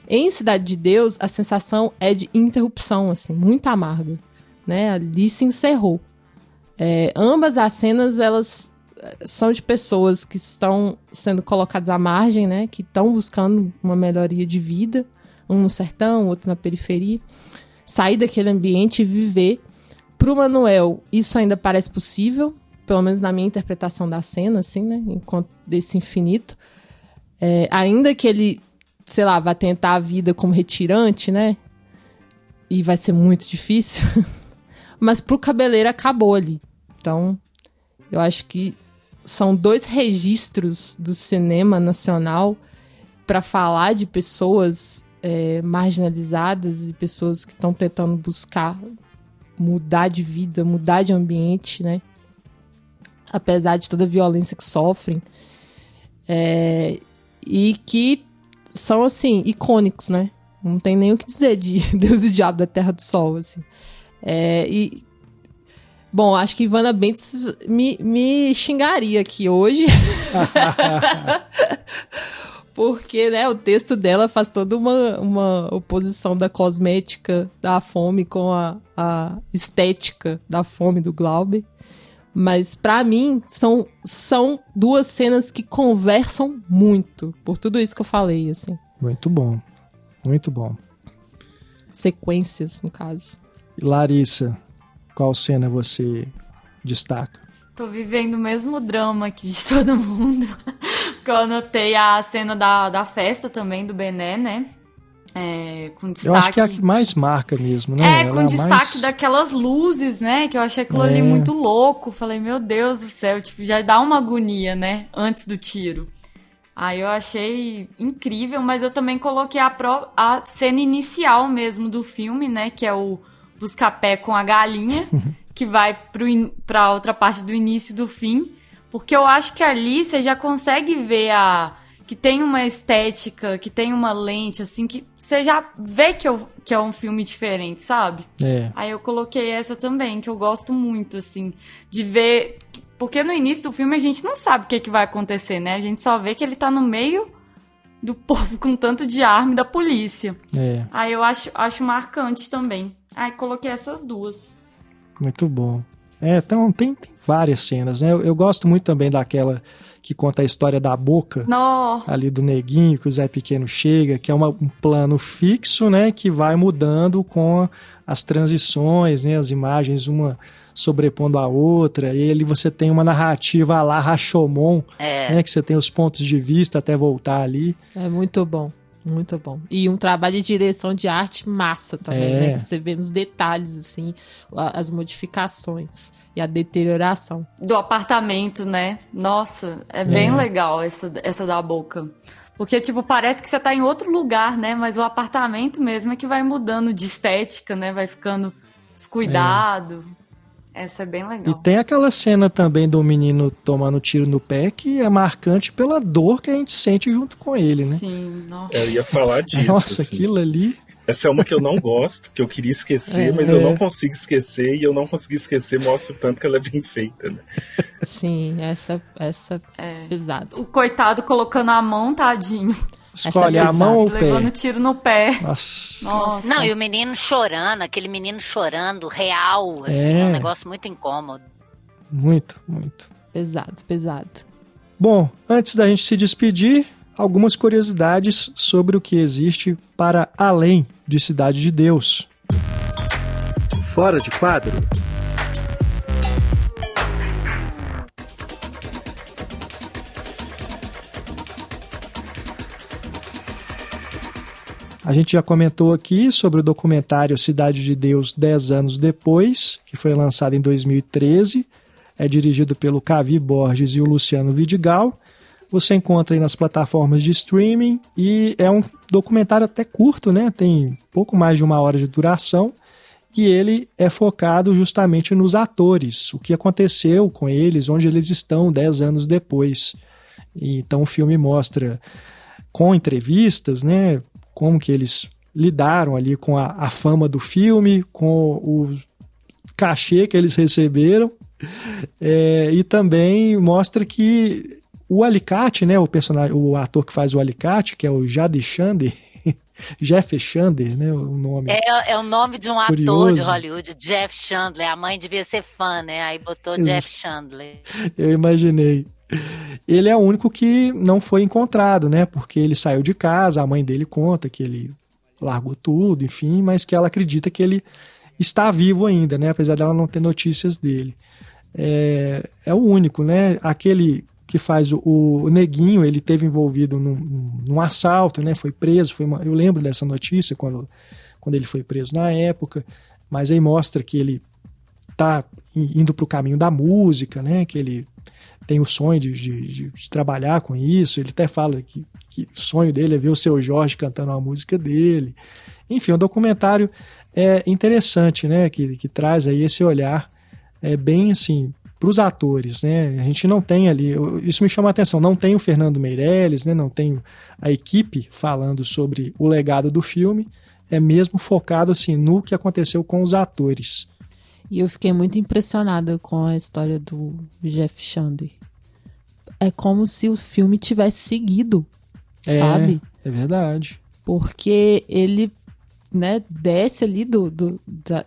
Em Cidade de Deus, a sensação é de interrupção, assim, muito amarga, né? Ali se encerrou. Ambas as cenas, elas são de pessoas que estão sendo colocadas à margem, né? Que estão buscando uma melhoria de vida, um no sertão, outro na periferia. Sair daquele ambiente e viver. Pro Manuel, isso ainda parece possível, pelo menos na minha interpretação da cena, assim, né? Enquanto desse infinito. Ainda que ele, sei lá, vai tentar a vida como retirante, né? E vai ser muito difícil. Mas pro Cabeleira acabou ali. Então, eu acho que são dois registros do cinema nacional para falar de pessoas marginalizadas e pessoas que estão tentando buscar mudar de vida, mudar de ambiente, né? Apesar de toda a violência que sofrem. E que são, assim, icônicos, né? Não tem nem o que dizer de Deus e o Diabo da Terra do Sol, assim. Bom, acho que Ivana Bentes me xingaria aqui hoje. Porque, né, o texto dela faz toda uma oposição da cosmética da fome com a estética da fome do Glauber. Mas, pra mim, são duas cenas que conversam muito, por tudo isso que eu falei, assim. Muito bom. Muito bom. Sequências, no caso. E Larissa, qual cena você destaca? Tô vivendo o mesmo drama aqui de todo mundo. Porque eu anotei a cena da festa também, do Bené, né? Com destaque... Eu acho que é a que mais marca mesmo, né? Com destaque daquelas luzes, né? Que eu achei aquilo ali muito louco. Falei, meu Deus do céu, tipo, já dá uma agonia, né? Antes do tiro. Aí eu achei incrível, mas eu também coloquei a cena inicial mesmo do filme, né? Que é o busca-pé com a galinha, que vai pra outra parte do início do fim. Porque eu acho que ali você já consegue ver que tem uma estética, que tem uma lente, assim, que você já vê que é um filme diferente, sabe? Aí eu coloquei essa também, que eu gosto muito, assim, de ver... Porque no início do filme a gente não sabe o que vai acontecer, né? A gente só vê que ele tá no meio do povo com tanto de arma e da polícia. Aí eu acho marcante também. Aí coloquei essas duas. Muito bom. Então tem várias cenas, né? Eu gosto muito também daquela que conta a história da boca, ali do neguinho, que o Zé Pequeno chega, que é um plano fixo, né? Que vai mudando com as transições, né? As imagens, uma sobrepondo a outra, e ali você tem uma narrativa lá Rashomon, né? Que você tem os pontos de vista até voltar ali. É muito bom. Muito bom. E um trabalho de direção de arte massa também, né? Você vê nos detalhes, assim, as modificações e a deterioração. Do apartamento, né? Nossa, é bem legal essa da boca. Porque, tipo, parece que você tá em outro lugar, né? Mas o apartamento mesmo é que vai mudando de estética, né? Vai ficando descuidado. Essa é bem legal. E tem aquela cena também do menino tomando tiro no pé que é marcante pela dor que a gente sente junto com ele, né? Sim, nossa. Eu ia falar disso. Nossa, assim. Aquilo ali... Essa é uma que eu não gosto, que eu queria esquecer, mas eu não consigo esquecer, e eu não consegui esquecer, mostra o tanto que ela é bem feita, né? Sim, essa é pesada. O coitado colocando a mão, tadinho. Escolhe a mão ou o pé? Levando tiro no pé. Nossa. Não, e o menino chorando, aquele menino chorando, real, assim, é um negócio muito incômodo. Muito, muito. Pesado. Bom, antes da gente se despedir, algumas curiosidades sobre o que existe para além de Cidade de Deus. Fora de quadro. A gente já comentou aqui sobre o documentário Cidade de Deus 10 anos depois, que foi lançado em 2013. É dirigido pelo Cavi Borges e o Luciano Vidigal. Você encontra aí nas plataformas de streaming e é um documentário até curto, né? Tem pouco mais de 1 hora de duração e ele é focado justamente nos atores, o que aconteceu com eles, onde eles estão 10 anos depois. E, então o filme mostra com entrevistas, né? Como que eles lidaram ali com a fama do filme, com o cachê que eles receberam, e também mostra que o Alicate, né, o ator que faz o Alicate, que é o Jade Chander, Jeff Chander, né, o nome. É o nome de um curioso. Ator de Hollywood, Jeff Chandler. A mãe devia ser fã, né? Aí botou Jeff Chandler. Eu imaginei. Ele é o único que não foi encontrado, né? Porque ele saiu de casa, a mãe dele conta que ele largou tudo, enfim, mas que ela acredita que ele está vivo ainda, né? Apesar dela não ter notícias dele. É o único, né? Aquele que faz o neguinho, ele teve envolvido num assalto, né? Foi preso, eu lembro dessa notícia quando ele foi preso na época, mas aí mostra que ele está indo para o caminho da música, né? Que ele tem o sonho de trabalhar com isso. Ele até fala que o sonho dele é ver o Seu Jorge cantando a música dele. Enfim, um documentário interessante, né? Que traz aí esse olhar bem assim para os atores, né? A gente não tem ali, isso me chama a atenção, não tem o Fernando Meirelles, né? Não tem a equipe falando sobre o legado do filme, é mesmo focado assim no que aconteceu com os atores. E eu fiquei muito impressionada com a história do Jeff Chander. É como se o filme tivesse seguido, sabe? É verdade. Porque ele, né, desce ali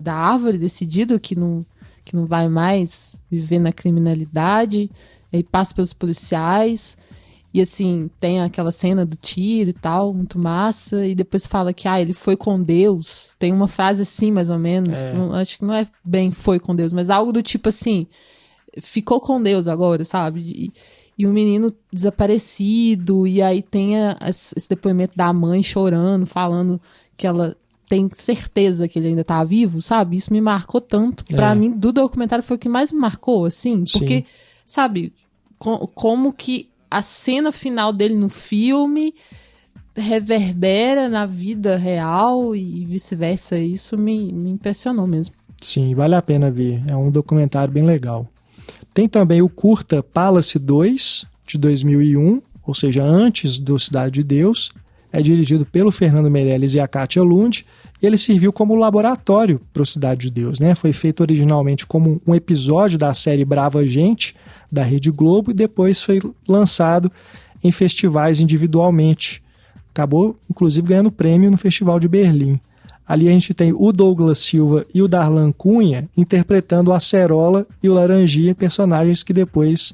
da árvore decidido que não vai mais viver na criminalidade, aí passa pelos policiais, e assim, tem aquela cena do tiro e tal, muito massa, e depois fala que ele foi com Deus, tem uma frase assim, mais ou menos, acho que não é bem foi com Deus, mas algo do tipo assim, ficou com Deus agora, sabe? E o menino desaparecido, e aí tem esse depoimento da mãe chorando, falando que ela tem certeza que ele ainda tá vivo, sabe? Isso me marcou tanto. Pra mim, do documentário foi o que mais me marcou, assim. Porque, sim, sabe, como que a cena final dele no filme reverbera na vida real e vice-versa. Isso me impressionou mesmo. Sim, vale a pena ver. É um documentário bem legal. Tem também o curta Palace 2, de 2001, ou seja, antes do Cidade de Deus. É dirigido pelo Fernando Meirelles e a Kátia Lund. E ele serviu como laboratório para o Cidade de Deus, né? Foi feito originalmente como um episódio da série Brava Gente, da Rede Globo, e depois foi lançado em festivais individualmente Acabou, inclusive, ganhando prêmio no Festival de Berlim. Ali a gente tem o Douglas Silva e o Darlan Cunha interpretando o Acerola e o Laranjinha, personagens que depois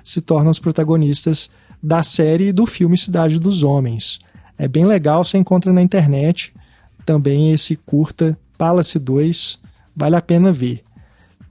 se tornam os protagonistas da série e do filme Cidade dos Homens. É bem legal, você encontra na internet também esse curta Palace 2, vale a pena ver.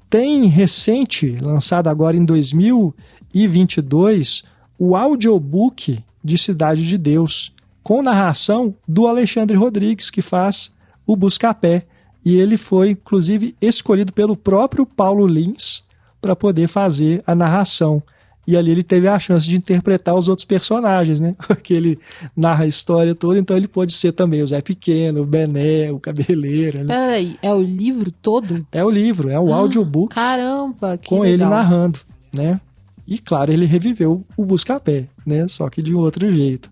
Tem recente, lançado agora em 2022, o audiobook de Cidade de Deus, com narração do Alexandre Rodrigues, que faz o Buscapé. E ele foi, inclusive, escolhido pelo próprio Paulo Lins para poder fazer a narração. E ali ele teve a chance de interpretar os outros personagens, né? Porque ele narra a história toda, então ele pode ser também o Zé Pequeno, o Bené, o Cabeleira. Né? Peraí, é o livro todo? É o livro, é o audiobook. Caramba, que com legal. Ele narrando, né? E claro, ele reviveu o Buscapé, né? Só que de outro jeito.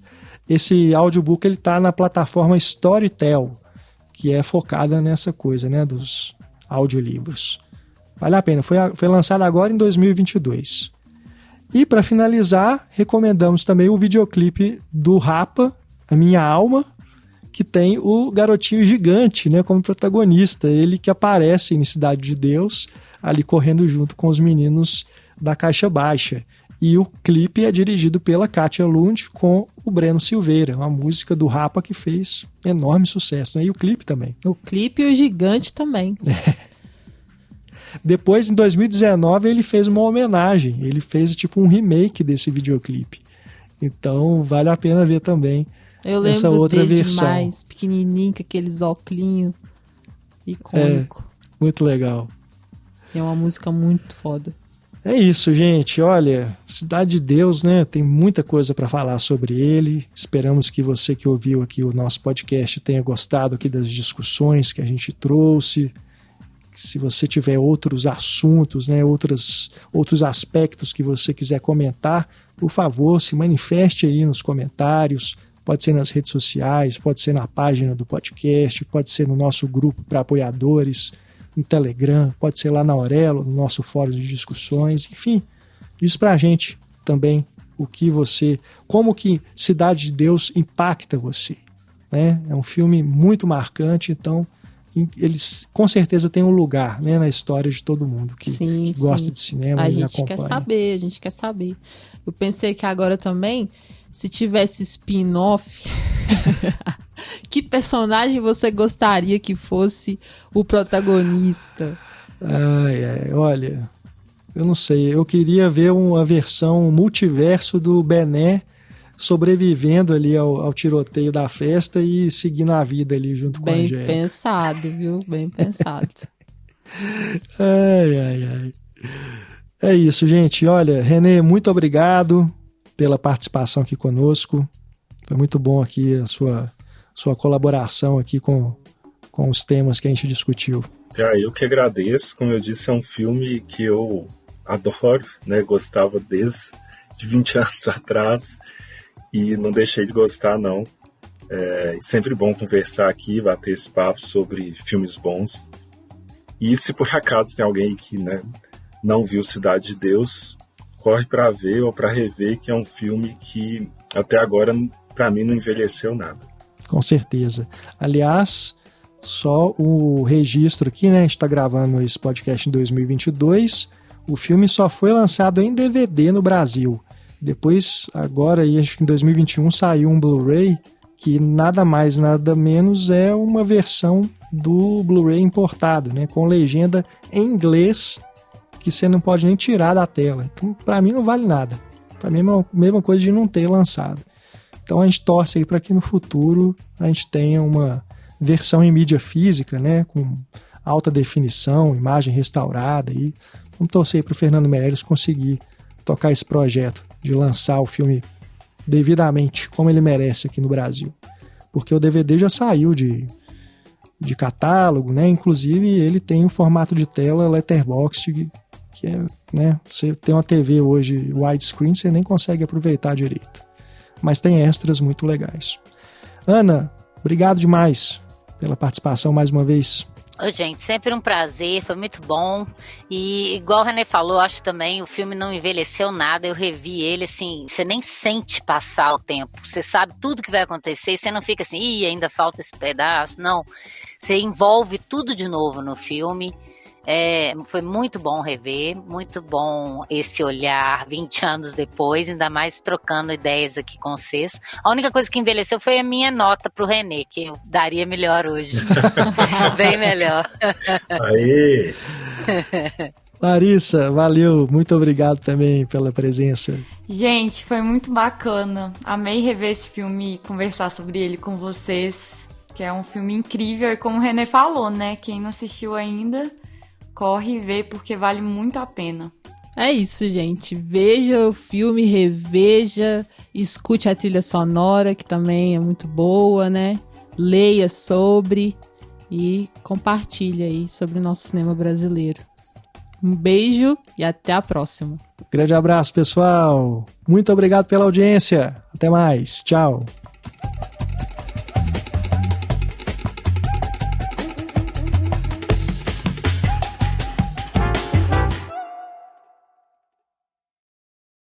Esse audiobook ele tá na plataforma Storytel, que é focada nessa coisa, né? Dos audiolivros. Vale a pena. Foi lançado agora em 2022. E para finalizar, recomendamos também o videoclipe do Rapa, A Minha Alma, que tem o garotinho gigante, né, como protagonista. Ele que aparece em Cidade de Deus, ali correndo junto com os meninos da Caixa Baixa. E o clipe é dirigido pela Kátia Lund com o Breno Silveira, uma música do Rapa que fez enorme sucesso, né? E o clipe também. O clipe e o gigante também. Depois, em 2019, ele fez uma homenagem. Ele fez tipo um remake desse videoclipe. Então, vale a pena ver também essa outra dele versão. Demais, pequenininho, com aqueles óculinhos, icônico. Muito legal. É uma música muito foda. É isso, gente. Olha, Cidade de Deus, né? Tem muita coisa para falar sobre ele. Esperamos que você que ouviu aqui o nosso podcast tenha gostado aqui das discussões que a gente trouxe. Se você tiver outros assuntos, né, outros aspectos que você quiser comentar, por favor, se manifeste aí nos comentários. Pode ser nas redes sociais, pode ser na página do podcast, pode ser no nosso grupo para apoiadores, no Telegram, pode ser lá na Aurelo, no nosso fórum de discussões. Enfim, diz pra gente também como que Cidade de Deus impacta você, né? É um filme muito marcante, então eles com certeza têm um lugar, né, na história de todo mundo que gosta de cinema e acompanha. A gente quer saber. Eu pensei que agora também, se tivesse spin-off, que personagem você gostaria que fosse o protagonista? Olha, eu não sei. Eu queria ver uma versão multiverso do Bené sobrevivendo ali ao tiroteio da festa e seguindo a vida ali junto com a Angélica. Bem pensado, viu? Bem pensado. Ai. É isso, gente. Olha, Renê, muito obrigado pela participação aqui conosco. Foi muito bom aqui a sua colaboração aqui com os temas que a gente discutiu. Eu que agradeço. Como eu disse, é um filme que eu adoro, né? Gostava desde 20 anos atrás. E não deixei de gostar, não. É sempre bom conversar aqui, bater esse papo sobre filmes bons. E se por acaso tem alguém que, né, não viu Cidade de Deus, corre para ver ou para rever, que é um filme que até agora, para mim, não envelheceu nada. Com certeza. Aliás, só o registro aqui, né? A gente está gravando esse podcast em 2022. O filme só foi lançado em DVD no Brasil. Depois, agora, acho que em 2021, saiu um Blu-ray que nada mais, nada menos é uma versão do Blu-ray importado, né? Com legenda em inglês que você não pode nem tirar da tela. Então, para mim, não vale nada. Para mim, é a mesma coisa de não ter lançado. Então, a gente torce aí para que no futuro a gente tenha uma versão em mídia física, né? Com alta definição, imagem restaurada. E vamos torcer para o Fernando Meirelles conseguir tocar esse projeto de lançar o filme devidamente, como ele merece aqui no Brasil. Porque o DVD já saiu de catálogo, né? Inclusive ele tem o formato de tela letterboxd, que é, né? Você tem uma TV hoje widescreen, você nem consegue aproveitar direito. Mas tem extras muito legais. Ana, obrigado demais pela participação mais uma vez. Ô, gente, sempre um prazer, foi muito bom. E igual o René falou, acho também, o filme não envelheceu nada. Eu revi ele, assim, você nem sente passar o tempo. Você sabe tudo que vai acontecer e você não fica assim, ih, ainda falta esse pedaço. Não, você envolve tudo de novo no filme. Foi muito bom rever, muito bom esse olhar 20 anos depois, ainda mais trocando ideias aqui com vocês. A única coisa que envelheceu foi a minha nota pro René, que eu daria melhor hoje. Bem melhor. Aê! Larissa, valeu, muito obrigado também pela presença. Gente, foi muito bacana. Amei rever esse filme e conversar sobre ele com vocês, que é um filme incrível. E como o René falou, né? Quem não assistiu ainda, corre e vê, porque vale muito a pena. É isso, gente. Veja o filme, reveja, escute a trilha sonora, que também é muito boa, né? Leia sobre e compartilhe aí sobre o nosso cinema brasileiro. Um beijo e até a próxima. Grande abraço, pessoal. Muito obrigado pela audiência. Até mais. Tchau.